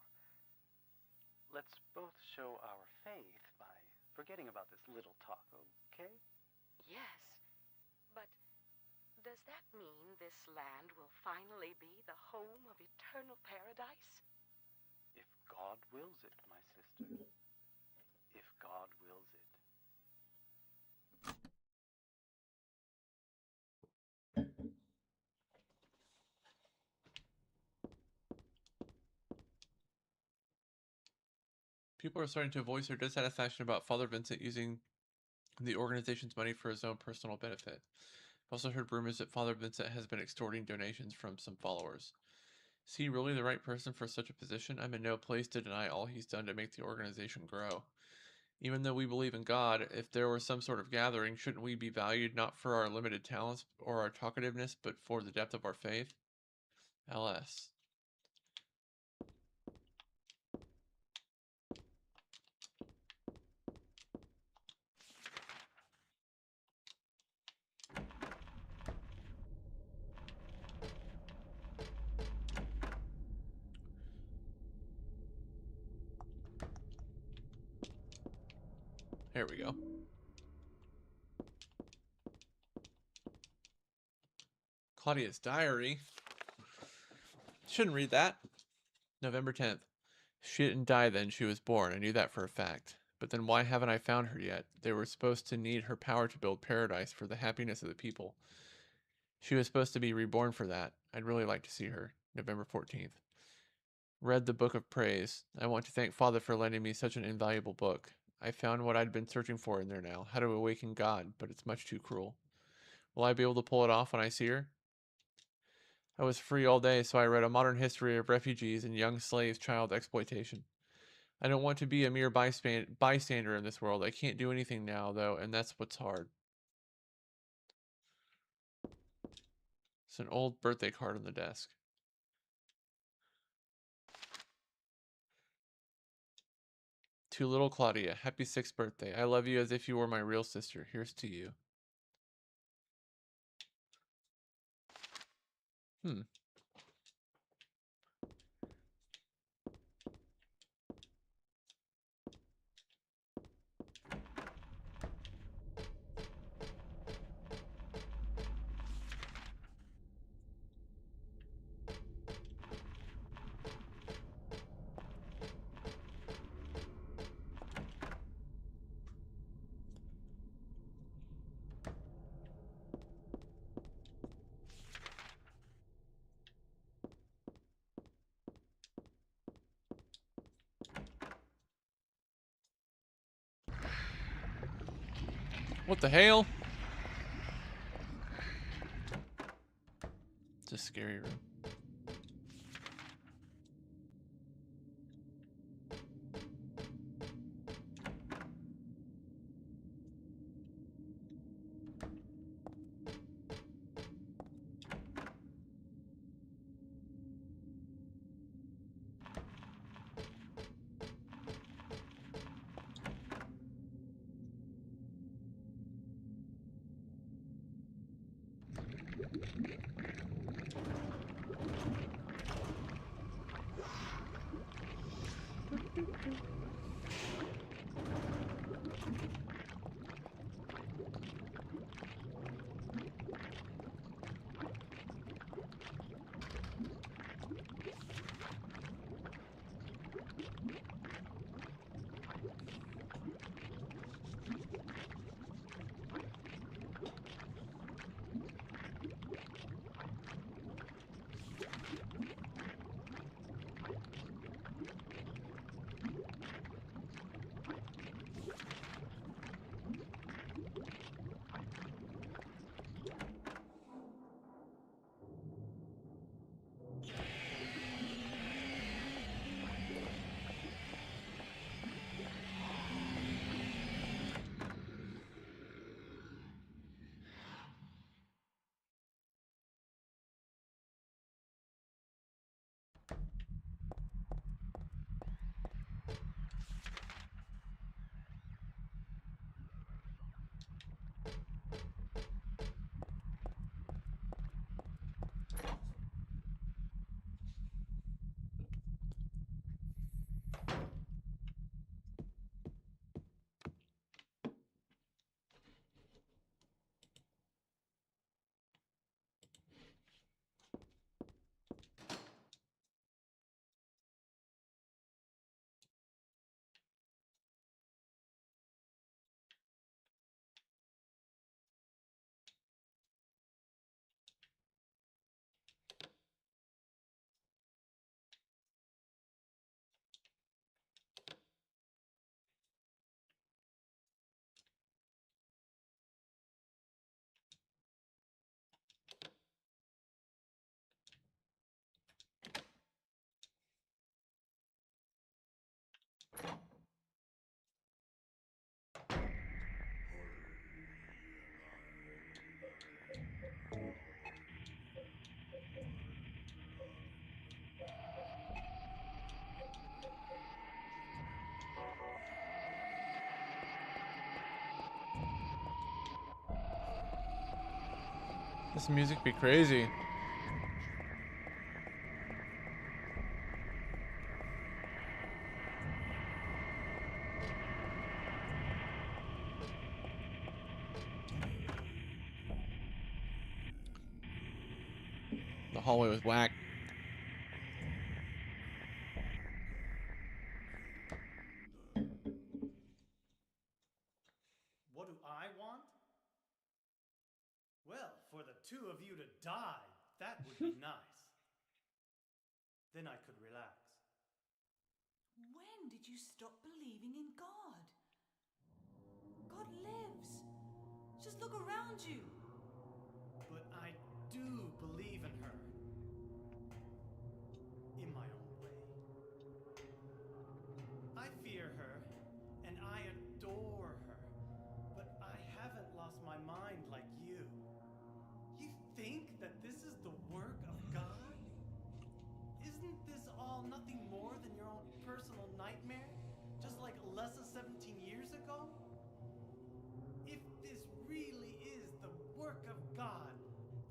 S10: let's both show our faith by forgetting about this little talk, okay?
S11: Yes, but does that mean this land will finally be the home of eternal paradise?
S10: If God wills it, my sister. If God wills it.
S1: People are starting to voice their dissatisfaction about Father Vincent using the organization's money for his own personal benefit. I've also heard rumors that Father Vincent has been extorting donations from some followers. Is he really the right person for such a position? I'm in no place to deny all he's done to make the organization grow. Even though we believe in God, if there were some sort of gathering, shouldn't we be valued not for our limited talents or our talkativeness, but for the depth of our faith? LS. There we go. Claudia's diary. Shouldn't read that. November 10th. She didn't die then, she was born. I knew that for a fact. But then why haven't I found her yet? They were supposed to need her power to build paradise for the happiness of the people. She was supposed to be reborn for that. I'd really like to see her. November 14th. Read the Book of Praise. I want to thank Father for lending me such an invaluable book. I found what I'd been searching for in there now, how to awaken God, but it's much too cruel. Will I be able to pull it off when I see her? I was free all day, so I read A Modern History of Refugees and Young Slaves' Child Exploitation. I don't want to be a mere bystander in this world. I can't do anything now, though, and that's what's hard. It's an old birthday card on the desk. To little Claudia, happy 6th birthday. I love you as if you were my real sister. Here's to you. What the hell? It's a scary room. This music be crazy. hallway with whack.
S7: What do I want? Well, for the two of you to die, that would be nice. Then I could relax.
S6: When did you stop believing in God? God lives. Just look around you.
S7: But I do believe in her. In my own way. I fear her, and I adore her. But I haven't lost my mind like you. You think that this is the work of God? Isn't this all nothing more than your own personal nightmare? Just like Alessa 17 years ago? If this really is the work of God,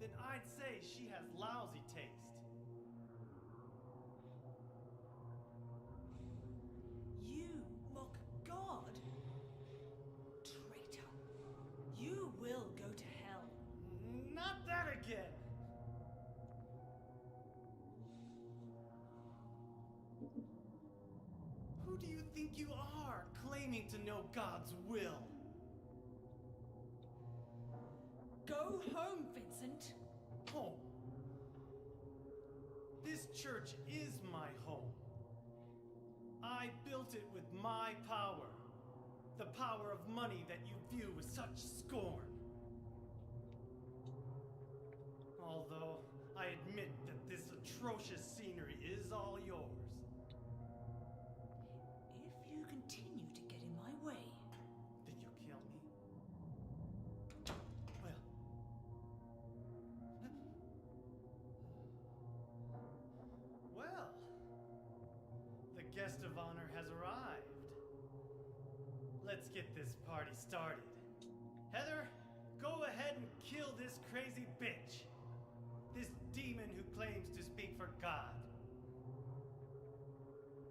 S7: then I'd say she has lousy taste.
S6: You mock God? Traitor. You will go to hell.
S7: Not that again! Who do you think you are, claiming to know God's will?
S6: Go home, Vincent.
S7: Home. This church is my home. I built it with my power. The power of money that you view with such scorn. Although I admit that this atrocious scenery is all yours.
S6: If you continue to get in my way,
S7: Then you kill me? Well. Well. The guest of honor has arrived. Let's get this party started. Heather, go ahead and kill this crazy bitch. This demon who claims to speak for God.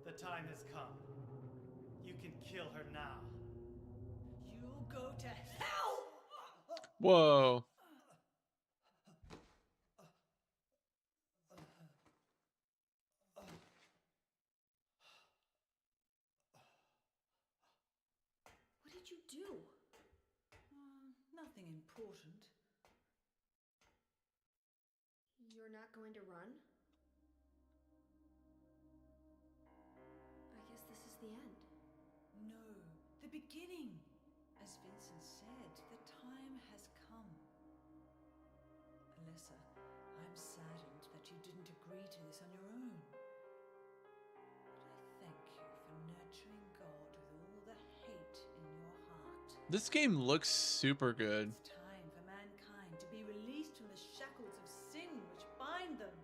S7: The time has come. You can kill her now.
S6: you'll go to hell!
S1: Whoa.
S4: What did you do?
S6: Nothing important.
S4: You're not going to run? I guess this is the end.
S6: No, the beginning. As Vincent said, the time has come. Alessa, I'm saddened that you didn't agree to this on your own. But I thank you for nurturing God with all the hate in your heart.
S1: This game looks super good.
S6: It's time for mankind to be released from the shackles of sin which bind them.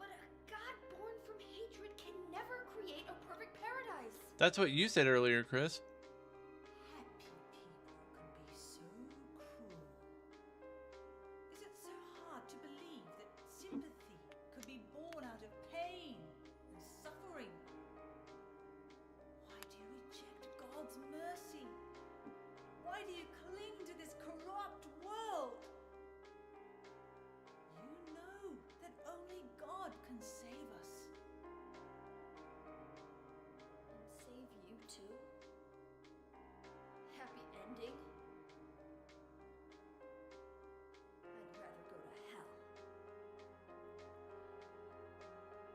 S4: But a god born from hatred can never create a perfect paradise.
S1: That's what you said earlier, Chris.
S6: Happy people can be so cruel. Is it so hard to believe that sympathy could be born out of pain and suffering? Why do you reject God's mercy? Why do you cling to this corrupt world? You know that only God can save us.
S4: And save you too? Happy ending? I'd rather go to hell.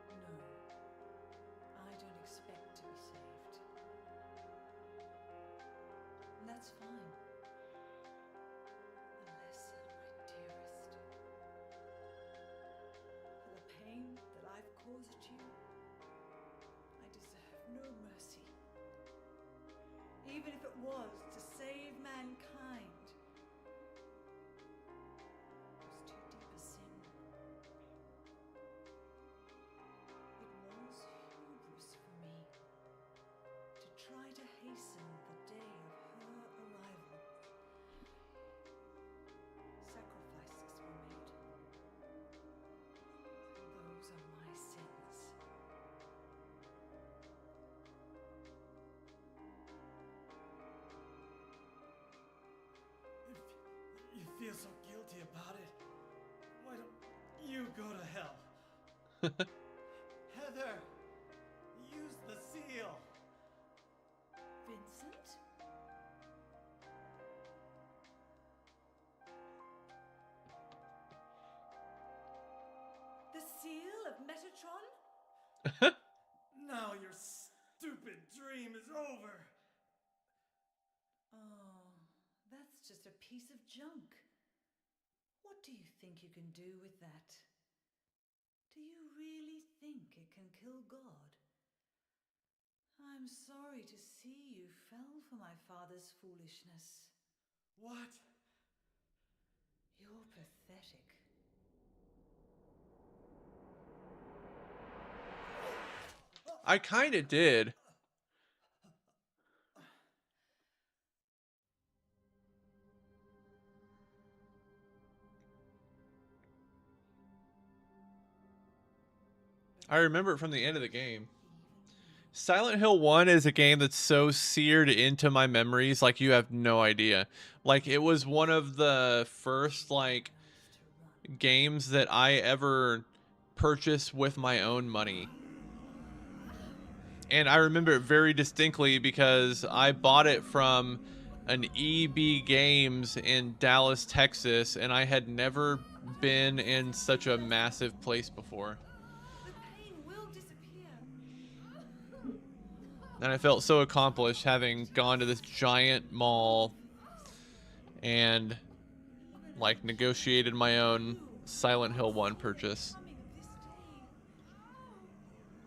S6: No, I don't expect to be saved. And that's fine. Alessa, my dearest. For the pain that I've caused you, I deserve no mercy. Even if it was to save mankind. It was too deep a sin. It was hubris for me to try to hasten the day of her arrival. Sacrifices were made. And those are my sins.
S7: If you feel so guilty about it, why don't you go to hell? Heather, use the seal.
S6: Vincent? The seal of Metatron?
S7: Now your stupid dream is over.
S6: Oh, that's just a piece of junk. What do you think you can do with that? Do you really think it can kill God? I'm sorry to see you fell for my father's foolishness.
S7: What?
S6: You're pathetic.
S1: I kind of did. I remember it from the end of the game. Silent Hill 1 is a game that's so seared into my memories, like you have no idea. Like, it was one of the first, like, games that I ever purchased with my own money. And I remember it very distinctly because I bought it from an EB Games in Dallas, Texas, and I had never been in such a massive place before.
S6: The pain will disappear.
S1: And I felt so accomplished having gone to this giant mall and like negotiated my own Silent Hill 1 purchase.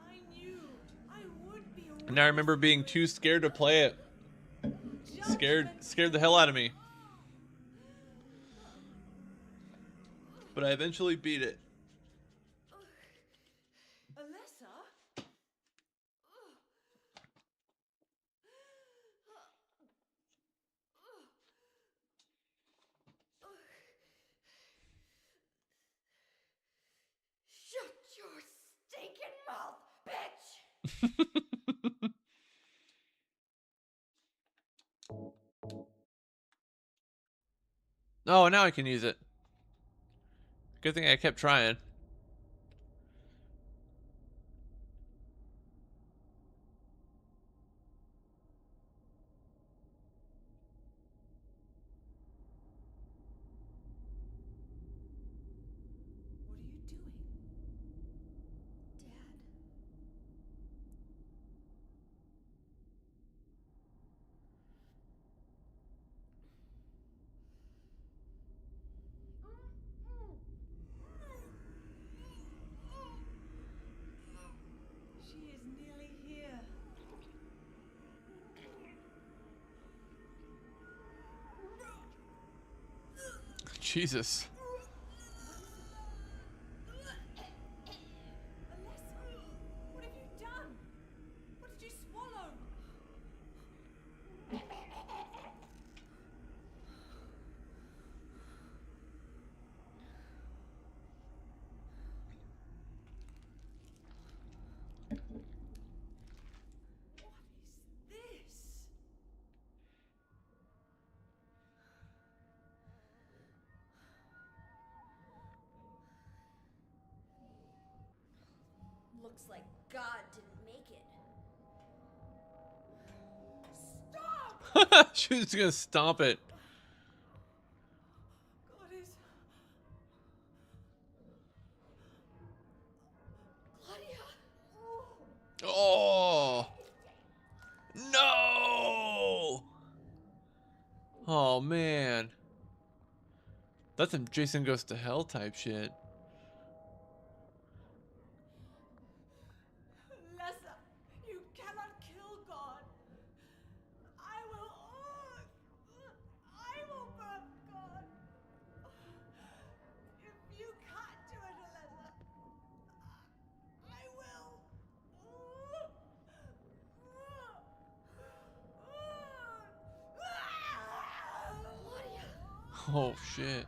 S6: I knew I would be a
S1: And I remember being too scared to play it. Scared the hell out of me. But I eventually beat it.
S6: Alessa?
S4: Shut your stinking mouth, bitch!
S1: Oh, now I can use it. Good thing I kept trying.
S6: What are you doing?
S4: Dad.
S6: She is nearly here.
S1: Jesus.
S6: Alessa, what have you done? What did you swallow? What is this?
S4: Looks like God didn't make it. Stop!
S1: She was gonna stomp it.
S6: God is...
S4: Claudia!
S1: Oh. No. Oh, man. That's some Jason Goes to Hell type shit.
S6: Alessa, you cannot kill God. I will burn God. If you can't do it, Alessa, I will.
S4: Claudia!
S1: Oh, shit.
S4: Claudia!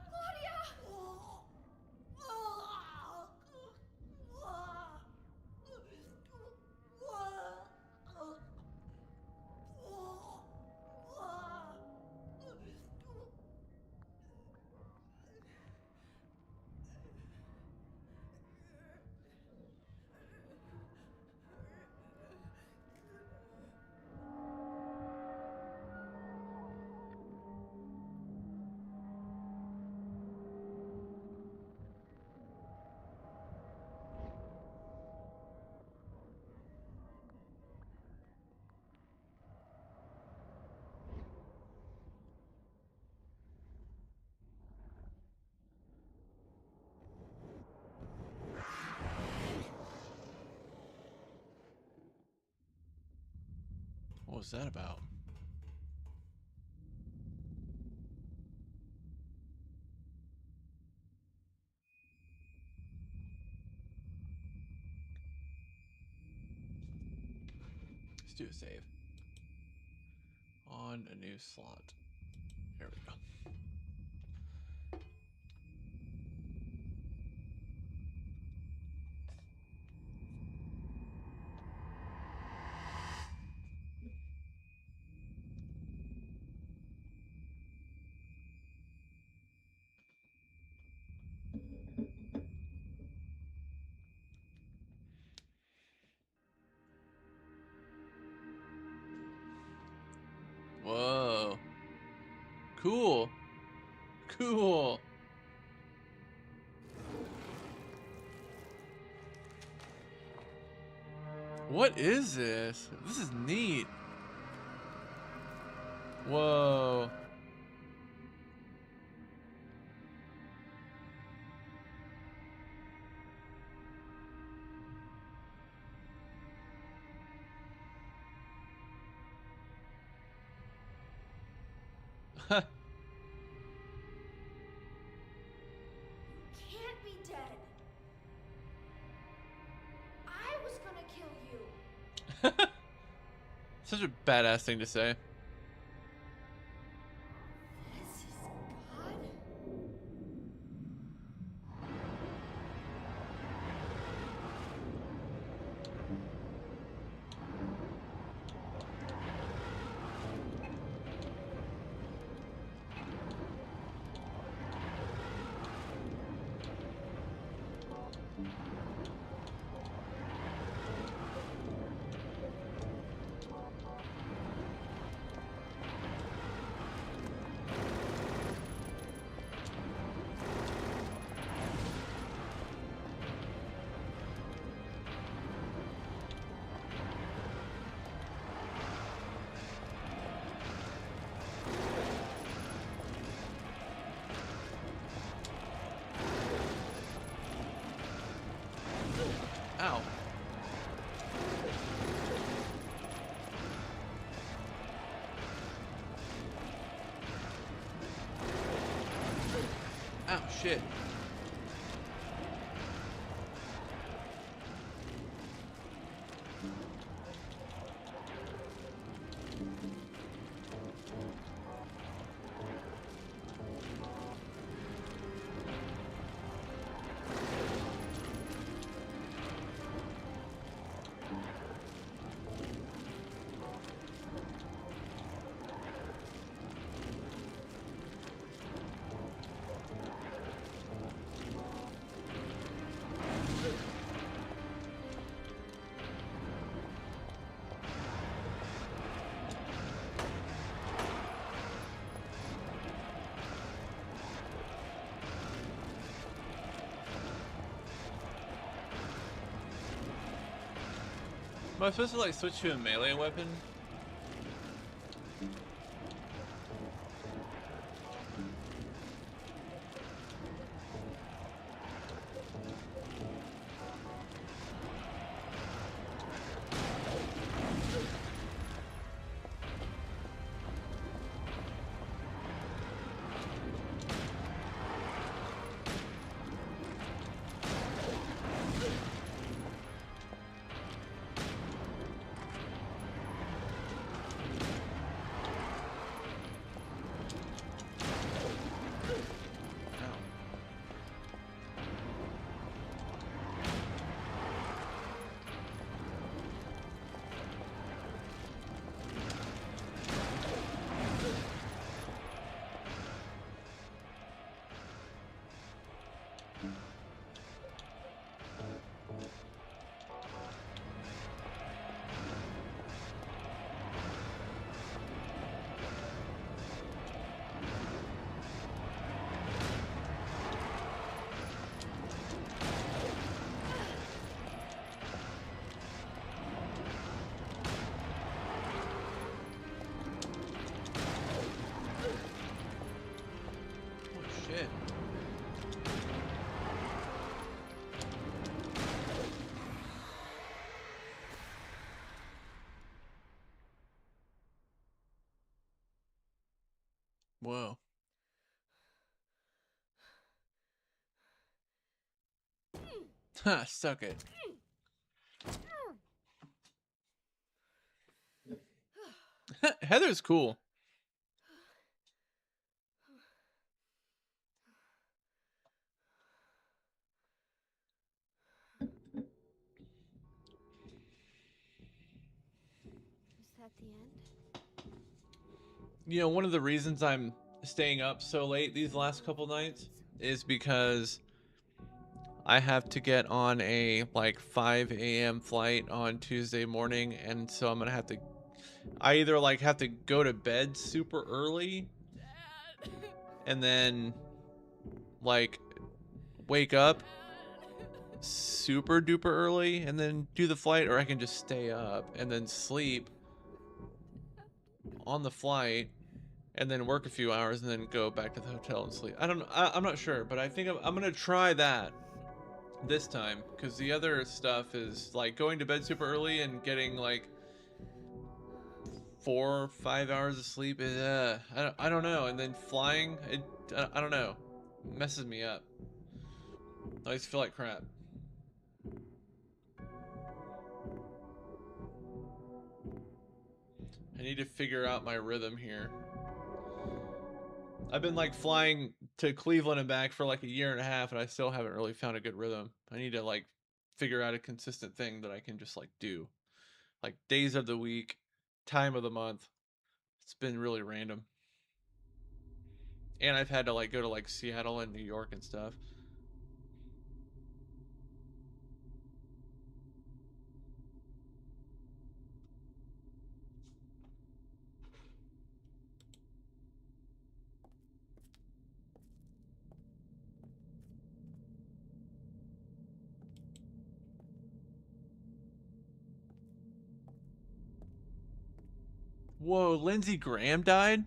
S1: was that about? Let's do a save. On a new slot. There we go. Whoa. Cool. Cool. What is this? This is neat. Whoa.
S4: Can't be dead. I was gonna kill you.
S1: Such a badass thing to say.
S4: This is God?
S1: Ow. Ow, shit. Am I supposed to like switch to a melee weapon? Whoa. Ha, suck it. Heather's cool.
S4: Is that the end?
S1: You know, one of the reasons I'm staying up so late these last couple nights is because I have to get on a like 5 a.m. flight on Tuesday morning, and so I'm gonna have to. I either like have to go to bed super early, and then like wake up super duper early and then do the flight, or I can just stay up and then sleep on the flight and then work a few hours and then go back to the hotel and sleep. I don't know. I'm not sure, but I think I'm gonna try that this time, because the other stuff is like going to bed super early and getting like 4 or 5 hours of sleep is I don't know, and then flying I don't know, messes me up. I always feel like crap. I need to figure out my rhythm here. I've been like flying to Cleveland and back for like a year and a half, and I still haven't really found a good rhythm. I need to like figure out a consistent thing that I can just like do. Like days of the week, time of the month. It's been really random. And I've had to like go to like Seattle and New York and stuff. Whoa, Lindsey Graham died?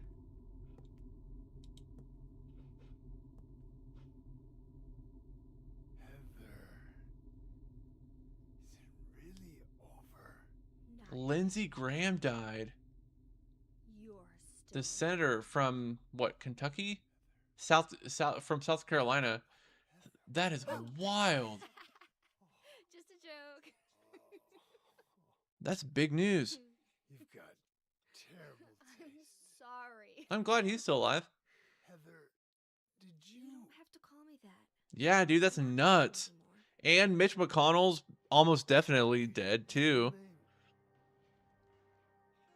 S1: Lindsey Graham died. The senator from what, Kentucky? South from South Carolina. That is wild.
S4: Just a joke.
S1: That's big news.
S9: You've got terrible taste.
S4: I'm sorry.
S1: I'm glad he's still alive.
S9: Heather, did
S4: You don't have to call me that.
S1: Yeah, dude, that's nuts. And Mitch McConnell's almost definitely dead too.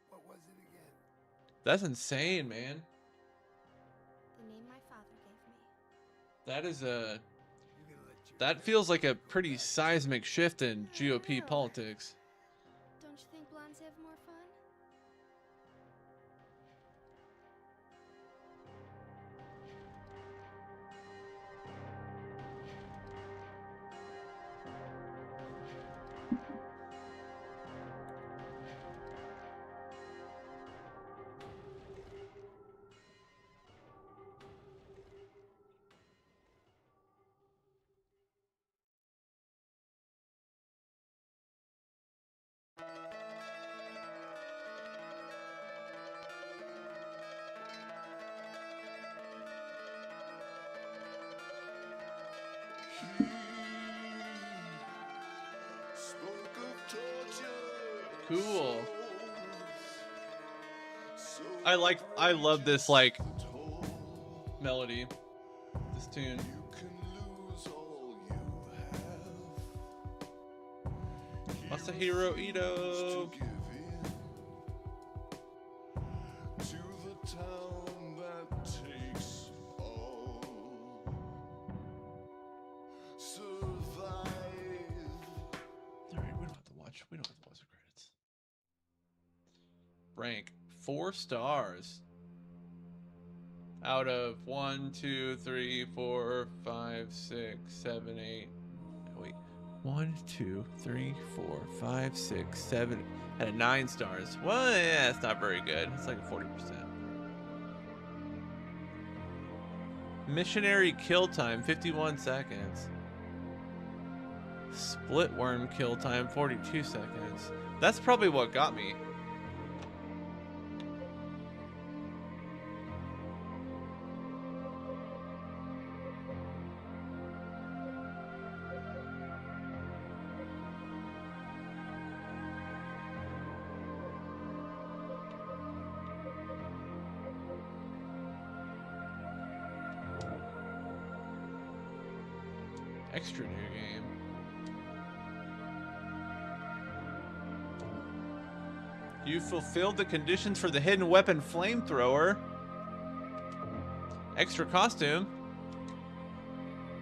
S9: What was it again?
S1: That's insane, man.
S4: The name my father gave me.
S1: That is a that feels like a pretty seismic shift in GOP politics.
S4: Don't you think blondes have more fun?
S1: Cool. I love this like melody, this tune. Masahiro Ito. We don't have to watch the credits. Rank 4 stars out of 1, 2, 3, 4, 5, 6, 7, 8. Wait, 1, 2, 3, 4, 5, 6, 7. At 9 stars. Well, yeah, it's not very good. It's like 40%. Missionary kill time 51 seconds. Split worm kill time 42 seconds. That's probably what got me. Extra new game. You fulfilled the conditions for the hidden weapon flamethrower. Extra costume.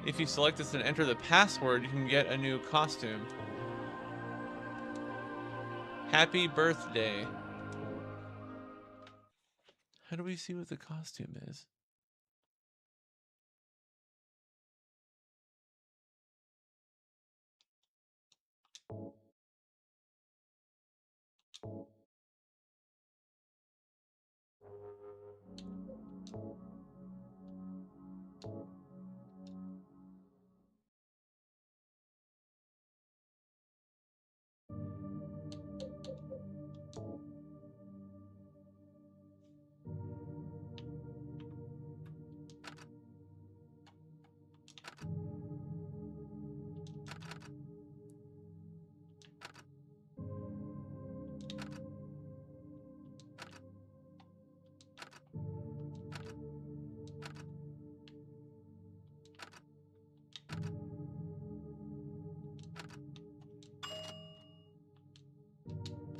S1: If you select this and enter the password, you can get a new costume. Happy birthday. How do we see what the costume is?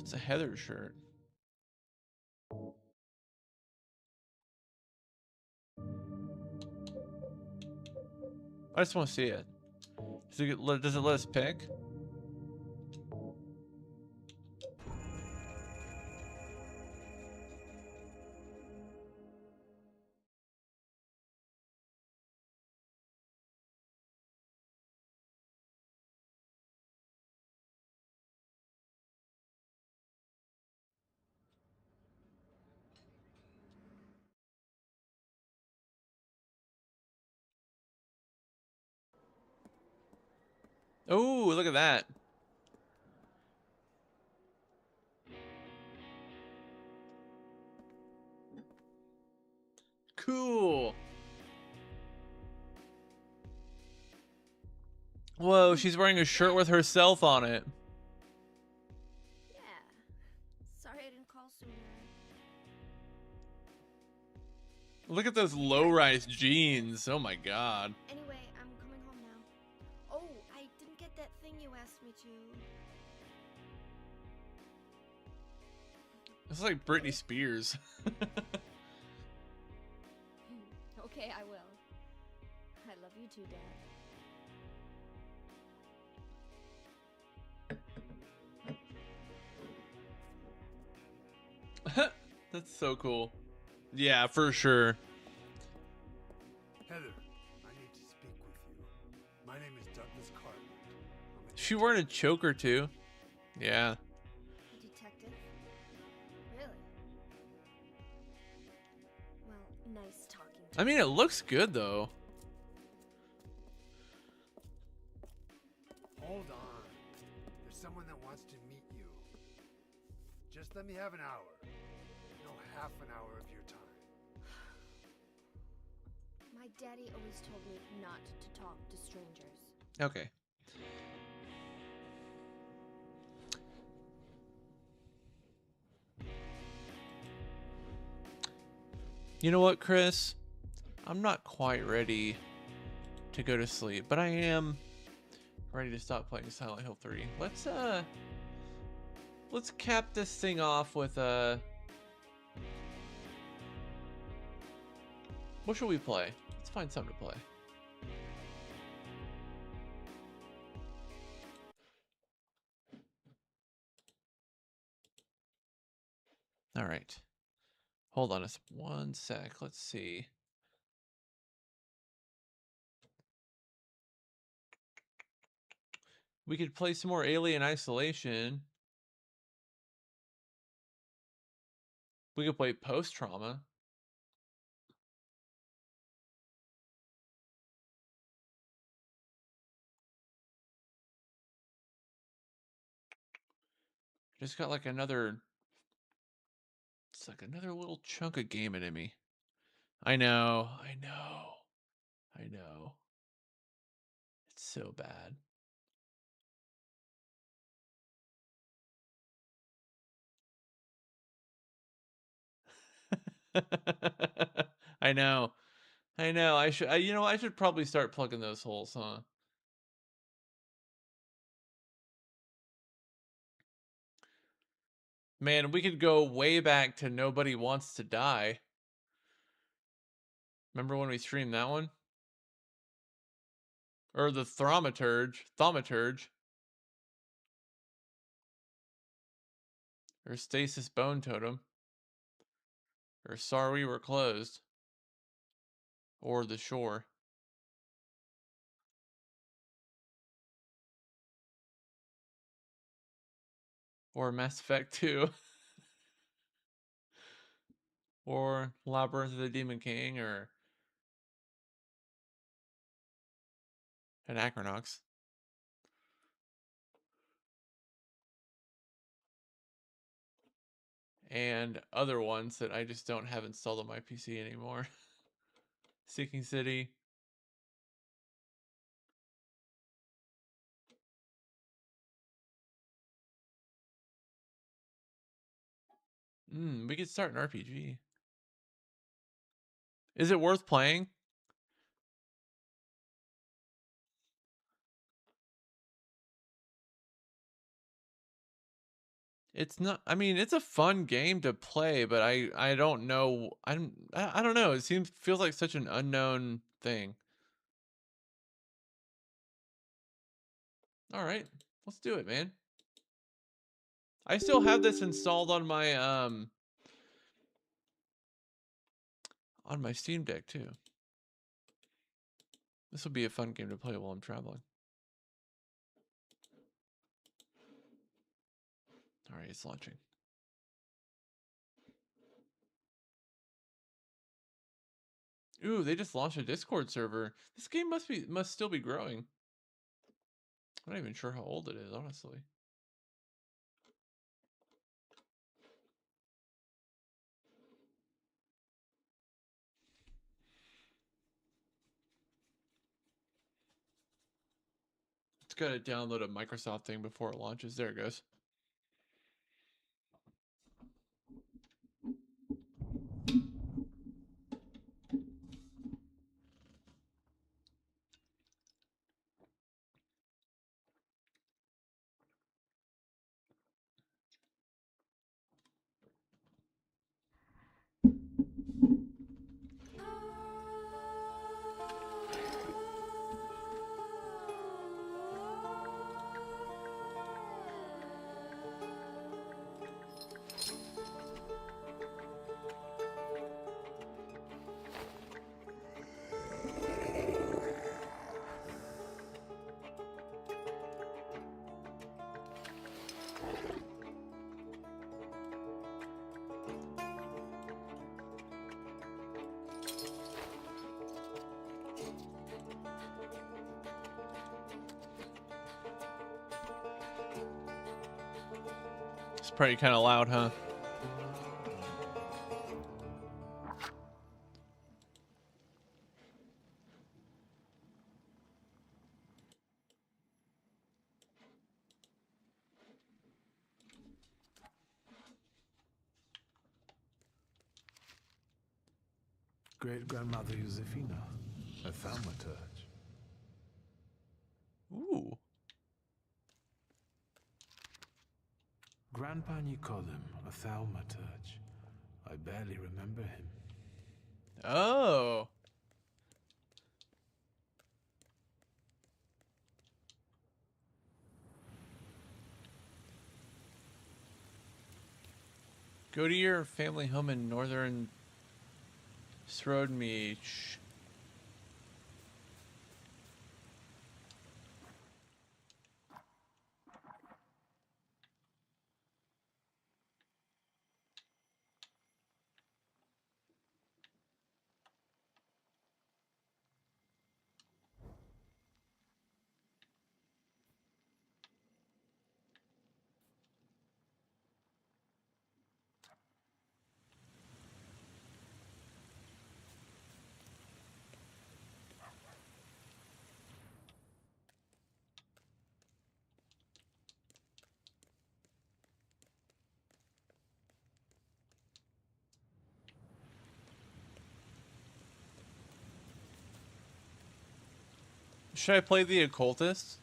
S1: It's a Heather shirt. I just want to see it. Does it let us pick? Oh, look at that. Cool. Whoa, she's wearing a shirt with herself on it.
S4: Yeah. Sorry I didn't call sooner.
S1: Look at those low-rise jeans. Oh my god.
S4: Anyway, I'm coming home now. Oh, I didn't get that thing you asked me to.
S1: It's like Britney Spears.
S4: Okay, I will. I love you too, Dad.
S1: That's so cool. Yeah, for sure.
S9: Heather, I need to speak with you. My name is Douglas Cartland.
S1: She wearing a choker too. Yeah.
S4: A detective? Really? Well, nice talking to
S1: I mean, it looks good though.
S9: Hold on. There's someone that wants to meet you. Just let me have an hour. No, half an hour of your time.
S4: My daddy always told me not to talk to strangers.
S1: Okay. You know what, Chris? I'm not quite ready to go to sleep, but I am ready to stop playing Silent Hill 3. Let's cap this thing off with what should we play? Let's find something to play. All right. Hold on one sec. Let's see. We could play some more Alien Isolation. We could play Post Trauma. Just got like another. It's like another little chunk of gaming in me. I know. It's so bad. I know. I should. You know, I should probably start plugging those holes, huh? Man, we could go way back to Nobody Wants to Die. Remember when we streamed that one? Or the Thaumaturge. Or Stasis Bone Totem. Or Sorry We're Closed. Or The Shore. Or Mass Effect 2. Or Labyrinth of the Demon King. Or Anachronox. And other ones that I just don't have installed on my PC anymore. Seeking City. We could start an RPG. Is it worth playing? It's not. I mean, it's a fun game to play, but I don't know. I don't know. It feels like such an unknown thing. All right, let's do it, man. I still have this installed on my Steam Deck too. This will be a fun game to play while I'm traveling. All right, it's launching. Ooh, they just launched a Discord server. This game must still be growing. I'm not even sure how old it is, honestly. It's got to download a Microsoft thing before it launches. There it goes. It's probably kind of loud, huh?
S12: Great-grandmother Josefina, a thaumaturge.
S1: Ooh.
S12: Grandpa Nikodem, a thaumaturge. I barely remember him.
S1: Oh. Go to your family home in northern Srodmich. Should I play the occultist?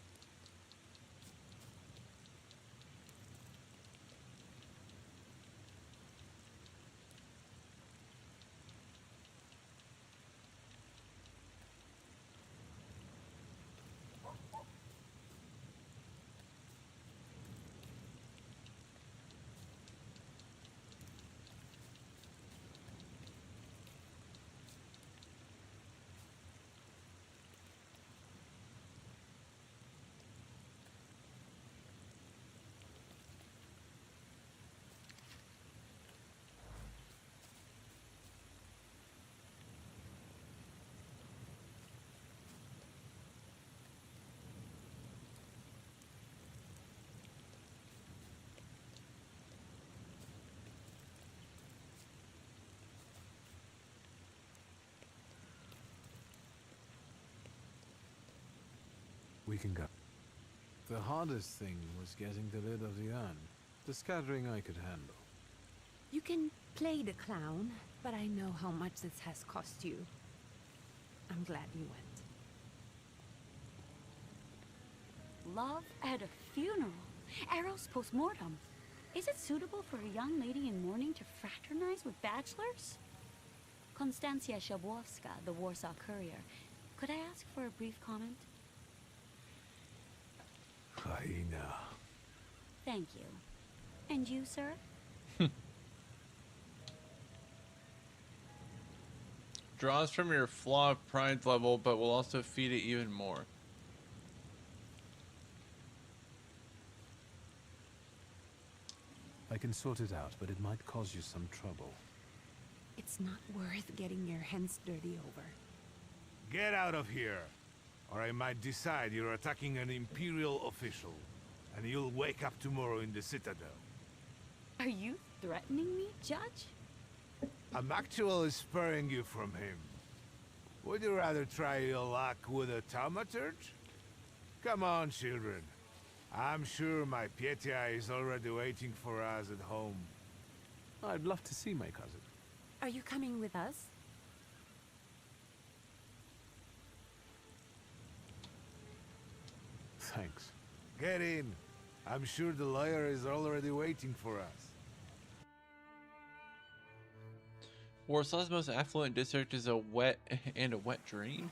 S12: We can go. The hardest thing was getting the lid of the urn. The scattering I could handle.
S13: You can play the clown, but I know how much this has cost you. I'm glad you went.
S14: Love at a funeral. Eros postmortem. Is it suitable for a young lady in mourning to fraternize with bachelors? Konstancja Shabłowska, the Warsaw Courier. Could I ask for a brief comment?
S12: Hyena.
S14: Thank you. And you, sir?
S1: Draws from your flaw of pride level, but will also feed it even more.
S12: I can sort it out, but it might cause you some trouble.
S13: It's not worth getting your hands dirty over.
S9: Get out of here, or I might decide you're attacking an Imperial official, and you'll wake up tomorrow in the Citadel.
S14: Are you threatening me, Judge?
S9: I'm actually sparing you from him. Would you rather try your luck with a thaumaturge? Come on, children. I'm sure my Pietia is already waiting for us at home.
S12: I'd love to see my cousin.
S13: Are you coming with us?
S12: Thanks.
S9: Get in. I'm sure the lawyer is already waiting for us.
S1: Warsaw's most affluent district is a wet dream.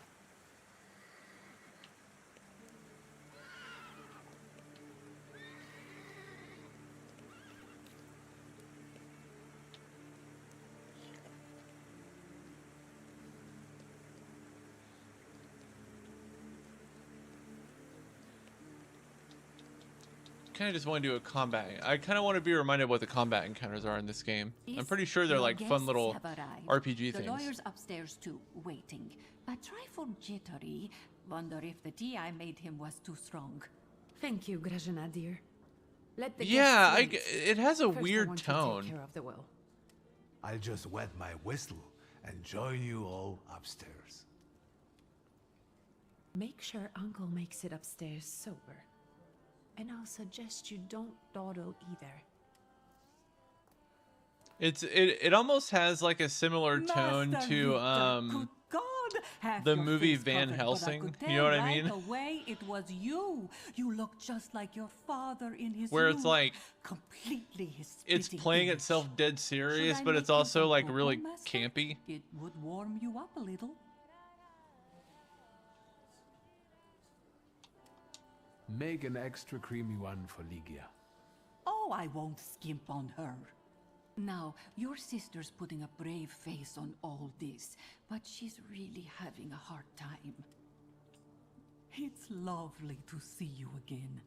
S1: Kind of just want to do a combat. I kind of want to be reminded what the combat encounters are in this game. I'm pretty sure they're like fun little RPG things.
S15: The lawyer's upstairs too, waiting. A trifle jittery. Wonder if the tea I made him was too strong.
S13: Thank you, Grażyna, dear. Let the
S1: Yeah,
S13: guests wait.
S1: it has a
S13: First, I
S1: weird
S13: want to
S1: tone.
S13: take care of the will.
S9: I'll just wet my whistle and join you all upstairs.
S13: Make sure Uncle makes it upstairs sober. And I'll suggest you don't dawdle either.
S1: It almost has like a similar tone
S15: Master
S1: to
S15: Victor, good God, have
S1: the
S15: your
S1: movie
S15: face
S1: Van
S15: covered, but I
S1: Helsing.
S15: could
S1: You know what
S15: tell
S1: I mean?
S15: right away it was you. You look just like your father in his
S1: Where it's
S15: youth.
S1: like
S15: completely his
S1: it's
S15: spitting
S1: playing
S15: image.
S1: itself dead serious,
S15: Should I
S1: but
S15: make
S1: it's
S15: you
S1: also
S15: some
S1: like
S15: cocoa,
S1: really
S15: Master?
S1: campy.
S15: It would warm you up a little.
S12: Make an extra creamy one for Ligia.
S15: Oh, I won't skimp on her. Now, your sister's putting a brave face on all this, but she's really having a hard time. It's lovely to see you again.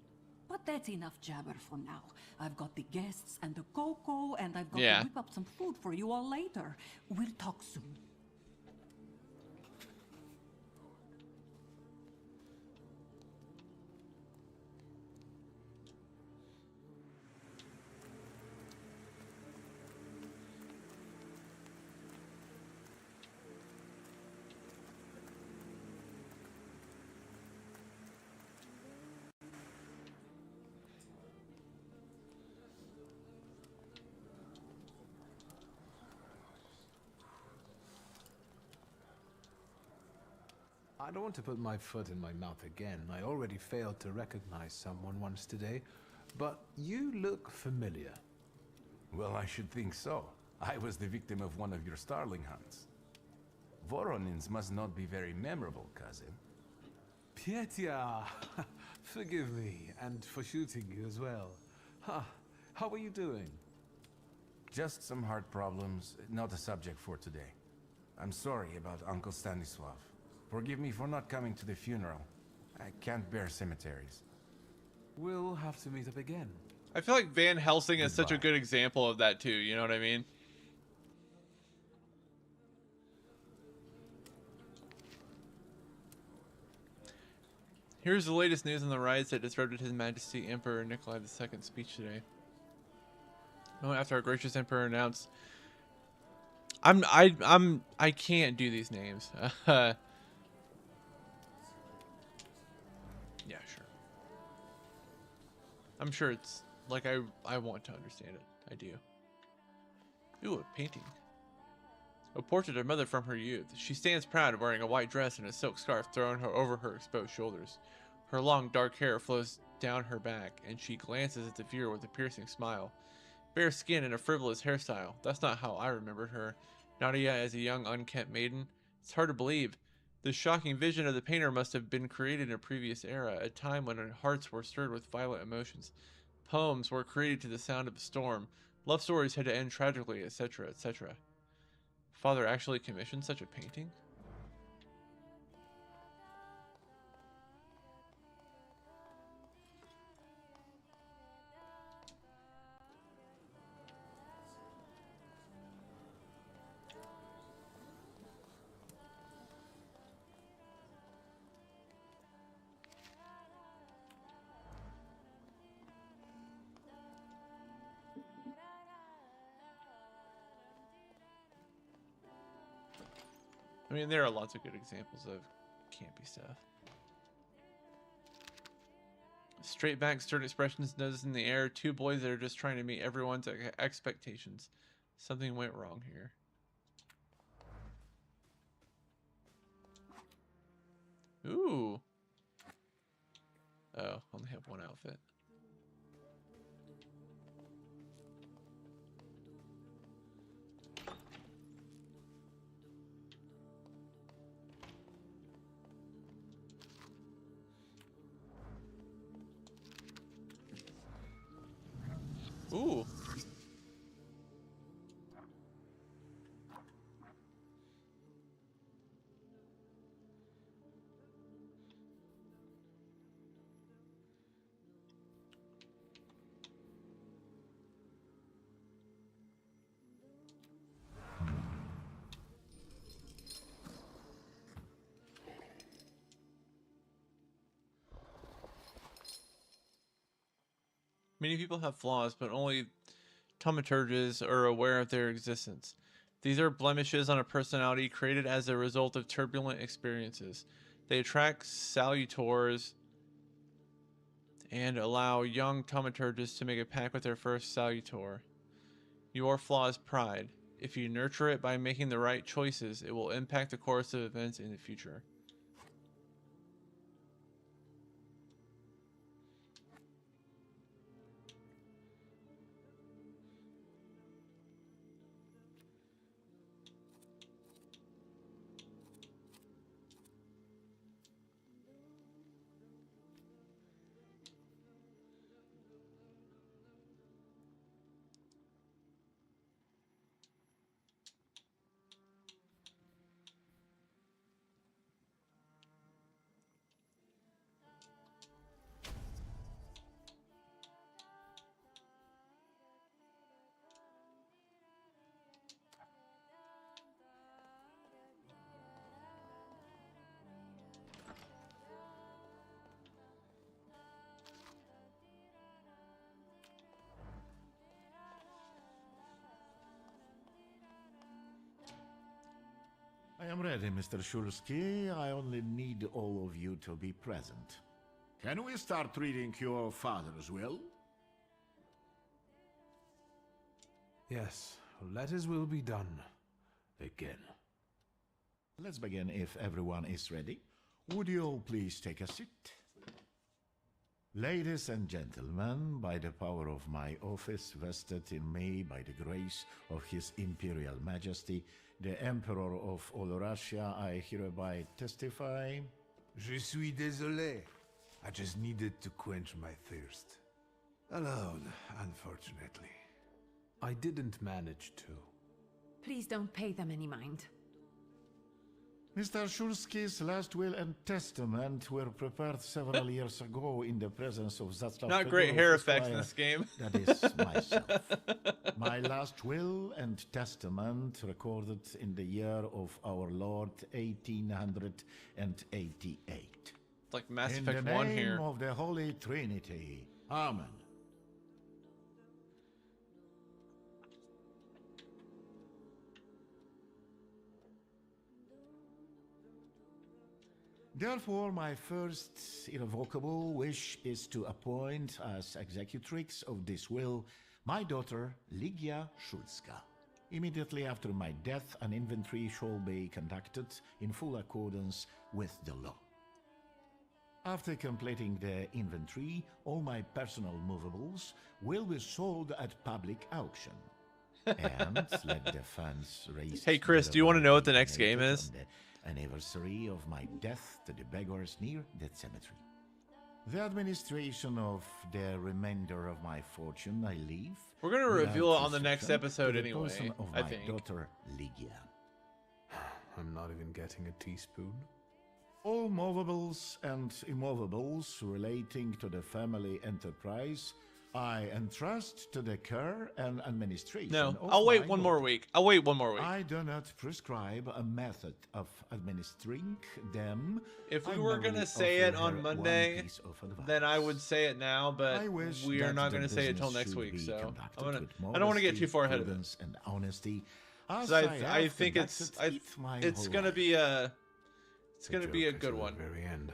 S15: But that's enough jabber for now. I've got the guests and the cocoa, and I've got
S1: Yeah.
S15: to whip up some food for you all later. We'll talk soon.
S12: I don't want to put my foot in my mouth again. I already failed to recognize someone once today, but you look familiar.
S16: Well, I should think so. I was the victim of one of your starling hunts. Voronins must not be very memorable, cousin.
S12: Pietia, forgive me, and for shooting you as well. How are you doing?
S16: Just some heart problems, not a subject for today. I'm sorry about Uncle Stanislav. Forgive me for not coming to the funeral. I can't bear cemeteries.
S12: We'll have to meet up again.
S1: I feel like Van Helsing is such a good example of that too, you know what I mean? Here's the latest news on the riots that disrupted His Majesty Emperor Nikolai II's speech today. After our gracious emperor announced, I can't do these names. Yeah, sure. I'm sure it's like I want to understand it. I do. Ooh, a painting. A portrait of mother from her youth. She stands proud, wearing a white dress and a silk scarf thrown over her exposed shoulders. Her long dark hair flows down her back, and she glances at the viewer with a piercing smile. Bare skin and a frivolous hairstyle. That's not how I remembered her. Nadia as a young, unkempt maiden. It's hard to believe. This shocking vision of the painter must have been created in a previous era, a time when hearts were stirred with violent emotions. Poems were created to the sound of a storm. Love stories had to end tragically, etc., etc. Father actually commissioned such a painting? I mean, there are lots of good examples of campy stuff. Straight back, stern expressions, noses in the air. Two boys that are just trying to meet everyone's expectations. Something went wrong here. Ooh. Oh, only have one outfit. Ooh. Many people have flaws, but only thaumaturges are aware of their existence. These are blemishes on a personality created as a result of turbulent experiences. They attract salutors and allow young thaumaturges to make a pact with their first salutor. Your flaw is pride. If you nurture it by making the right choices, it will impact the course of events in the future.
S5: I am ready, Mr. Shulsky. I only need all of you to be present. Can we start reading your father's will?
S12: Yes, let his will be done. Again.
S5: Let's begin if everyone is ready. Would you all please take a seat? Ladies and gentlemen, by the power of my office vested in me by the grace of His Imperial Majesty, the Emperor of all Russia, I hereby testify.
S9: Je suis désolé. I just needed to quench my thirst. Alone, unfortunately.
S12: I didn't manage to.
S13: Please don't pay them any mind.
S5: Mr. Shulsky's last will and testament were prepared several years ago in the presence of Zaslav
S1: Not great hair effects in
S5: Esquire.
S1: this game.
S5: That is myself. My last will and testament recorded in the year of our Lord 1888.
S1: It's like Mass
S5: In
S1: Effect
S5: the
S1: 1
S5: name
S1: here.
S5: of the Holy Trinity. Amen.
S17: Therefore, my first irrevocable wish is to appoint as executrix of this will my daughter, Ligia Szulska. Immediately after my death, an inventory shall be conducted in full accordance with the law. After completing the inventory, all my personal movables will be sold at public auction. And let the funds raised
S1: Hey Chris, do you want to know what the next game
S17: donated
S1: is?
S17: on the anniversary of my death to the beggars near that cemetery. The administration of the remainder of my fortune I leave.
S1: We're gonna
S17: without
S1: reveal it on the next
S17: restriction,
S1: episode
S17: to the
S1: anyway,
S17: person of
S1: I
S17: my
S1: think.
S17: daughter Ligia.
S12: I'm not even getting a teaspoon.
S17: All movables and immovables relating to the family enterprise I entrust to the care and administration
S1: No,
S17: of
S1: I'll wait
S17: my
S1: one more
S17: daughter.
S1: week. I'll wait one more week.
S17: I do not prescribe a method of administering them.
S1: If we
S17: I
S1: were
S17: merely
S1: gonna say
S17: offer
S1: it on
S17: her
S1: Monday,
S17: one piece of advice.
S1: then I would say it now, but
S17: I wish
S1: we are
S17: that
S1: not
S17: the
S1: gonna say it till
S17: business
S1: next
S17: should
S1: week,
S17: be
S1: so
S17: conducted with
S1: I don't want to get
S17: modesty,
S1: too far ahead of it.
S17: prudence, and honesty, as
S1: 'Cause
S17: I
S1: I
S17: have
S1: think it's
S17: conducted it my
S1: it's
S17: whole
S1: gonna
S17: life.
S1: be a it's
S12: The
S1: gonna be a
S12: joke is
S1: good
S12: at
S1: one.
S12: the very end.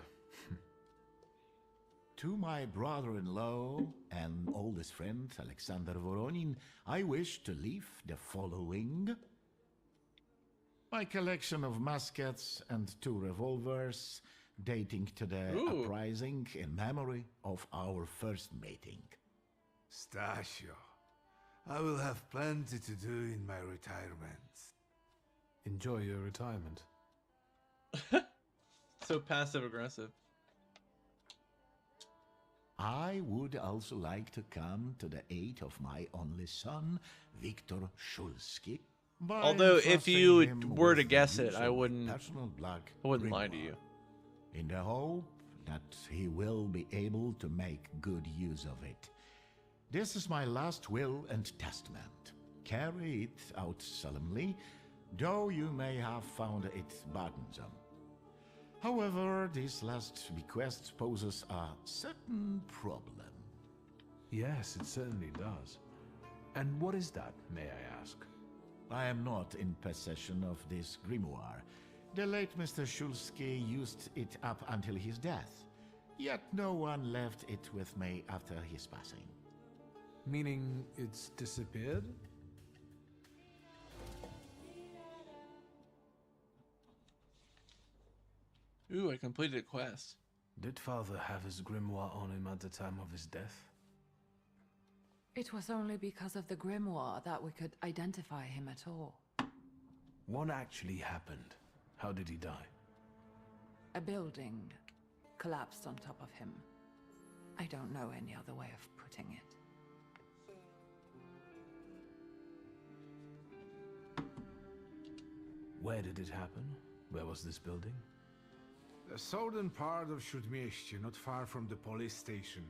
S17: To my brother-in-law and oldest friend, Alexander Voronin, I wish to leave the following. My collection of muskets and 2 revolvers dating to the
S1: Ooh.
S17: uprising in memory of our first meeting.
S9: Stasio, I will have plenty to do in my retirement.
S12: Enjoy your retirement.
S1: So passive aggressive.
S17: I would also like to come to the aid of my only son, Viktor Szulski. by
S1: Although if
S17: entrusting
S1: you
S17: him
S1: were
S17: with
S1: to
S17: the
S1: guess
S17: use
S1: it, I
S17: of
S1: wouldn't
S17: personal black
S1: lie to
S17: grimoire,
S1: you.
S17: in the hope that he will be able to make good use of it. This is my last will and testament. Carry it out solemnly, though you may have found it burdensome. However, this last bequest poses a certain problem.
S12: Yes, it certainly does. And what is that, may I ask?
S17: I am not in possession of this grimoire. The late Mr. Szulski used it up until his death, yet no one left it with me after his passing.
S12: Meaning it's disappeared?
S1: Ooh, I completed a quest.
S12: Did father have his grimoire on him at the time of his death?
S18: It was only because of the grimoire that we could identify him at all.
S12: What actually happened? How did he die?
S18: A building collapsed on top of him. I don't know any other way of putting it.
S12: Where did it happen? Where was this building?
S9: The southern part of Śródmieście, not far from the police station.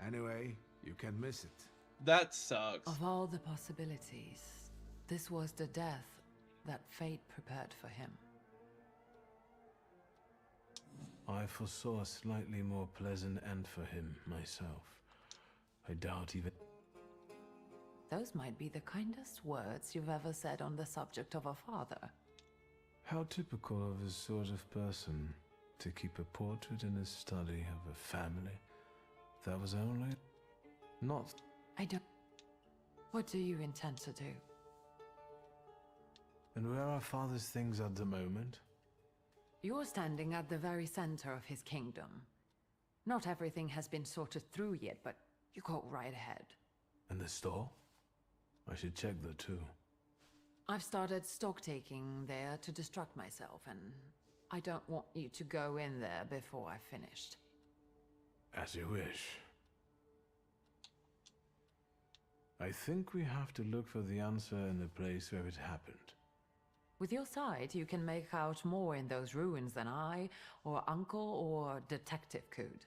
S9: Anyway, you can miss it.
S1: That sucks.
S18: Of all the possibilities, this was the death that fate prepared for him.
S12: I foresaw a slightly more pleasant end for him, myself. I doubt even...
S18: Those might be the kindest words you've ever said on the subject of a father.
S12: How typical of his sort of person, to keep a portrait in his study of a family that was only... not...
S18: I don't... What do you intend to do?
S12: And where are father's things at the moment?
S18: You're standing at the very center of his kingdom. Not everything has been sorted through yet, but you go right ahead.
S12: And the store? I should check that too.
S18: I've started stock-taking there to distract myself, and I don't want you to go in there before I've finished.
S12: As you wish. I think we have to look for the answer in the place where it happened.
S18: With your sight, you can make out more in those ruins than I, or Uncle, or Detective could.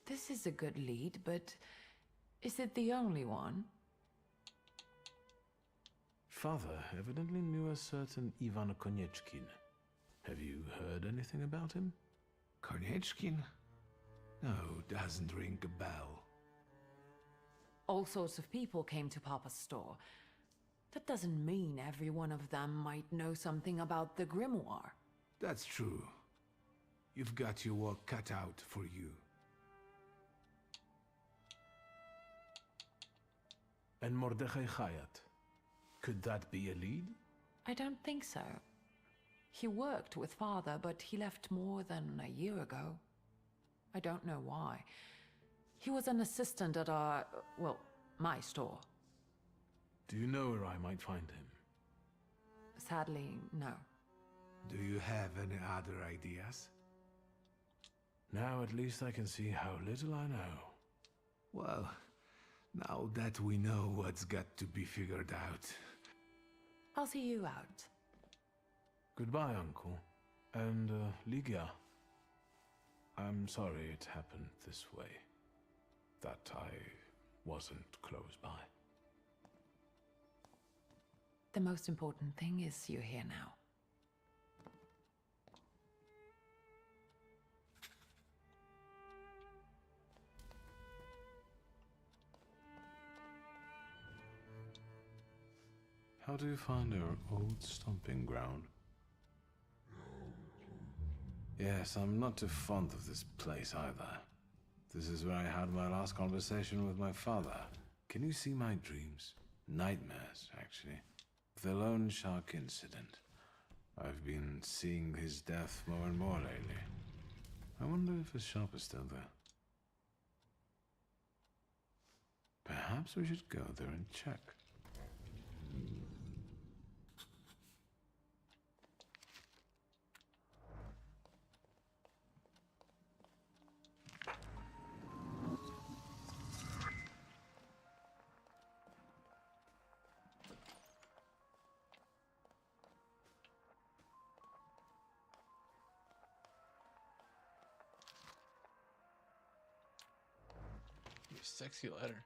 S18: This is a good lead, but is it the only one?
S12: Father evidently knew a certain Ivan Konieczkin. Have you heard anything about him?
S9: Konieczkin? No, doesn't ring a bell.
S18: All sorts of people came to Papa's store. That doesn't mean every one of them might know something about the grimoire.
S9: That's true. you've got your work cut out for you.
S12: And Mordechai Chayat. Could that be a lead?
S18: I don't think so. He worked with father, but he left more than a year ago. I don't know why. He was an assistant at our, well, my store.
S12: Do you know where I might find him?
S18: Sadly, no.
S9: Do you have any other ideas?
S12: Now at least I can see how little I know.
S9: Well, now that we know what's got to be figured out.
S18: I'll see you out.
S12: Goodbye, Uncle. And, Ligia. I'm sorry it happened this way. That I wasn't close by.
S18: The most important thing is you're here now.
S12: How do you find our old stomping ground? Yes, I'm not too fond of this place either. This is where I had my last conversation with my father. Can you see my dreams? Nightmares, actually. The lone shark incident. I've been seeing his death more and more lately. I wonder if his shop is still there. Perhaps we should go there and check.
S1: Sexy letter.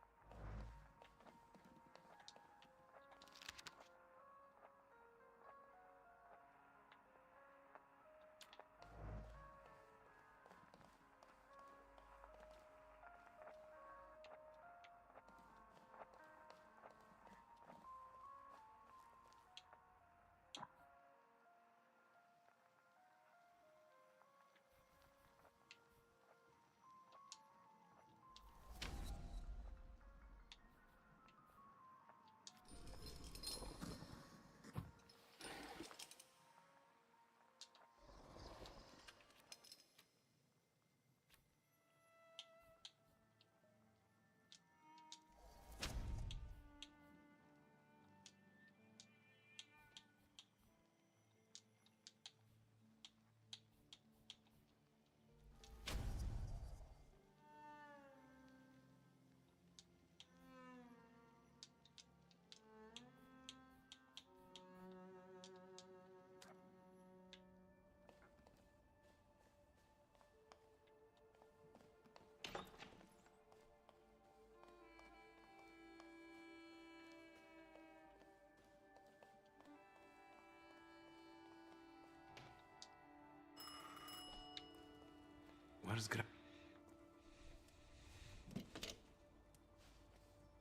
S12: Where's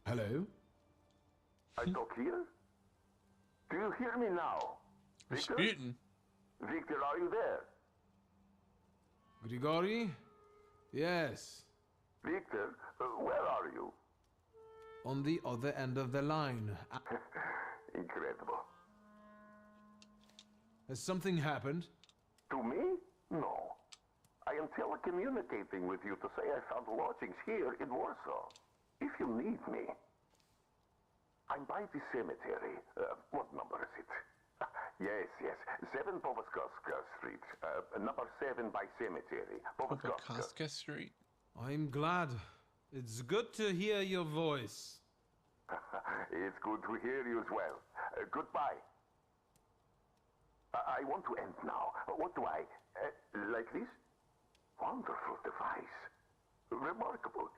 S12: Hello?
S19: I talk here? Do you hear me now? Victor?
S1: Disputing.
S19: Victor, are you there?
S12: Grigori? Yes.
S19: Victor, where are you?
S12: On the other end of the line.
S19: Incredible.
S12: Has something happened?
S19: To me? No. I am telecommunicating with you to say I found lodgings here in Warsaw. If you need me. I'm by the cemetery. What number is it? Yes. 7 Povaskowska Street. Number 7 by cemetery.
S1: Povaskowska Street?
S12: I'm glad. It's good to hear your voice.
S19: It's good to hear you as well. Goodbye. I want to end now. What do I... like this? Wonderful device. Remarkable.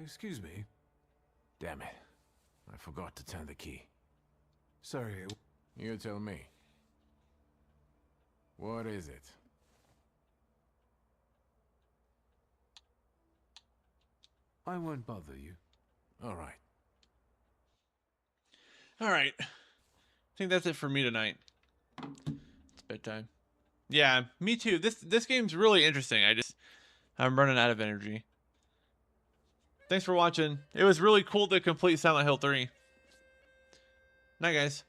S9: Excuse me. Damn it. I forgot to turn the key. Sorry. You tell me. What is it? I won't bother you. All right.
S1: All right. I think that's it for me tonight. It's bedtime. Yeah, me too. This game's really interesting. I'm running out of energy. Thanks for watching. It was really cool to complete Silent Hill 3. Night, guys.